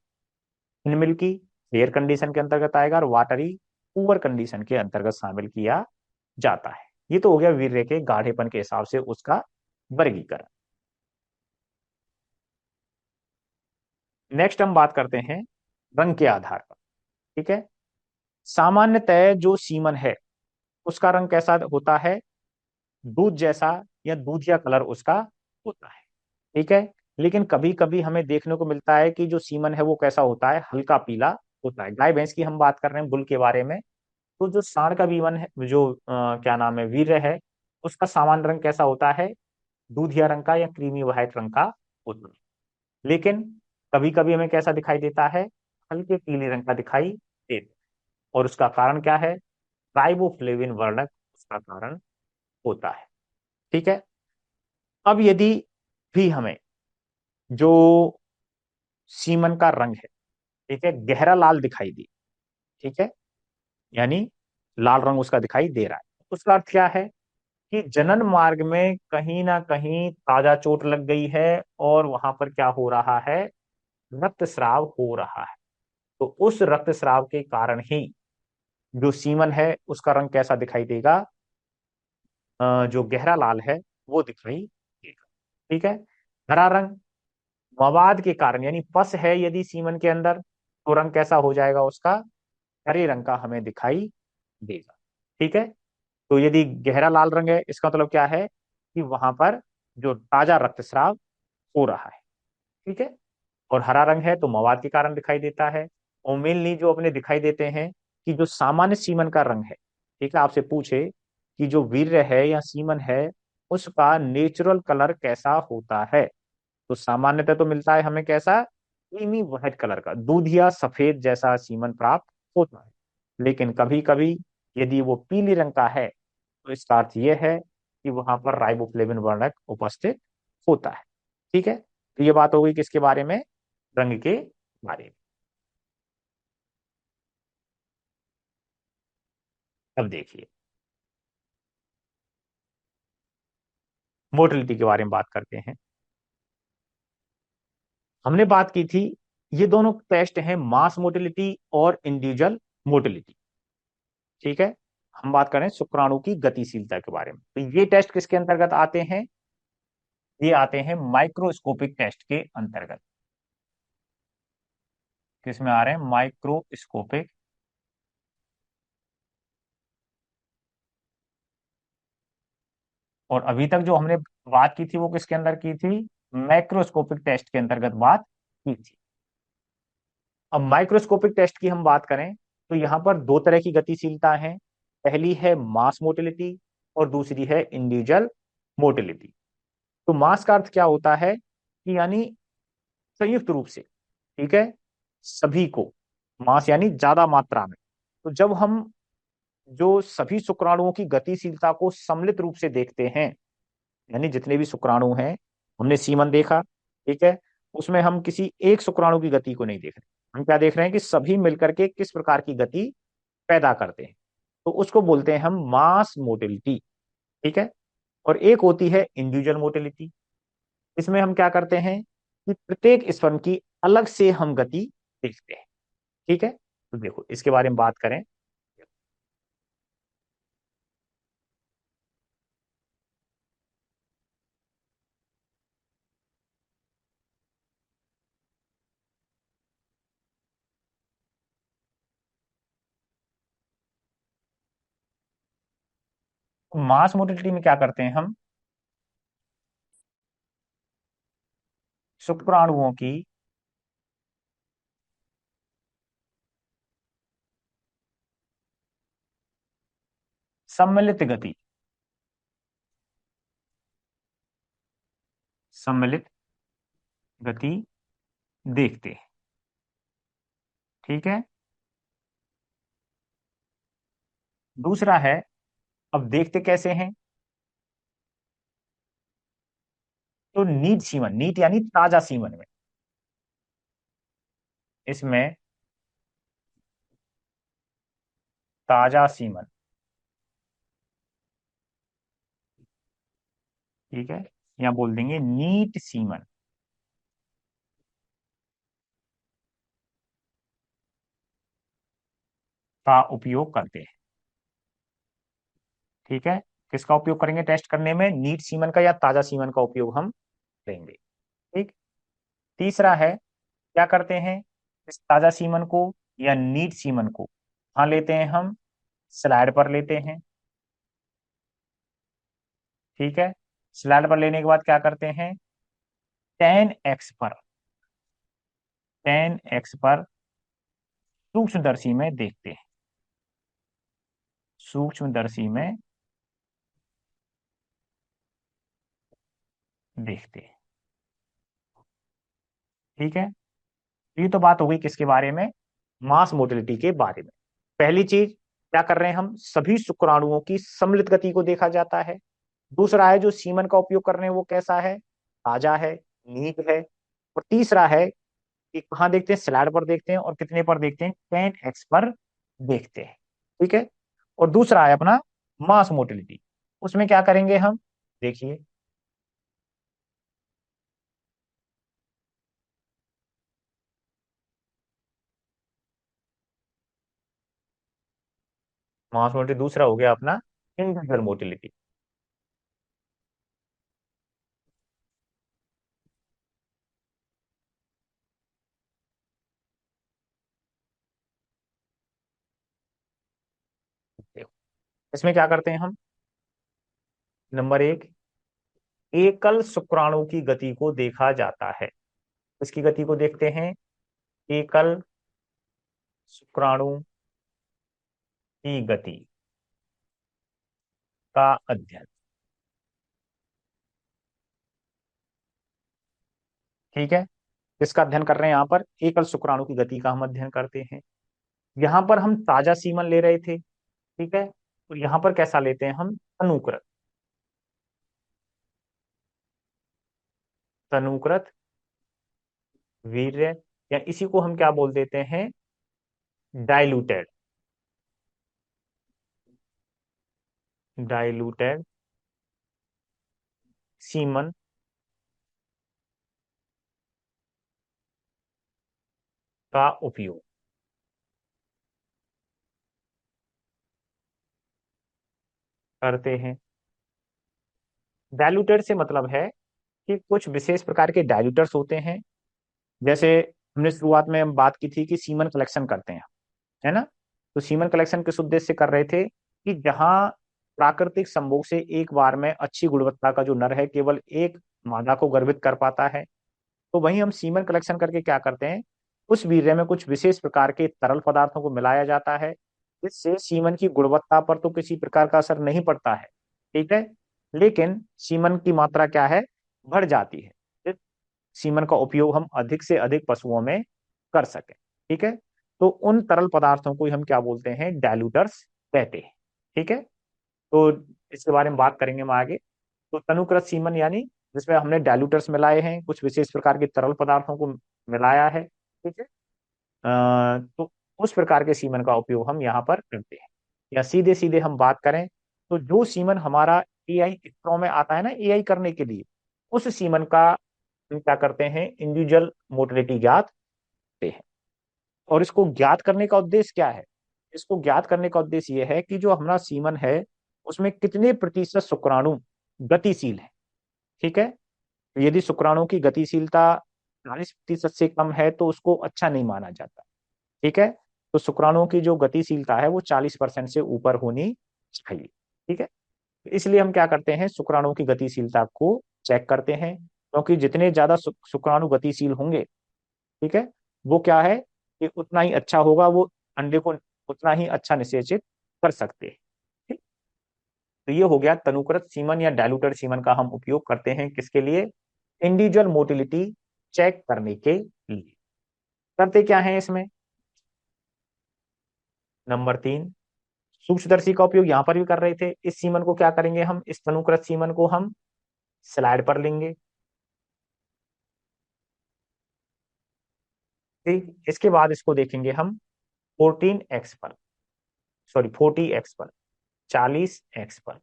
A: थिन मिल्की रेयर कंडीशन के अंतर्गत आएगा और वाटरी पुअर कंडीशन के अंतर्गत शामिल किया जाता है। ये तो हो गया वीर्य के गाढ़ेपन के हिसाब से उसका वर्गीकरण। नेक्स्ट हम बात करते हैं रंग के आधार पर, ठीक है। सामान्यतः जो सीमन है उसका रंग कैसा होता है, दूध जैसा या दूधिया कलर उसका होता है, ठीक है। लेकिन कभी कभी हमें देखने को मिलता है कि जो सीमन है वो कैसा होता है, हल्का पीला होता है। गाय भैंस की हम बात कर रहे हैं बुल के बारे में, तो जो सांड का बीवन है, जो क्या नाम है, वीर्य है, उसका सामान्य रंग कैसा होता है, दूधिया रंग का या क्रीमी व्हाइट रंग का होता है। लेकिन कभी कभी हमें कैसा दिखाई देता है, हल्के पीले रंग का दिखाई देता है। और उसका कारण क्या है, राइबोफ्लेविन वर्णक उसका कारण होता है, ठीक है। अब यदि भी हमें जो सीमन का रंग है, ठीक है, गहरा लाल दिखाई दे, ठीक है, यानी लाल रंग उसका दिखाई दे रहा है, उसका अर्थ क्या है कि जनन मार्ग में कहीं ना कहीं ताजा चोट लग गई है और वहां पर क्या हो रहा है, रक्तस्राव हो रहा है। तो उस रक्तस्राव के कारण ही जो सीमन है उसका रंग कैसा दिखाई देगा, जो गहरा लाल है वो दिखाई देगा, ठीक है। हरा रंग मवाद के कारण, यानी पस है यदि सीमन के अंदर, तो रंग कैसा हो जाएगा उसका, हरे रंग का हमें दिखाई देगा, ठीक है। तो यदि गहरा लाल रंग है इसका मतलब क्या है कि वहां पर जो ताजा रक्तस्राव हो रहा है, ठीक है। और हरा रंग है तो मवाद के कारण दिखाई देता है। और मेनली जो अपने दिखाई देते हैं कि जो सामान्य सीमन का रंग है, ठीक है, आपसे पूछे कि जो वीर्य है या सीमन है उसका नेचुरल कलर कैसा होता है, तो सामान्यतः तो मिलता है हमें कैसा, क्रीमी व्हाइट कलर का, दूधिया सफेद जैसा सीमन प्राप्त होता है। लेकिन कभी कभी यदि वो पीली रंग का है तो इसका अर्थ यह है कि वहां पर राइबोफ्लेविन वर्णक उपस्थित होता है, ठीक है। तो ये बात हो गई किसके बारे में, रंग के बारे में। अब देखिए मोटिलिटी के बारे में बात करते हैं। हमने बात की थी, ये दोनों टेस्ट हैं, मास मोटिलिटी और इंडिविजुअल मोटिलिटी। ठीक है, हम बात करें शुक्राणु की गतिशीलता के बारे में, तो ये टेस्ट किसके अंतर्गत आते हैं? ये आते हैं माइक्रोस्कोपिक टेस्ट के अंतर्गत। किसमें आ रहे हैं? माइक्रोस्कोपिक और अभी तक जो हमने बात की थी वो किसके अंदर की थी? मैक्रोस्कोपिक टेस्ट के अंतर्गत बात की थी। अब माइक्रोस्कोपिक टेस्ट की हम बात करें तो यहां पर दो तरह की गतिशीलता है। पहली है मास मोटिलिटी और दूसरी है इंडिविजुअल मोटिलिटी। तो मास का अर्थ क्या होता है कि यानी संयुक्त रूप से, ठीक है, सभी को, मास यानी ज्यादा मात्रा में। तो जब हम जो सभी शुक्राणुओं की गतिशीलता को सम्मिलित रूप से देखते हैं, यानी जितने भी शुक्राणु हैं, हमने सीमन देखा, ठीक है, उसमें हम किसी एक शुक्राणु की गति को नहीं देख रहे, हम क्या देख रहे हैं कि सभी मिलकर के किस प्रकार की गति पैदा करते हैं। तो उसको बोलते हैं हम मास मोटिलिटी। ठीक है, और एक होती है इंडिविजुअल मोटिलिटी। इसमें हम क्या करते हैं कि प्रत्येक स्पर्म की अलग से हम गति देखते हैं। ठीक है, तो देखो इसके बारे में बात करें। मास मोटिलिटी में क्या करते हैं हम? शुक्राणुओं की सम्मिलित गति, सम्मिलित गति देखते हैं। ठीक है, दूसरा है, अब देखते कैसे हैं? तो नीट सीमन, नीट यानी ताजा सीमन में, इसमें ताजा सीमन, ठीक है, या बोल देंगे नीट सीमन का उपयोग करते हैं। ठीक है, किसका उपयोग करेंगे टेस्ट करने में? नीट सीमन का या ताजा सीमन का उपयोग हम करेंगे। ठीक, तीसरा है, क्या करते हैं? इस ताजा सीमन को या नीट सीमन को कहाँ लेते हैं हम? स्लाइड पर लेते हैं। ठीक है, स्लाइड पर लेने के बाद क्या करते हैं? 10x पर, 10x पर सूक्ष्मदर्शी में देखते हैं, सूक्ष्मदर्शी में देखते हैं। ठीक है, ये तो बात हो गई किसके बारे में? मास मोटिलिटी के बारे में। पहली चीज क्या कर रहे हैं हम? सभी शुक्राणुओं की सम्मिलित गति को देखा जाता है। दूसरा है जो सीमन का उपयोग कर रहे हैं वो कैसा है? ताजा है, नीट है। और तीसरा है कि कहाँ देखते हैं? स्लाइड पर देखते हैं, और कितने पर देखते हैं? 10x पर देखते हैं। ठीक है, और दूसरा है अपना मास मोटिलिटी, उसमें क्या करेंगे हम? देखिए, मास मोटिलिटी दूसरा हो गया अपना इंडिविजुअल मोटिलिटी। देखो इसमें क्या करते हैं हम? नंबर एक, एकल शुक्राणु की गति को देखा जाता है। इसकी गति को देखते हैं, एकल शुक्राणु की गति का अध्ययन। ठीक है, किसका अध्ययन कर रहे हैं? यहाँ पर एकल शुक्राणु की गति का हम अध्ययन करते हैं। यहाँ पर हम ताजा सीमन ले रहे थे, ठीक है, और यहाँ पर कैसा लेते हैं हम? तनुकृत, तनुकृत वीर्य या इसी को हम क्या बोल देते हैं, डाइल्यूटेड, डाइल्यूटेड सीमन का उपयोग करते हैं। डाइल्यूटेड से मतलब है कि कुछ विशेष प्रकार के डाइल्यूटर्स होते हैं, जैसे हमने शुरुआत में हम बात की थी कि सीमन कलेक्शन करते हैं, है ना। तो सीमन कलेक्शन किस उद्देश्य से कर रहे थे कि जहां प्राकृतिक संभोग से एक बार में अच्छी गुणवत्ता का जो नर है केवल एक मादा को गर्भित कर पाता है, तो वहीं हम सीमन कलेक्शन करके क्या करते हैं, उस वीर्य में कुछ विशेष प्रकार के तरल पदार्थों को मिलाया जाता है, जिससे सीमन की गुणवत्ता पर तो किसी प्रकार का असर नहीं पड़ता है, ठीक है, लेकिन सीमन की मात्रा क्या है, बढ़ जाती है। इस सीमन का उपयोग हम अधिक से अधिक पशुओं में कर सकें, ठीक है। तो उन तरल पदार्थों को ही हम क्या बोलते हैं, डाइल्यूटर्स कहते हैं, ठीक है। तो इसके बारे में बात करेंगे हम आगे। तो तनुकृत सीमन यानी जिसमें हमने डाइल्यूटर्स मिलाए हैं, कुछ विशेष प्रकार के तरल पदार्थों को मिलाया है, ठीक है। तो उस प्रकार के सीमन का उपयोग हम यहाँ पर करते हैं। या सीधे सीधे हम बात करें तो जो सीमन हमारा एआई स्ट्रॉ में आता है ना एआई करने के लिए, उस सीमन का हम क्या करते हैं, इंडिविजुअल मोटिलिटी ज्ञात करते हैं। और इसको ज्ञात करने का उद्देश्य क्या है, इसको ज्ञात करने का उद्देश्य यह है कि जो हमारा सीमन है उसमें कितने प्रतिशत शुक्राणु गतिशील है, ठीक है। तो यदि शुक्राणु की गतिशीलता 40% से कम है तो उसको अच्छा नहीं माना जाता, ठीक है। तो शुक्राणुओं की जो गतिशीलता है वो 40% से ऊपर होनी चाहिए, ठीक है। इसलिए हम क्या करते हैं, शुक्राणुओं की गतिशीलता को चेक करते हैं, क्योंकि जितने ज्यादा शुक्राणु गतिशील होंगे, ठीक है, वो क्या है कि उतना ही अच्छा होगा, वो अंडे को उतना ही अच्छा निषेचित कर सकते हैं, ठीक। तो ये हो गया तनुकृत सीमन या डाइल्यूटेड सीमन का हम उपयोग करते हैं किसके लिए, इंडिविजुअल मोटिलिटी चेक करने के लिए। करते क्या है इसमें, नंबर 3, सूक्ष्मदर्शी का उपयोग यहां पर भी कर रहे थे। इस सीमन को क्या करेंगे हम, इस तनुकृत सीमन को हम स्लाइड पर लेंगे, ठीक। इसके बाद इसको देखेंगे हम 14x पर, सॉरी 40x पर, 40x पर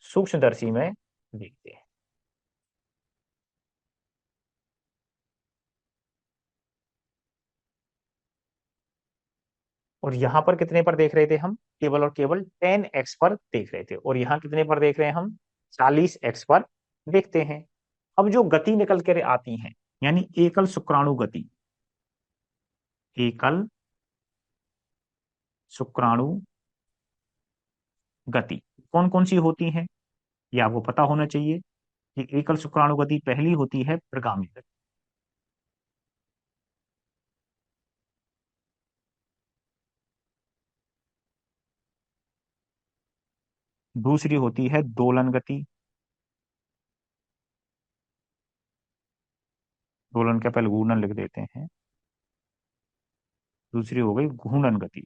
A: सूक्ष्मदर्शी में देखते हैं। और यहां पर कितने पर देख रहे थे हम, केवल और केवल 10x पर देख रहे थे, और यहाँ कितने पर देख रहे हैं हम, 40x पर देखते हैं। अब जो गति निकल कर आती है, यानी एकल शुक्राणु गति, एकल शुक्राणु गति कौन कौन सी होती है, ये आपको पता होना चाहिए कि एकल शुक्राणु गति पहली होती है प्रगामी गति, दूसरी होती है दोलन गति, दोलन के पहले घूर्णन लिख देते हैं, दूसरी हो गई घूर्णन गति,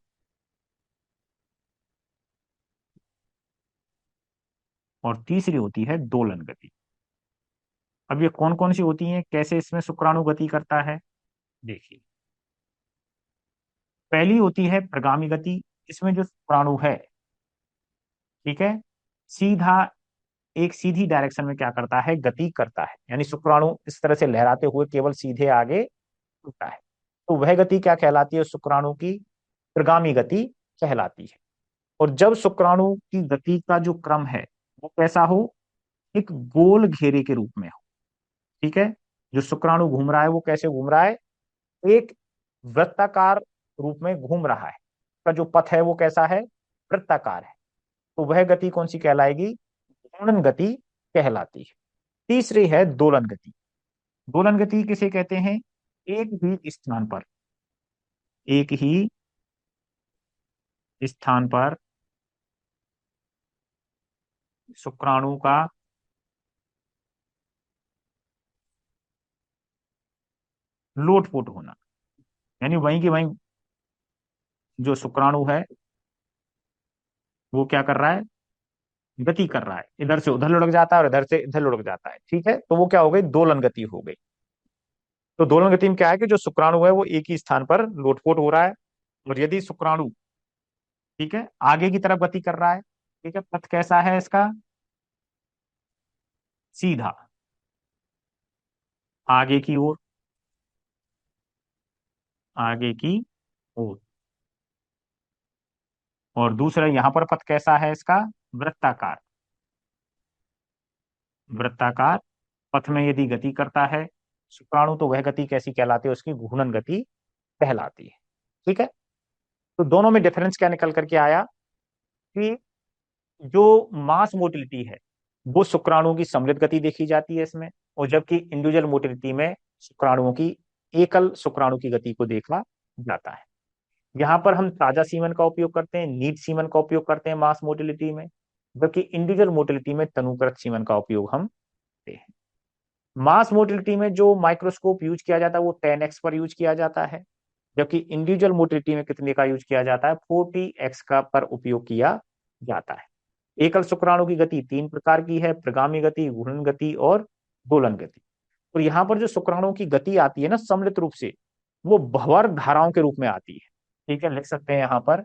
A: और तीसरी होती है दोलन गति। अब ये कौन कौन सी होती हैं, कैसे इसमें शुक्राणु गति करता है, देखिए। पहली होती है प्रगामी गति, इसमें जो शुक्राणु है, ठीक है, सीधा एक सीधी डायरेक्शन में क्या करता है, गति करता है, यानी शुक्राणु इस तरह से लहराते हुए केवल सीधे आगे बढ़ता है, तो वह गति क्या कहलाती है, शुक्राणु की प्रगामी गति कहलाती है। और जब शुक्राणु की गति का जो क्रम है वो कैसा हो, एक गोल घेरे के रूप में हो, ठीक है। जो शुक्राणु घूम रहा है वो कैसे घूम रहा है, एक वृत्ताकार रूप में घूम रहा है, उसका जो पथ है वो कैसा है, वृत्ताकार है, तो वह गति कौन सी कहलाएगी, घूर्णन गति कहलाती है। तीसरी है दोलन गति, दोलन गति किसे कहते हैं, एक ही स्थान पर, एक ही स्थान पर शुक्राणु का लोटपोट होना, यानी वहीं की वहीं जो शुक्राणु है वो क्या कर रहा है, गति कर रहा है, इधर से उधर लुढ़क जाता है और इधर से इधर लुढ़क जाता है, ठीक है, तो वो क्या हो गई, दोलन गति हो गई। तो दोलन गति में क्या है कि जो शुक्राणु है वो एक ही स्थान पर लोटपोट हो रहा है, और यदि शुक्राणु, ठीक है, आगे की तरफ गति कर रहा है, ठीक है, पथ कैसा है इसका, सीधा आगे की ओर, आगे की ओर, और दूसरा यहां पर पथ कैसा है इसका, वृत्ताकार, वृत्ताकार पथ में यदि गति करता है शुक्राणु, तो वह गति कैसी कहलाती है, उसकी घूर्णन गति कहलाती है। ठीक है, तो दोनों में डिफरेंस क्या निकल करके आया कि जो मास मोटिलिटी है वो शुक्राणुओं की सम्मिलित गति देखी जाती है इसमें, और जबकि इंडिविजुअल मोटिलिटी में शुक्राणुओं की, एकल शुक्राणु की गति को देखा जाता है। यहाँ पर हम ताजा सीमन का उपयोग करते हैं, नीट सीमन का उपयोग करते हैं मास मोटिलिटी में, जबकि इंडिविजुअल मोटिलिटी में तनुकृत सीमन का उपयोग हम करते हैं। मास मोटिलिटी में जो माइक्रोस्कोप यूज किया जाता है वो 10x पर यूज किया जाता है, जबकि इंडिविजुअल मोटिलिटी में कितने का यूज किया जाता है, 40x का पर उपयोग किया जाता है। एकल शुक्राणु की गति तीन प्रकार की है, प्रगामी गति, घूर्णन गति और दोलन गति। और यहाँ पर जो शुक्राणुओं की गति आती है ना सम्मिलित रूप से, वो भंवर धाराओं के रूप में आती है। ठीक है, लिख सकते हैं यहाँ पर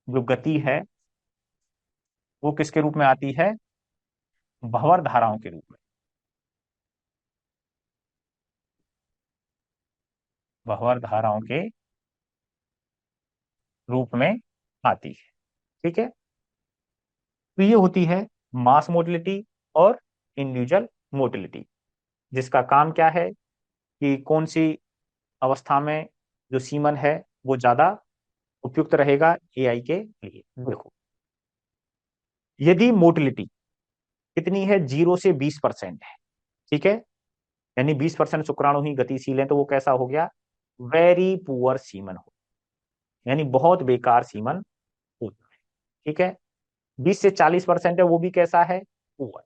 A: जो गति है वो किसके रूप में आती है, भंवर धाराओं के रूप में, भंवर धाराओं के रूप में आती है। ठीक है, तो ये होती है मास मोटिलिटी और इंडिविजुअल मोटिलिटी, जिसका काम क्या है कि कौन सी अवस्था में जो सीमन है वो ज्यादा उपयुक्त रहेगा एआई के लिए। देखो, यदि मोटिलिटी कितनी है, 0 से 20% है, ठीक है, यानी 20% शुक्राणु ही गतिशील है, तो वो कैसा हो गया, वेरी पुअर सीमन हो, यानी बहुत बेकार सीमन होता है। ठीक है, 20 से 40% है, वो भी कैसा है, पुअर।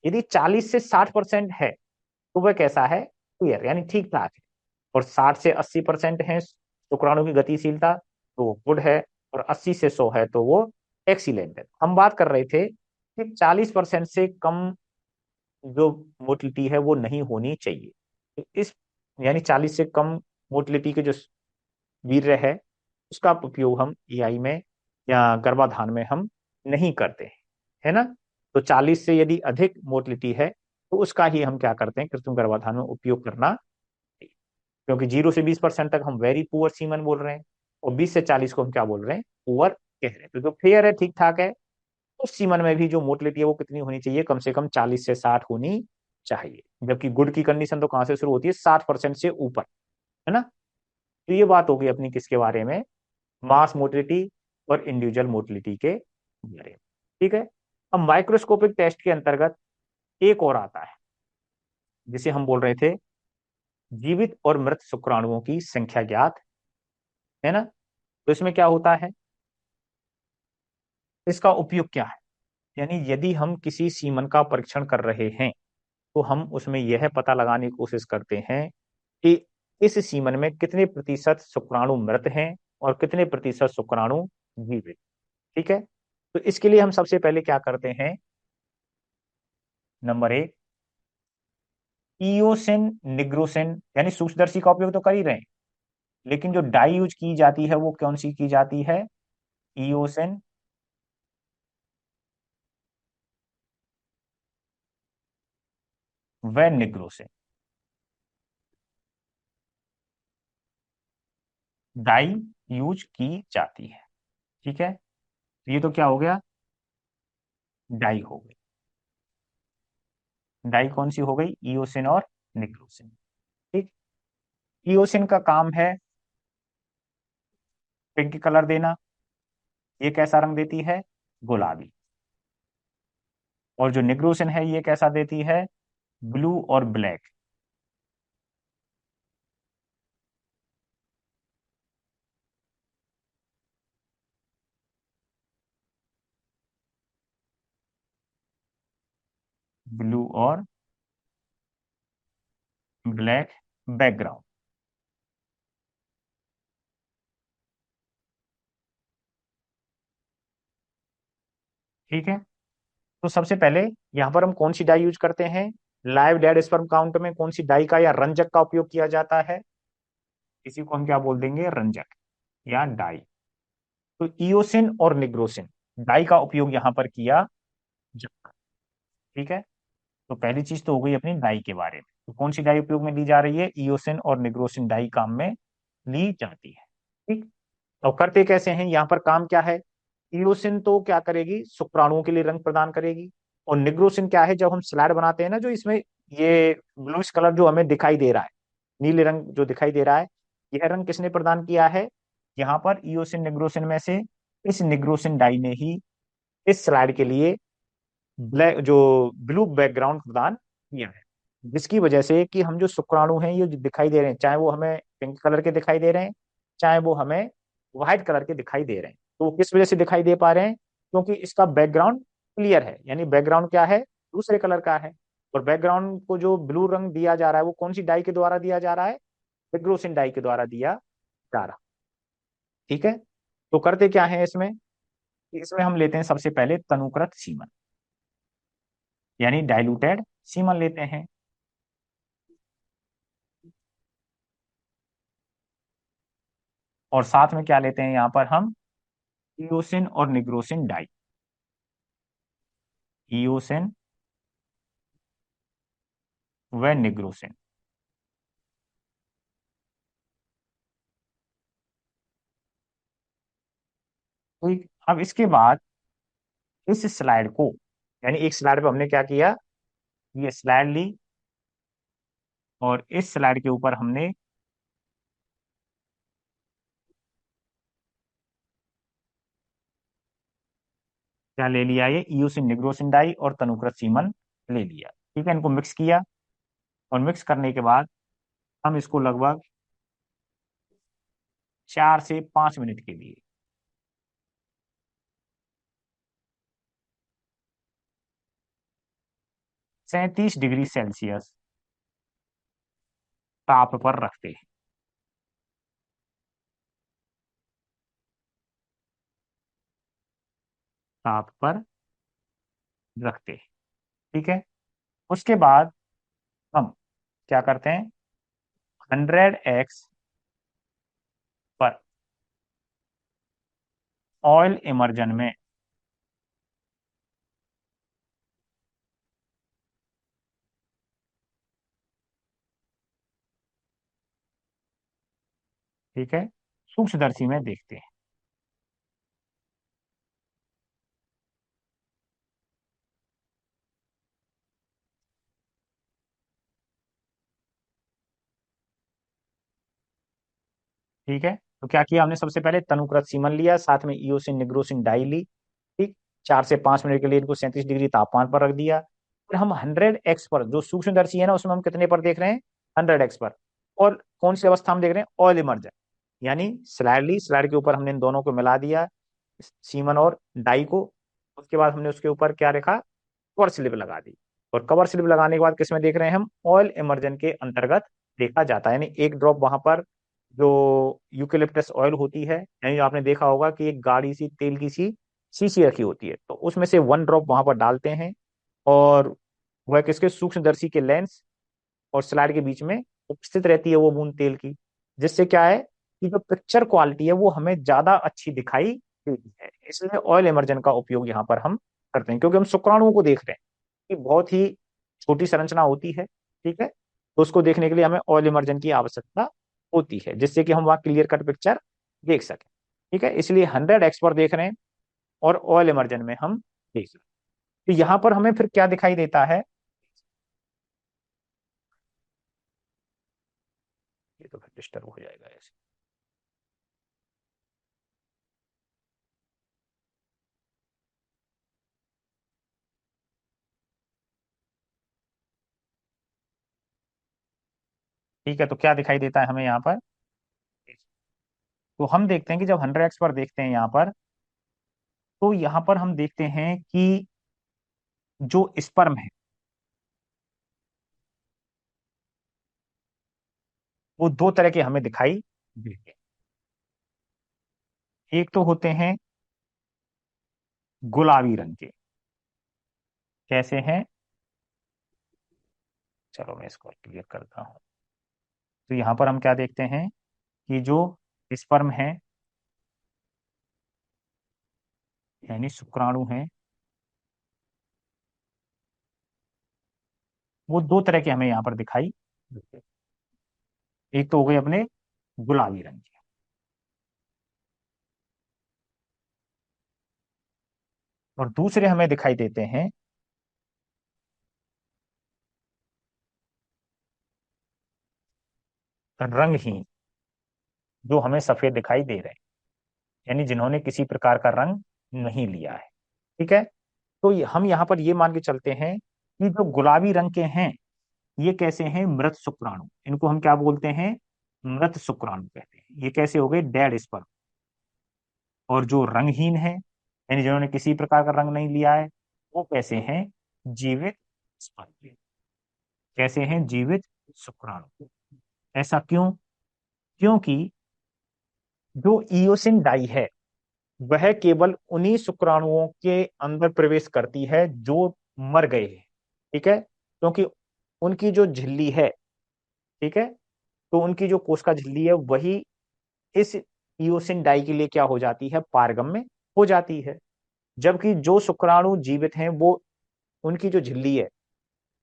A: यदि 40 से 60% है तो वह कैसा है, क्लियर, यानी ठीक ठाक है। और 60 से 80% है शुक्राणु की गतिशीलता, तो वो गुड है, और 80 से 100 है तो वो एक्सीलेंट है। हम बात कर रहे थे कि 40% से कम जो मोटिलिटी है वो नहीं होनी चाहिए, तो इस, यानी 40 से कम मोटिलिटी के जो वीर्य है उसका उपयोग हम एआई में या गर्भाधान में हम नहीं करते हैं, है ना। तो 40 से यदि अधिक मोटिलिटी है तो उसका ही हम क्या करते हैं, कृत्रिम गर्भाधान में उपयोग करना चाहिए। क्योंकि 0 से 20% तक हम वेरी पुअर सीमन बोल रहे हैं, और 20 से 40 को हम क्या बोल रहे हैं, पुअर कह रहे हैं। तो जो फेयर है, ठीक ठाक है, उस सीमन में भी जो मोटिलिटी है वो कितनी होनी चाहिए, कम से कम 40 से 60 होनी चाहिए। जबकि गुड की कंडीशन तो कहां से शुरू होती है, 60% से ऊपर, है ना। तो ये बात होगी अपनी किसके बारे में, मास मोटिलिटी और इंडिविजुअल मोटिलिटी के बारे में। ठीक है, अब माइक्रोस्कोपिक टेस्ट के अंतर्गत एक और आता है जिसे हम बोल रहे थे जीवित और मृत शुक्राणुओं की संख्या ज्ञात, है ना। तो इसमें क्या होता है, इसका उपयोग क्या है, यानी यदि हम किसी सीमन का परीक्षण कर रहे हैं तो हम उसमें यह पता लगाने की कोशिश करते हैं कि इस सीमन में कितने प्रतिशत शुक्राणु मृत हैं और कितने प्रतिशत शुक्राणु जीवित। ठीक है, तो इसके लिए हम सबसे पहले क्या करते हैं, नंबर एक, ईओसिन निग्रोसिन यानी सूक्ष्मदर्शी का उपयोग तो कर ही रहे हैं, लेकिन जो डाई यूज की जाती है वो कौन सी की जाती है, ईओसिन व निग्रोसिन, डाई यूज की जाती है। ठीक है, तो ये तो क्या हो गया, डाई हो गई, डाई कौन सी हो गई, ईओसिन और निग्रोसिन। ठीक, ईओसिन का काम है पिंक कलर देना, ये कैसा रंग देती है, गुलाबी। और जो निग्रोसिन है ये कैसा देती है, ब्लू और ब्लैक। ब्लू और ब्लैक बैकग्राउंड। ठीक है, तो सबसे पहले यहां पर हम कौन सी डाई यूज करते हैं, लाइव डेड स्पर्म काउंट में कौन सी डाई का या रंजक का उपयोग किया जाता है? इसी को हम क्या बोल देंगे? रंजक या डाई। तो इयोसिन और निग्रोसिन डाई का उपयोग यहां पर किया जाता है। ठीक है, तो पहली चीज तो हो गई अपनी डाई के बारे में। तो कौन सी डाई उपयोग में ली जा रही है? इयोसिन और निग्रोसिन डाई काम में ली जाती है। ठीक। और करते कैसे हैं यहाँ पर, काम क्या है? इयोसिन तो क्या करेगी? शुक्राणुओं के लिए रंग प्रदान करेगी। और निग्रोसिन क्या है? जब हम स्लाइड बनाते हैं ना, जो इसमें ये ब्लूइश कलर जो हमें दिखाई दे रहा है, नीले रंग जो दिखाई दे रहा है, यह रंग किसने प्रदान किया है? यहाँ पर इयोसिन निग्रोसिन में से इस निग्रोसिन डाई ने ही इस स्लाइड के लिए ब्लैक जो ब्लू बैकग्राउंड प्रदान किया है। जिसकी वजह से कि हम जो शुक्राणु हैं ये जो दिखाई दे रहे हैं, चाहे वो हमें पिंक कलर के दिखाई दे रहे हैं, चाहे वो हमें व्हाइट कलर के दिखाई दे रहे हैं, तो वो किस वजह से दिखाई दे पा रहे हैं? क्योंकि इसका बैकग्राउंड क्लियर है। यानी बैकग्राउंड क्या है? दूसरे कलर का है। और बैकग्राउंड को जो ब्लू रंग दिया जा रहा है वो कौन सी डाई के द्वारा दिया जा रहा है? डिग्रोसिन डाई के द्वारा दिया जा रहा है। ठीक है, तो करते क्या है इसमें? इसमें हम लेते हैं सबसे पहले तनुकृत सीमन, यानी डाइल्यूटेड सीमन लेते हैं। और साथ में क्या लेते हैं यहां पर हम? इयोसिन और निग्रोसिन डाई। इयोसिन व निग्रोसिन। ठीक, अब इसके बाद इस स्लाइड को, यानी एक स्लाइड पे हमने क्या किया? ये स्लाइड ली और इस स्लाइड के ऊपर हमने क्या ले लिया? ये इयोसिन निग्रोसिन डाई और तनुकृत सीमन ले लिया। ठीक है, इनको मिक्स किया। और मिक्स करने के बाद हम इसको लगभग 4 से 5 मिनट के लिए 37 डिग्री सेल्सियस ताप पर रखते हैं। ताप पर रखते हैं। ठीक है, उसके बाद हम क्या करते हैं? 100x पर ऑयल इमर्जन में, ठीक है, सूक्ष्मदर्शी में देखते हैं। ठीक है, तो क्या किया हमने? सबसे पहले तनुकृत सीमन लिया, साथ में इयोसिन निग्रोसिन डाई ली। ठीक, 4 से 5 मिनट के लिए इनको 37 डिग्री तापमान पर रख दिया। फिर हम 100x पर, जो सूक्ष्मदर्शी है ना, उसमें हम कितने पर देख रहे हैं? 100x पर। और कौन सी अवस्था हम देख रहे हैं? Oil immersion. यानी स्लाइड ली, स्लाइड के ऊपर हमने इन दोनों को मिला दिया, सीमन और डाई को। उसके बाद हमने उसके ऊपर क्या रखा? कवर स्लिप लगा दी। और कवर स्लिप लगाने के बाद किसमें देख रहे हैं हम? ऑयल इमर्जन के अंतर्गत देखा जाता है। यानी एक ड्रॉप वहां पर जो यूकेलिप्टस ऑयल होती है, यानी आपने देखा होगा कि एक गाढ़ी सी तेल की सी शीशी रखी होती है, तो उसमें से 1 ड्रॉप वहां पर डालते हैं। और वह किसके? सूक्ष्मदर्शी के लेंस और स्लाइड के बीच में उपस्थित रहती है वो बूंद तेल की। जिससे क्या है कि जो पिक्चर क्वालिटी है वो हमें ज्यादा अच्छी दिखाई देती है। इसलिए ऑयल इमर्जन का उपयोग यहाँ पर हम करते हैं, क्योंकि हम शुक्राणुओं को देख रहे हैं कि बहुत ही छोटी संरचना होती है। ठीक है, तो उसको देखने के लिए हमें ऑयल इमर्जन की आवश्यकता होती है, जिससे कि हम वहाँ क्लियर कट पिक्चर देख सकें। ठीक है, इसलिए 100x पर देख रहे हैं और ऑयल इमर्जन में हम देख रहे हैं। तो यहाँ पर हमें फिर क्या दिखाई देता है? ये तो फिर डिस्टर्ब हो जाएगा ऐसे। ठीक है, तो क्या दिखाई देता है हमें यहाँ पर? तो हम देखते हैं कि जब 100x पर देखते हैं यहाँ पर, तो यहाँ पर हम देखते हैं कि जो स्पर्म है वो दो तरह के हमें दिखाई देते हैं। एक तो होते हैं गुलाबी रंग के। कैसे हैं? चलो मैं इसको क्लियर करता हूँ। तो यहाँ पर हम क्या देखते हैं कि जो स्पर्म है यानी शुक्राणु हैं, वो दो तरह के हमें यहाँ पर दिखाई देते हैं। एक तो हो गए अपने गुलाबी रंग के, और दूसरे हमें दिखाई देते हैं रंगहीन, जो हमें सफेद दिखाई दे रहे हैं, यानी जिन्होंने किसी प्रकार का रंग नहीं लिया है। ठीक है। तो हम यहाँ पर ये मान के चलते हैं कि जो गुलाबी रंग के हैं ये कैसे हैं, मृत शुक्राणु। इनको हम क्या बोलते हैं, मृत शुक्राणु कहते हैं। ये कैसे हो गए, डेड स्पर्म। और जो रंगहीन है यानी जिन्होंने किसी प्रकार का रंग नहीं लिया है, वो कैसे हैं, जीवित स्पर्म। कैसे हैं, जीवित शुक्राणु। ऐसा क्यों, क्योंकि जो इयोसिन डाई है वह केवल उन्हीं शुक्राणुओं के अंदर प्रवेश करती है जो मर गए हैं। ठीक है। क्योंकि उनकी जो झिल्ली है, ठीक है, तो उनकी जो कोशिका झिल्ली है वही इस इयोसिन डाई के लिए क्या हो जाती है, पारगम्य हो जाती है। जबकि जो शुक्राणु जीवित हैं वो, उनकी जो झिल्ली है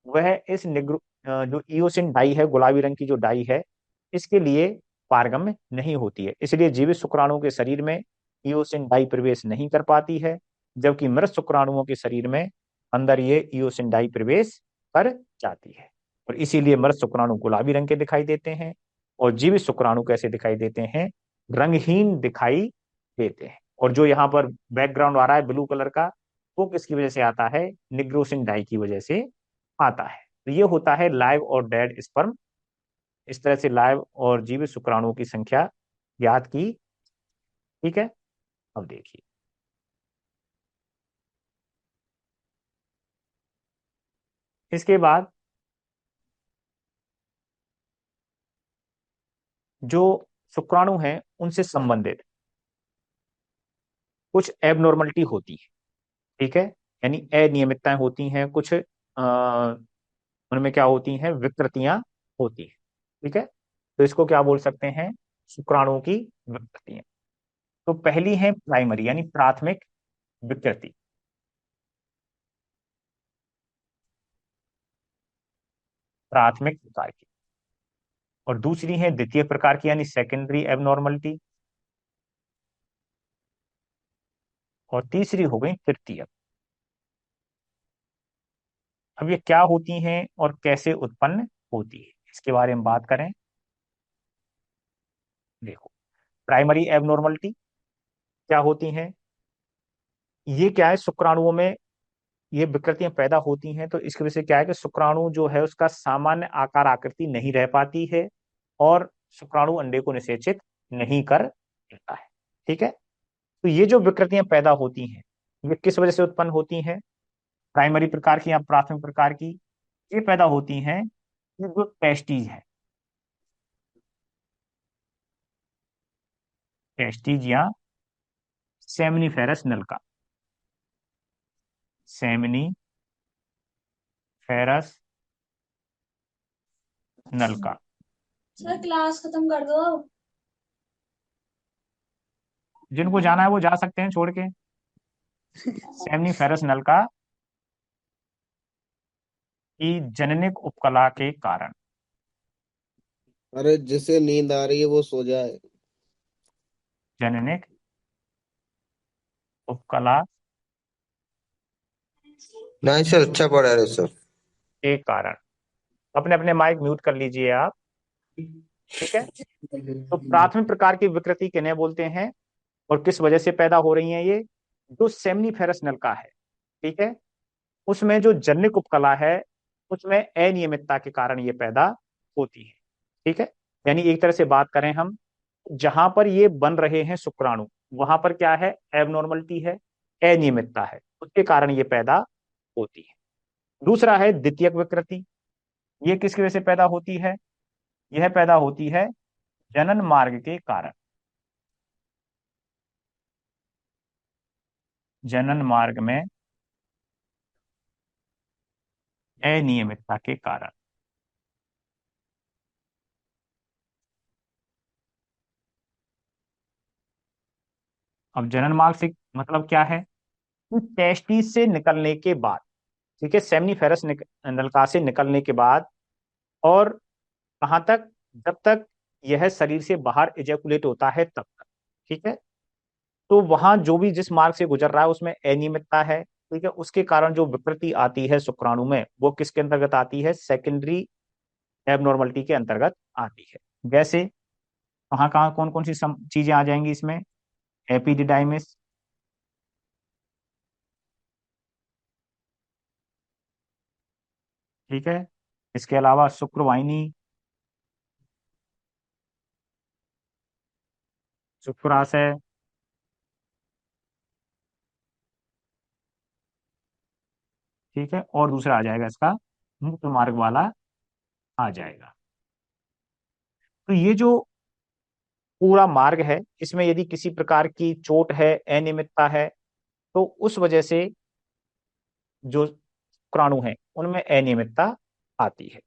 A: वह इस निग्रो जो इयोसिन डाई है, गुलाबी रंग की जो डाई है, इसके लिए पारगम्य नहीं होती है। इसलिए जीवित शुक्राणुओं के शरीर में इयोसिन डाई प्रवेश नहीं कर पाती है, जबकि मृत शुक्राणुओं के शरीर में अंदर ये इयोसिन डाई प्रवेश कर जाती है। और इसीलिए मृत शुक्राणु गुलाबी रंग के दिखाई देते हैं और जीवित शुक्राणु कैसे दिखाई देते हैं, रंगहीन दिखाई देते हैं। और जो यहाँ पर बैकग्राउंड आ रहा है ब्लू कलर का, वो किसकी वजह से आता है, निग्रोसिन डाई की वजह से आता है। तो ये होता है लाइव और डेड स्पर्म। इस तरह से लाइव और जीवित शुक्राणुओं की संख्या ज्ञात की। ठीक है। अब देखिए, इसके बाद जो शुक्राणु हैं उनसे संबंधित कुछ एबनॉर्मलिटी होती है। ठीक है। यानी अनियमितताएं होती हैं कुछ, उनमें क्या होती हैं, विकृतियां होती हैं। ठीक है। तो इसको क्या बोल सकते हैं, शुक्राणुओं की विकृतियां। तो पहली है प्राइमरी यानी प्राथमिक विकृति। प्राथमिक प्रकार की। और दूसरी है द्वितीय प्रकार की यानी सेकेंडरी एबनॉर्मलिटी। और तीसरी हो गई तृतीय। अब ये क्या होती हैं और कैसे उत्पन्न होती है, इसके बारे में बात करें। देखो, प्राइमरी एबनॉर्मलिटी क्या होती हैं, ये क्या है, शुक्राणुओं में ये विकृतियां पैदा होती हैं। तो इसकी वजह से क्या है कि शुक्राणु जो है उसका सामान्य आकार आकृति नहीं रह पाती है और शुक्राणु अंडे को निषेचित नहीं कर देता है। ठीक है। तो ये जो विकृतियां पैदा होती हैं ये किस वजह से उत्पन्न होती हैं, प्राइमरी प्रकार की या प्राथमिक प्रकार की। ये पैदा होती हैं, ये जो टेस्टीज है, टेस्टीज या सेमिनिफेरस नलिका, सेमिनिफेरस नलिका।
G: सर क्लास खत्म कर दो अब।
A: जिनको जाना है वो जा सकते हैं छोड़ के। सेमिनिफेरस नलिका की जननिक उपकला के कारण,
C: अरे जिसे नींद आ रही है वो सो जाए।
A: जननिक उपकला
E: नहीं सर, अच्छा पढ़ा रहे सर।
A: के कारण, अपने अपने माइक म्यूट कर लीजिए आप। ठीक है। तो प्राथमिक प्रकार की विकृति किन्हें बोलते हैं और किस वजह से पैदा हो रही हैं, ये जो सेमनीफेरस नलिका है, ठीक है, उसमें जो जनिक उपकला है उसमें अनियमितता के कारण ये पैदा होती है। ठीक है। यानी एक तरह से बात करें हम, जहां पर ये बन रहे हैं शुक्राणु वहां पर क्या है, एबनॉर्मलिटी है, अनियमितता है, उसके कारण ये पैदा होती है। दूसरा है द्वितीयक विकृति। ये किसकी वजह से पैदा होती है, यह पैदा होती है जनन मार्ग के कारण, जनन मार्ग में अनियमितता के कारण। अब जनन मार्ग से मतलब क्या है कि टेस्टिस से निकलने के बाद, ठीक है, सेमनीफेरस नलिका से निकलने के बाद, और कहाँ तक, जब तक यह शरीर से बाहर इजैकुलेट होता है तब तक, ठीक है। तो वहां जो भी जिस मार्ग से गुजर रहा है उसमें अनियमितता है, ठीक है, उसके कारण जो विकृति आती है शुक्राणु में वो किसके अंतर्गत आती है, सेकेंडरी एबनॉर्मलिटी के अंतर्गत आती है। जैसे कहाँ कहाँ कौन कौन सी चीजें आ जाएंगी इसमें, एपिडिडाइमिस, ठीक है, इसके अलावा शुक्रवाहिनी, शुक्राशय, ठीक है, और दूसरा आ जाएगा इसका मुक्त मार्ग वाला आ जाएगा। तो ये जो पूरा मार्ग है इसमें यदि किसी प्रकार की चोट है, अनियमितता है, तो उस वजह से जो शुक्राणु हैं उनमें अनियमितता आती है।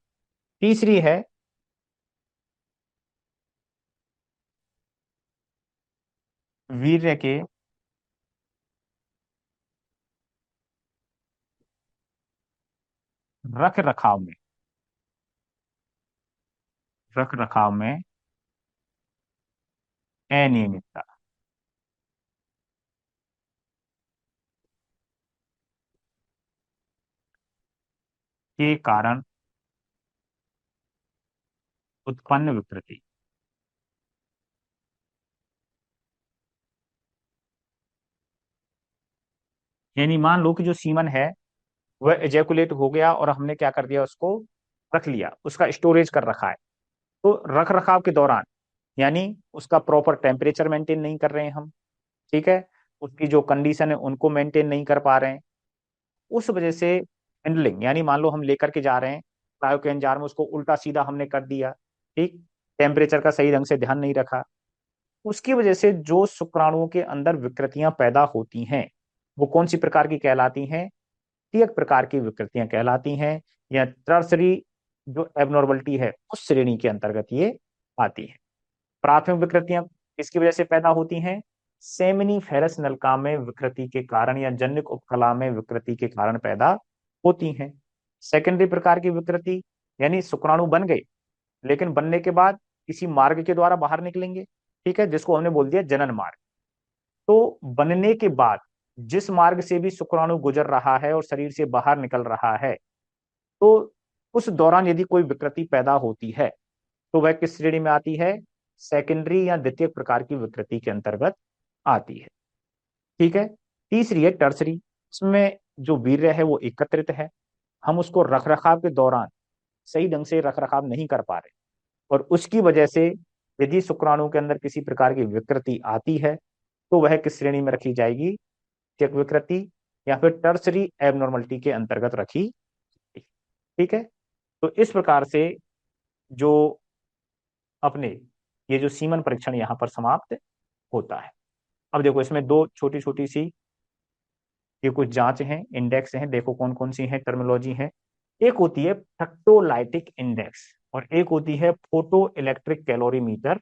A: तीसरी है वीर्य के रख रखाव में, रख रखाव में अनियमितता के कारण उत्पन्न विकृति। यानी मान लो कि जो सीमन है वह एजेकुलेट हो गया और हमने क्या कर दिया, उसको रख लिया, उसका स्टोरेज कर रखा है। तो रख रखाव के दौरान यानी उसका प्रॉपर टेम्परेचर मेंटेन नहीं कर रहे हैं हम, ठीक है, उसकी जो कंडीशन है उनको मेंटेन नहीं कर पा रहे हैं, उस वजह से हैंडलिंग, यानी मान लो हम लेकर के जा रहे हैं क्रायो के जार में, उसको उल्टा सीधा हमने कर दिया, ठीक, टेम्परेचर का सही ढंग से ध्यान नहीं रखा, उसकी वजह से जो शुक्राणुओं के अंदर विकृतियां पैदा होती हैं वो कौन सी प्रकार की कहलाती हैं, तृतीयक प्रकार की विकृतियां कहलाती हैं, या टर्सरी जो एबनॉर्मलिटी है उस श्रेणी के अंतर्गत ये आती है। प्राथमिक विकृतियां किसकी वजह से पैदा होती हैं, सेमिनीफेरस नलिका में विकृति के कारण या जन्युक उपकला में विकृति के कारण पैदा होती हैं। सेकेंडरी प्रकार की विकृति यानी शुक्राणु बन गए लेकिन बनने के बाद किसी मार्ग के द्वारा बाहर निकलेंगे, ठीक है, जिसको हमने बोल दिया जनन मार्ग। तो बनने के बाद जिस मार्ग से भी शुक्राणु गुजर रहा है और शरीर से बाहर निकल रहा है, तो उस दौरान यदि कोई विकृति पैदा होती है तो वह किस श्रेणी में आती है, सेकेंडरी या द्वितीय प्रकार की विकृति के अंतर्गत आती है, ठीक है। तीसरी है टर्सरी, इसमें जो वीर्य है वो एकत्रित है, हम उसको रख रखाव के दौरान सही ढंग से रख रखाव नहीं कर पा रहे, और उसकी वजह से यदि शुक्राणु के अंदर किसी प्रकार की विकृति आती है तो वह किस श्रेणी में रखी जाएगी, चेक विकृति या फिर टर्सरी एबनॉर्मलिटी के अंतर्गत रखी जाएगी, ठीक है। तो इस प्रकार से जो अपने ये जो सीमन परीक्षण यहाँ पर समाप्त होता है। अब देखो इसमें दो छोटी छोटी सी ये कुछ जांच हैं, इंडेक्स हैं, देखो कौन कौन सी हैं, टर्मिनोलॉजी है। एक होती है फ्रक्टोलाइटिक इंडेक्स और एक होती है फोटो इलेक्ट्रिक कैलोरीमीटर।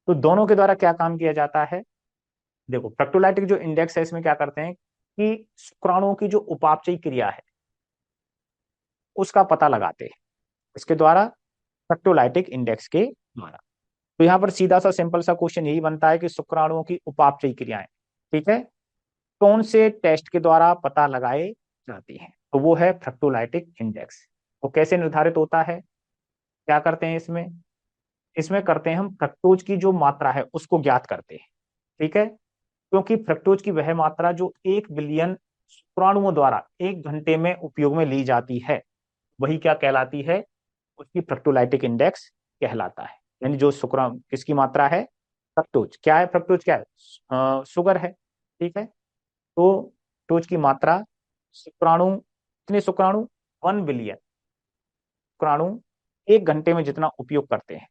A: तो दोनों के द्वारा क्या काम किया जाता है, देखो फ्रक्टोलाइटिक जो इंडेक्स है इसमें क्या करते हैं कि शुक्राणुओं की जो उपापचयी क्रिया है उसका पता लगाते हैं इसके द्वारा, फ्रक्टोलाइटिक इंडेक्स के द्वारा। तो यहाँ पर सीधा सा सिंपल सा क्वेश्चन यही बनता है कि शुक्राणुओं की उपापचयी क्रियाएं, ठीक है, कौन से टेस्ट के द्वारा पता लगाए जाती हैं, तो वो है फ्रक्टोलाइटिक इंडेक्स। वो कैसे निर्धारित होता है, क्या करते हैं इसमें, इसमें करते हैं हम फ्रक्टोज की जो मात्रा है उसको ज्ञात करते हैं, ठीक है, क्योंकि फ्रक्टोज की वह मात्रा जो 1 बिलियन शुक्राणुओं द्वारा 1 घंटे में उपयोग में ली जाती है वही क्या कहलाती है, उसकी फ्रक्टोलाइटिक इंडेक्स कहलाता है। यानी जो शुक्राणु किसकी मात्रा है, फ्रक्टोज क्या है, फ्रक्टोज क्या है, शुगर है, ठीक है। तो फ्रक्टोज की मात्रा शुक्राणु, कितने शुक्राणु, 1 बिलियन शुक्राणु 1 घंटे में जितना उपयोग करते हैं,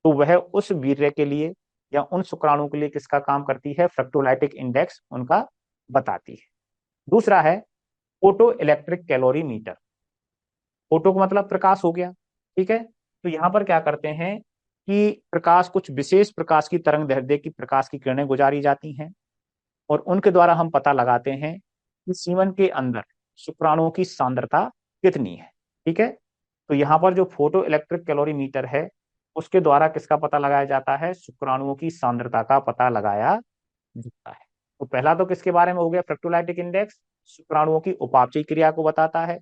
A: तो वह उस वीर्य के लिए या उन शुक्राणु के लिए किसका काम करती है, फ्रक्टोलाइटिक इंडेक्स उनका बताती है। दूसरा है फोटो इलेक्ट्रिक कैलोरीमीटर। फोटो का मतलब प्रकाश हो गया, ठीक है। तो यहां पर क्या करते हैं कि प्रकाश, कुछ विशेष प्रकाश की तरंग दैर्ध्य की प्रकाश की किरणें गुजारी जाती हैं और उनके द्वारा हम पता लगाते हैं कि सीमन के अंदर शुक्राणुओं की सांद्रता कितनी है। ठीक है, तो यहाँ पर जो फोटो इलेक्ट्रिक कैलोरीमीटर है उसके द्वारा किसका पता लगाया जाता है? शुक्राणुओं की सांद्रता का पता लगाया जाता है। तो पहला तो किसके बारे में हो गया? फ्रैक्टोलाइटिक इंडेक्स, शुक्राणुओं की उपापचय क्रिया को बताता है।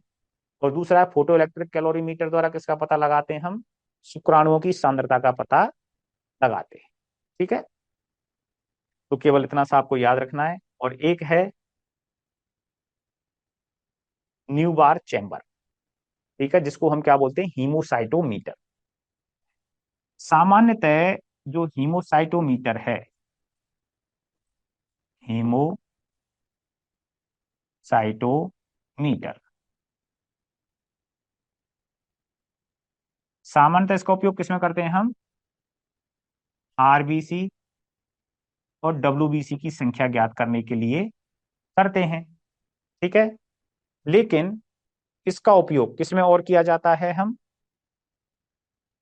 A: और दूसरा है फोटो इलेक्ट्रिक कैलोरीमीटर, द्वारा किसका पता लगाते हैं हम? शुक्राणुओं की सांद्रता का पता लगाते हैं। ठीक है, तो केवल इतना सा आपको याद रखना है। और एक है न्यूबार चैम्बर, ठीक है, जिसको हम क्या बोलते हैं? हीमोसाइटोमीटर। सामान्यतः जो हीमोसाइटोमीटर है, हीमोसाइटोमीटर, सामान्यतः इसका उपयोग किसमें करते हैं हम? आरबीसी और डब्ल्यूबीसी की संख्या ज्ञात करने के लिए करते हैं। ठीक है, लेकिन इसका उपयोग किसमें और किया जाता है? हम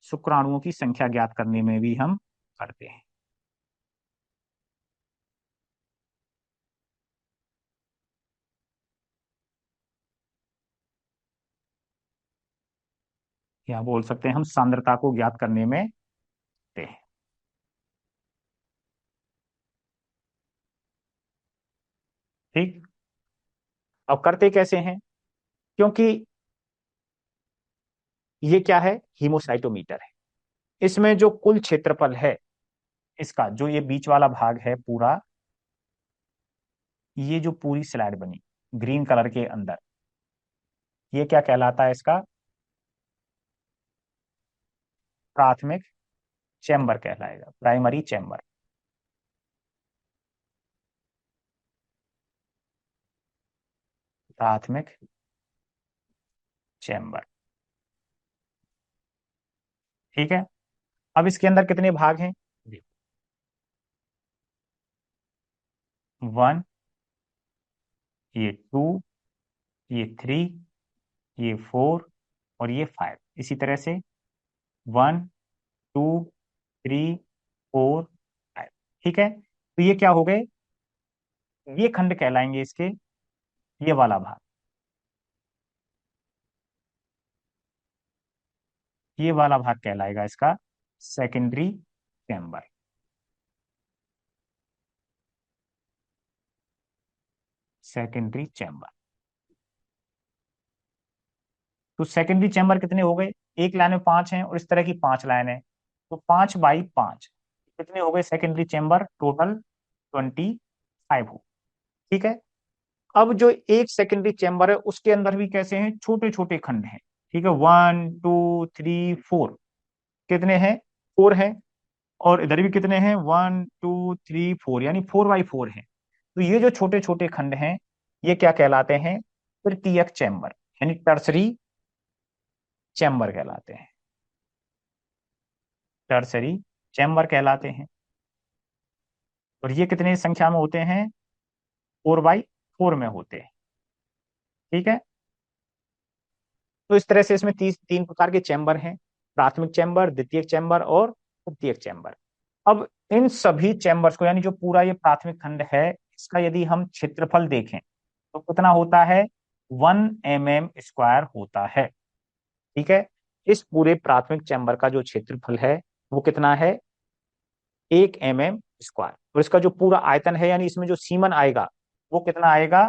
A: शुक्राणुओं की संख्या ज्ञात करने में भी हम करते हैं। या बोल सकते हैं हम सांद्रता को ज्ञात करने में करते हैं। ठीक, अब करते कैसे हैं? क्योंकि ये क्या है? हीमोसाइटोमीटर है। इसमें जो कुल क्षेत्रफल है इसका, जो ये बीच वाला भाग है पूरा, ये जो पूरी स्लाइड बनी ग्रीन कलर के अंदर, ये क्या कहलाता है? इसका प्राथमिक चैम्बर कहलाएगा, प्राइमरी चैम्बर। प्राथमिक चैम्बर। ठीक है, अब इसके अंदर कितने भाग हैं? वन, ये टू, ये थ्री, ये फोर और ये फाइव। इसी तरह से one, two, three, four, five. ठीक है, तो ये क्या हो गए? ये खंड कहलाएंगे इसके, ये वाला भाग, ये वाला भाग कहलाएगा इसका सेकेंडरी चैम्बर। Secondary chamber. तो सेकेंडरी चैम्बर कितने हो गए? एक लाइन में 5 हैं और इस तरह की 5 लाइन है, तो 5 बाई 5 कितने हो गए सेकेंडरी चैम्बर? टोटल 25 हो। ठीक है, अब जो एक सेकेंडरी चैम्बर है उसके अंदर भी कैसे हैं? छोटे छोटे खंड हैं। ठीक है, 1 2 3 4, कितने हैं? 4 हैं। और इधर भी कितने हैं? 1 2 3 4, यानी 4 बाई 4 है। तो ये जो छोटे छोटे खंड हैं ये क्या कहलाते हैं? तृतीयक चैम्बर, यानी टर्सरी चैम्बर कहलाते हैं। टर्सरी चैम्बर कहलाते हैं। और ये कितनी संख्या में होते हैं? 4 बाई 4 में होते हैं। ठीक है, तो इस तरह से इसमें 3 प्रकार के चैम्बर हैं: प्राथमिक चैम्बर, द्वितीयक चैम्बर और तृतीयक चैम्बर। अब इन सभी चैम्बर्स को, यानी जो पूरा ये प्राथमिक खंड है, इसका यदि हम क्षेत्रफल देखें तो कितना होता है? 1 mm² होता है। ठीक है, इस पूरे प्राथमिक चैम्बर का जो क्षेत्रफल है वो कितना है? 1 mm²। और इसका जो पूरा आयतन है, यानी इसमें जो सीमन आएगा वो कितना आएगा?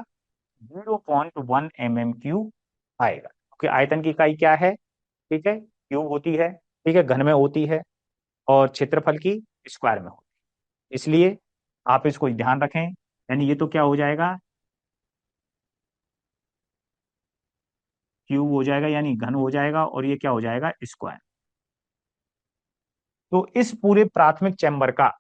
A: 0.1 mm³ आएगा, क्योंकि आयतन की इकाई क्या है? ठीक है, क्यूब होती है। ठीक है, घन में होती है। और क्षेत्रफल की स्क्वायर में होती है। इसलिए आप इसको ध्यान रखें, यानी ये तो क्या हो जाएगा? क्यूब हो जाएगा, यानी घन हो जाएगा, और ये क्या हो जाएगा? स्क्वायर। तो इस पूरे प्राथमिक चैम्बर का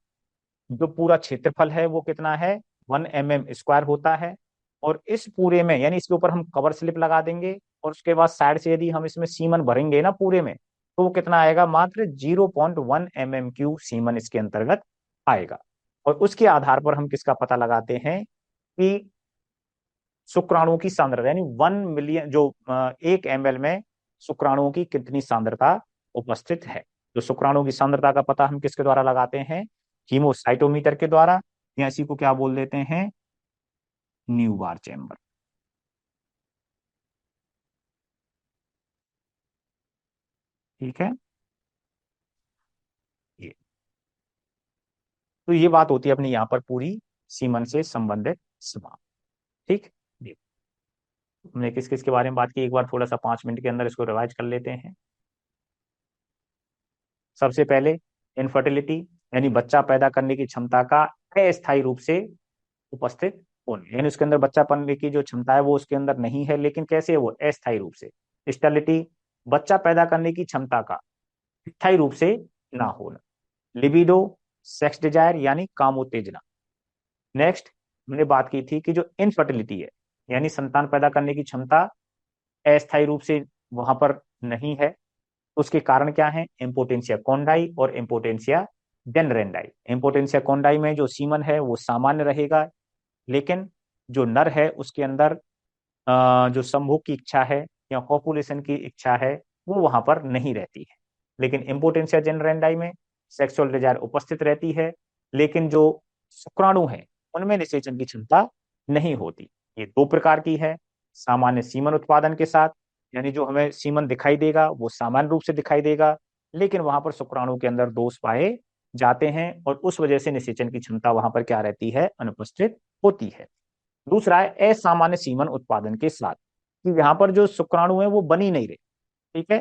A: जो पूरा क्षेत्रफल है वो कितना है? 1 mm² होता है। और इस पूरे में, यानी इसके ऊपर हम कवर स्लिप लगा देंगे और उसके बाद साइड से यदि हम इसमें सीमन भरेंगे ना पूरे में, तो वो कितना आएगा? मात्र 0.1 mm³ सीमन इसके अंतर्गत आएगा। और उसके आधार पर हम किसका पता लगाते हैं? कि शुक्राणुओं की सांद्रता, यानी 1 मिलियन, जो 1 ml में शुक्राणुओं की कितनी सांद्रता उपस्थित है। जो शुक्राणु की सांद्रता का पता हम किसके द्वारा लगाते हैं? हीमोसाइटोमीटर के द्वारा, या इसी को क्या बोल देते हैं? Neubauer chamber. ठीक है। ये तो ये बात होती है अपनी यहाँ पर पूरी सीमन से संबंधित सवाल। ठीक। देखो, हमने किस किस के बारे में बात की, एक बार थोड़ा सा 5 मिनट के अंदर इसको रिवाइज कर लेते हैं। सबसे पहले इनफर्टिलिटी, यानी बच्चा पैदा करने की क्षमता का अस्थायी रूप से उपस्थित होने, यानी उसके अंदर बच्चा पालने की जो क्षमता है वो उसके अंदर नहीं है, लेकिन कैसे है वो? अस्थायी रूप से। स्टेरिलिटी, बच्चा पैदा करने की क्षमता का स्थायी रूप से ना होना। लिबिडो, सेक्स डिजायर यानी कामोत्तेजना। नेक्स्ट हमने बात की थी कि जो इनफर्टिलिटी है, यानी संतान पैदा करने की क्षमता अस्थायी रूप से वहां पर नहीं है, उसके कारण क्या है? इम्पोटेंशिया कॉन्डाई और इम्पोटेंशिया जेनरेंडाई। इम्पोटेंशिया कॉन्डाई में जो सीमन है वो सामान्य रहेगा, लेकिन जो नर है उसके अंदर जो संभोग की इच्छा है या कॉपुलेशन की इच्छा है वो वहां पर नहीं रहती है। लेकिन इम्पोटेंशिया जेनरेंडाई में सेक्सुअल डिजायर उपस्थित रहती है, लेकिन जो शुक्राणु है उनमें निषेचन की क्षमता नहीं होती। ये दो प्रकार की है। सामान्य सीमन उत्पादन के साथ, यानी जो हमें सीमन दिखाई देगा वो सामान्य रूप से दिखाई देगा, लेकिन वहां पर शुक्राणु के अंदर दोष पाए जाते हैं और उस वजह से निषेचन की क्षमता वहां पर क्या रहती है? अनुपस्थित होती है। दूसरा है असामान्य सीमन उत्पादन के साथ, कि यहाँ पर जो शुक्राणु है वो बन ही नहीं रहे। ठीक है,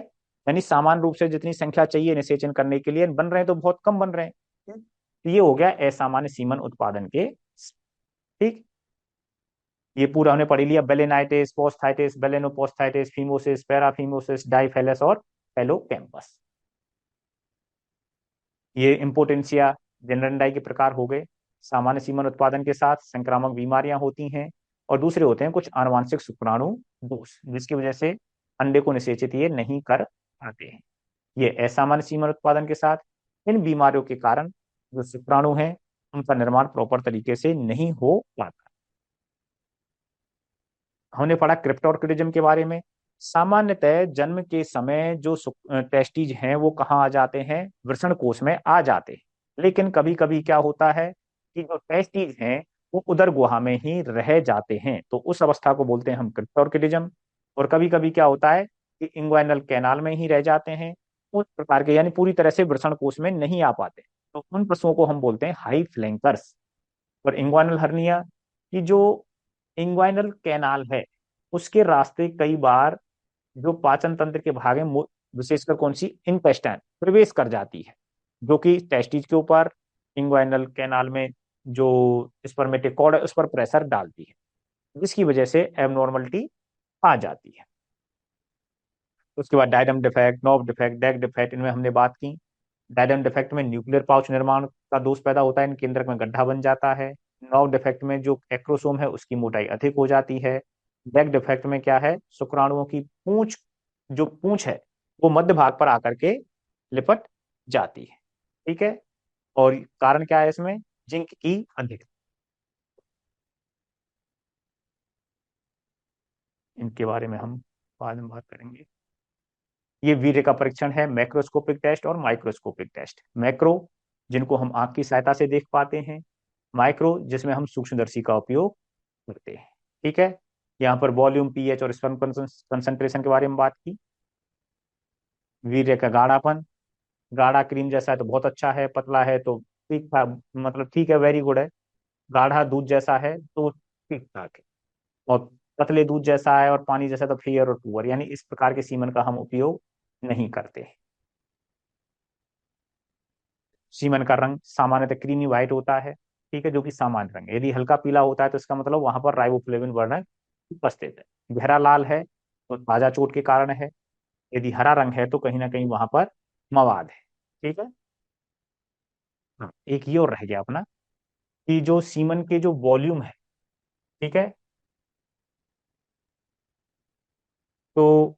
A: यानी सामान्य रूप से जितनी संख्या चाहिए निषेचन करने के लिए बन रहे हैं तो बहुत कम बन रहे हैं। तो ये हो गया असामान्य सीमन उत्पादन के। ठीक, ये पूरा हमने पढ़ लिया। बेलेनाइटिस, पोस्थाइटिस, बेलेनोपोस्थाइटिस, फीमोसिस, पैराफीमोसिस, डाइफेलस और फेलोकैम्पस। ये इम्पोटेंशिया जेनरेंडाई के प्रकार हो गए। सामान्य सीमन उत्पादन के साथ संक्रामक बीमारियां होती हैं, और दूसरे होते हैं कुछ आनुवांशिक शुक्राणु दोष, जिसकी वजह से अंडे को निषेचित ये नहीं कर पाते हैं। ये असामान्य सीमन उत्पादन के साथ इन बीमारियों के कारण जो शुक्राणु हैं उनका निर्माण प्रॉपर तरीके से नहीं हो पाता। हमने पढ़ा क्रिप्टोर्किडिज्म के बारे में। सामान्यतः जन्म के समय जो टेस्टिज हैं वो कहाँ आ जाते हैं? वृषण कोश में आ जाते हैं, लेकिन कभी कभी क्या होता है कि जो टेस्टिज हैं वो उदर गुहा में ही रह जाते हैं, तो उस अवस्था को बोलते हैं हम क्रिप्टोर्किडिज्म। और कभी कभी क्या होता है कि इंग्वाइनल कैनाल में ही रह जाते हैं, उस प्रकार के, यानी पूरी तरह से वृषण कोश में नहीं आ पाते, तो उन पशुओं को हम बोलते हैं हाई फ्लैंकर्स। और इंग्वाइनल हर्निया, की जो इंग्वाइनल कैनाल है उसके रास्ते कई बार जो पाचन तंत्र के भाग है, विशेषकर कौन सी? इंटेस्टाइन प्रवेश कर जाती है, जो कि टेस्टिज के ऊपर, इंग्वाइनल कैनाल में जो स्पर्मेटिक कॉर्ड है उस पर प्रेशर डालती है, जिसकी वजह से एबनॉर्मलिटी आ जाती है। उसके बाद diadem defect, knob defect, dag defect, इनमें हमने बात की। डायडम डिफेक्ट में न्यूक्लियर पाउच निर्माण का दोष पैदा होता है, इन केंद्रक में गड्ढा बन जाता है। नॉब डिफेक्ट में जो एक्रोसोम है उसकी मोटाई अधिक हो जाती है। डेक डिफेक्ट में क्या है? शुक्राणुओं की पूंछ, जो पूंछ है वो मध्य भाग पर आकर के लिपट जाती है। ठीक है, और कारण क्या है इसमें? जिंक की अधिक। इनके बारे में हम बाद में बात करेंगे। ये वीर्य का परीक्षण है, मैक्रोस्कोपिक टेस्ट और माइक्रोस्कोपिक टेस्ट। मैक्रो जिनको हम आंख की सहायता से देख पाते हैं, माइक्रो जिसमें हम सूक्ष्मदर्शी का उपयोग करते हैं। ठीक है, यहाँ पर वॉल्यूम, पीएच और स्पर्म कंसंट्रेशन के बारे में बात की। वीर्य का गाढ़ापन, गाढ़ा क्रीम जैसा है तो बहुत अच्छा है, पतला है तो ठीक ठाक, मतलब ठीक है, वेरी गुड है। गाढ़ा दूध जैसा है तो ठीक ठाक है, और पतले दूध जैसा है और पानी जैसा तो फेयर और पुअर, यानी इस प्रकार के सीमन का हम उपयोग नहीं करते। सीमन का रंग सामान्यतः क्रीमी व्हाइट होता है। ठीक है, जो कि सामान्य रंग है। यदि हल्का पीला होता है तो इसका मतलब वहां पर राइबोफ्लेविन वर्ण उपस्थित है। गहरा लाल है तो ताजा चोट के कारण है। यदि हरा रंग है तो कहीं ना कहीं वहां पर मवाद है। ठीक है। हाँ, एक ये और रह गया अपना, कि जो सीमन के जो वॉल्यूम है, ठीक है, तो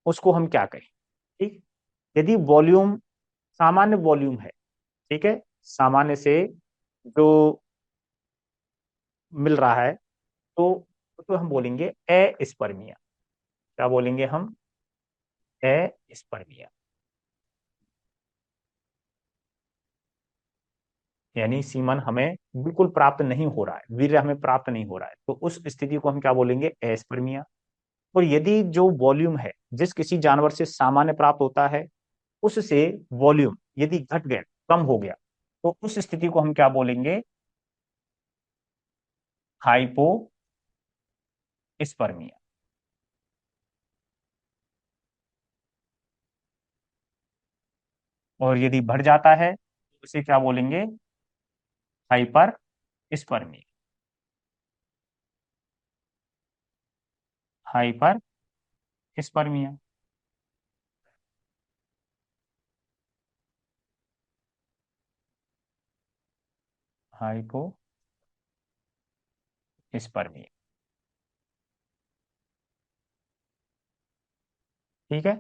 A: उसको हम क्या कहें? ठीक, यदि वॉल्यूम सामान्य वॉल्यूम है, ठीक है, सामान्य से जो मिल रहा है, तो उसको हम बोलेंगे एस्पर्मिया। क्या बोलेंगे हम? एस्पर्मिया। यानी सीमन हमें बिल्कुल प्राप्त नहीं हो रहा है, वीर्य हमें प्राप्त नहीं हो रहा है, तो उस स्थिति को हम क्या बोलेंगे, एस्पर्मिया। और यदि जो वॉल्यूम है जिस किसी जानवर से सामान्य प्राप्त होता है, उससे वॉल्यूम यदि घट गया, कम हो गया, तो उस स्थिति को हम क्या बोलेंगे, हाइपोस्पर्मिया। और यदि बढ़ जाता है तो उसे क्या बोलेंगे, हाइपर स्पर्मिया। हाइपर स्पर्मिया। हाइपोस्पर्मिया। ठीक है,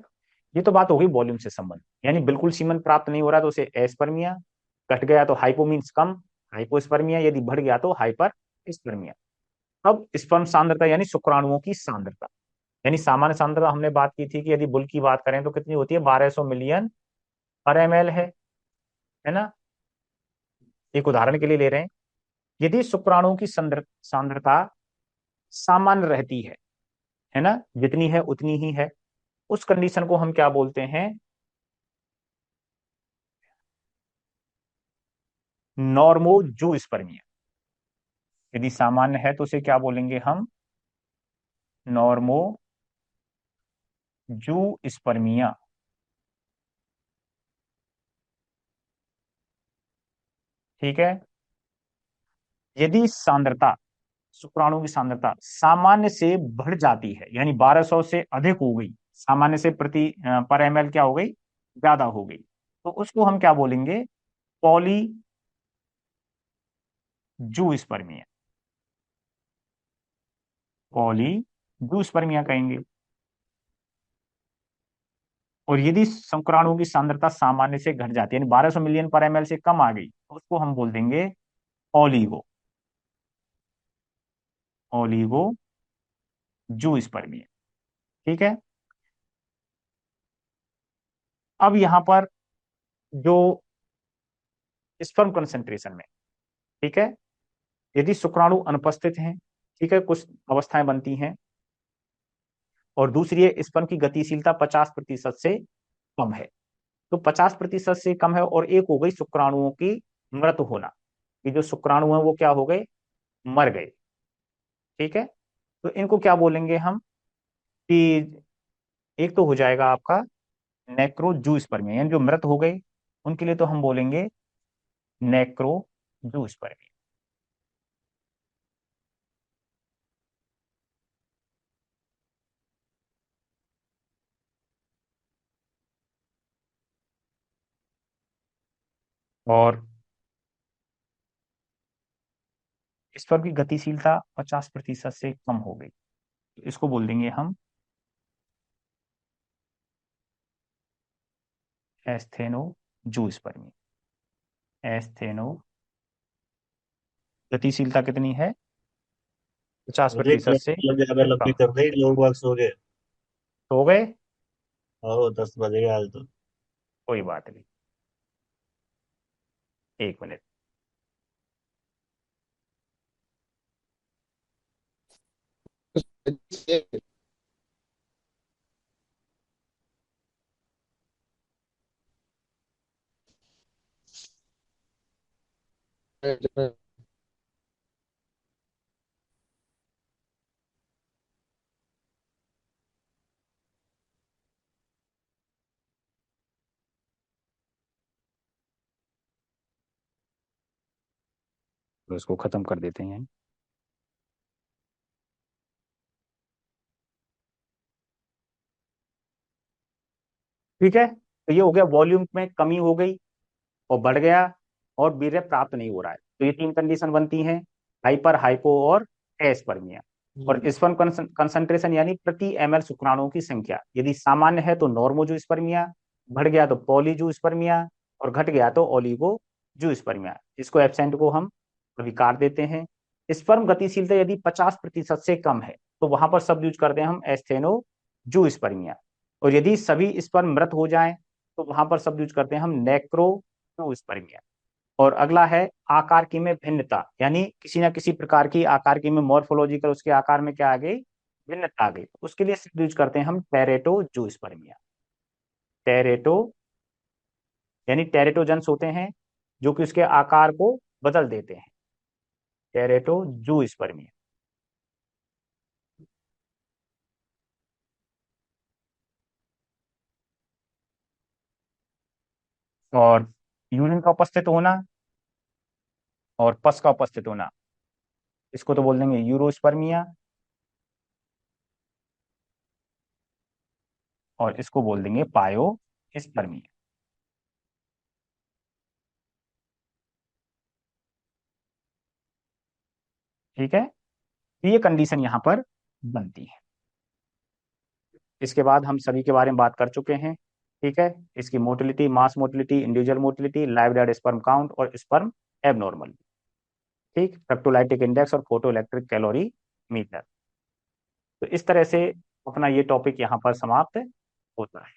A: ये तो बात हो गई वॉल्यूम से संबंध, यानी बिल्कुल सीमन प्राप्त नहीं हो रहा तो उसे एस्पर्मिया, घट गया तो हाइपो मीन्स कम, हाइपोस्पर्मिया, यदि बढ़ गया तो हाइपर स्पर्मिया। अब स्पर्म सांद्रता यानी शुक्राणुओं की सांद्रता, यानी सामान्य सांद्रता हमने बात की थी कि यदि बुल की बात करें तो कितनी होती है, 1200 मिलियन पर एमएल है ना। एक उदाहरण के लिए ले रहे हैं, यदि शुक्राणुओं की सांद्रता सामान्य रहती है ना, जितनी है उतनी ही है, उस कंडीशन को हम क्या बोलते हैं, नॉर्मोजूस्पर्मिया। यदि सामान्य है तो उसे क्या बोलेंगे हम, नॉर्मोजूस्पर्मिया। ठीक है, यदि सांद्रता, शुक्राणु की सांद्रता सामान्य से बढ़ जाती है, यानी 1200 से अधिक हो गई, सामान्य से प्रति पर एमएल क्या हो गई, ज्यादा हो गई, तो उसको हम क्या बोलेंगे, पॉलीजूस्पर्मिया। पॉलीजूस्पर्मिया कहेंगे। और यदि शुक्राणुओं की सांद्रता सामान्य से घट जाती है, यानी 1200 मिलियन पर एमएल से कम आ गई, तो उसको हम बोल देंगे ओलिगो, ओलिगो जूस्पर्मिया। ठीक है, अब यहां पर जो स्पर्म कंसंट्रेशन में, ठीक है, यदि शुक्राणु अनुपस्थित हैं, ठीक है, कुछ अवस्थाएं बनती हैं, और दूसरी है स्पर्म की गतिशीलता 50% से कम है, तो 50% से कम है, और एक हो गई शुक्राणुओं की मृत होना, कि जो शुक्राणु है वो क्या हो गए, मर गए। ठीक है, तो इनको क्या बोलेंगे हम, कि एक तो हो जाएगा आपका नेक्रोजूस्पर्मिया, यानी जो मृत हो गए उनके लिए तो हम बोलेंगे नेक्रोजूस्पर्मिया। और स्पर्म की गतिशीलता 50% से कम हो गई, तो इसको बोल देंगे हम एस्थेनोजूस्पर्मिया। एस्थेनो, गतिशीलता कितनी है, पचास
H: मुझे
A: प्रतिशत से
H: मतलब ज्यादा लंबी
A: कम।
H: कर रही, लोग बाग सो गए।
A: तो हो गए,
H: और 10 बज गए आज तो।
A: कोई बात नहीं, एक मिनट। तो इसको खत्म कर देते हैं। ठीक है, तो ये हो गया, वॉल्यूम में कमी हो गई और बढ़ गया, और वीर्य प्राप्त नहीं हो रहा है, तो ये तीन कंडीशन बनती हैं, हाइपर, हाइपो और एस्पर्मिया। और स्पर्म कंसंट्रेशन यानी प्रति एमएल शुक्राणुओं की संख्या, यदि सामान्य है तो नॉर्मोजूस्पर्मिया, बढ़ गया तो पॉलीजूस्पर्मिया, और घट गया तो ओलिगोजूस्पर्मिया। इसको एब्सेंट को हम अभी काट देते हैं। स्पर्म गतिशीलता यदि 50% से कम है तो वहां पर शब्द यूज करते हैं हम एस्थेनोजूस्पर्मिया। और यदि सभी स्पर्म मृत हो जाएं तो वहां पर शब्द यूज करते हैं हम नेक्रोजूस्पर्मिया। और अगला है आकार की में भिन्नता, यानी किसी ना किसी प्रकार की आकार की में मॉर्फोलॉजिकल उसके आकार में क्या आ गई, भिन्नता आ गई। उसके लिए शब्द यूज करते हैं हम टेरेटो जूस्पर्मिया। टेरेटो यानी टेरेटोजन्स होते हैं जो कि उसके आकार को बदल देते हैं, टेरेटो जूस्पर्मिया। और यूरिन का उपस्थित होना और पस का उपस्थित होना, इसको तो बोल देंगे यूरोस्पर्मिया, और इसको बोल देंगे पायोस्पर्मिया। ठीक है, तो ये कंडीशन यहां पर बनती है। इसके बाद हम सभी के बारे में बात कर चुके हैं। ठीक है, इसकी motility, mass motility, individual motility, live dead sperm count और स्पर्म एबनॉर्मल। ठीक, फ्रक्टोलाइटिक इंडेक्स और फोटो इलेक्ट्रिक कैलोरी मीटर। तो इस तरह से अपना ये टॉपिक यहाँ पर समाप्त होता है।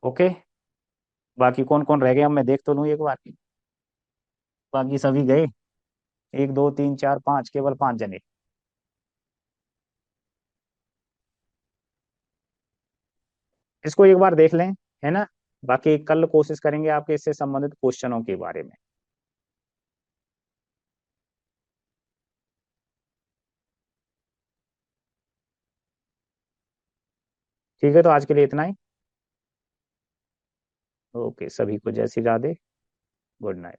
A: ओके, बाकी कौन कौन रह गए अब मैं देख तो लूँ एक बार। बाकी सभी गए, 1 2 3 4 5, केवल 5 जने। इसको एक बार देख लें, है ना। बाकी कल कोशिश करेंगे आपके इससे संबंधित क्वेश्चनों के बारे में। ठीक है, तो आज के लिए इतना ही। ओके, सभी को जय श्री राधे, गुड नाइट।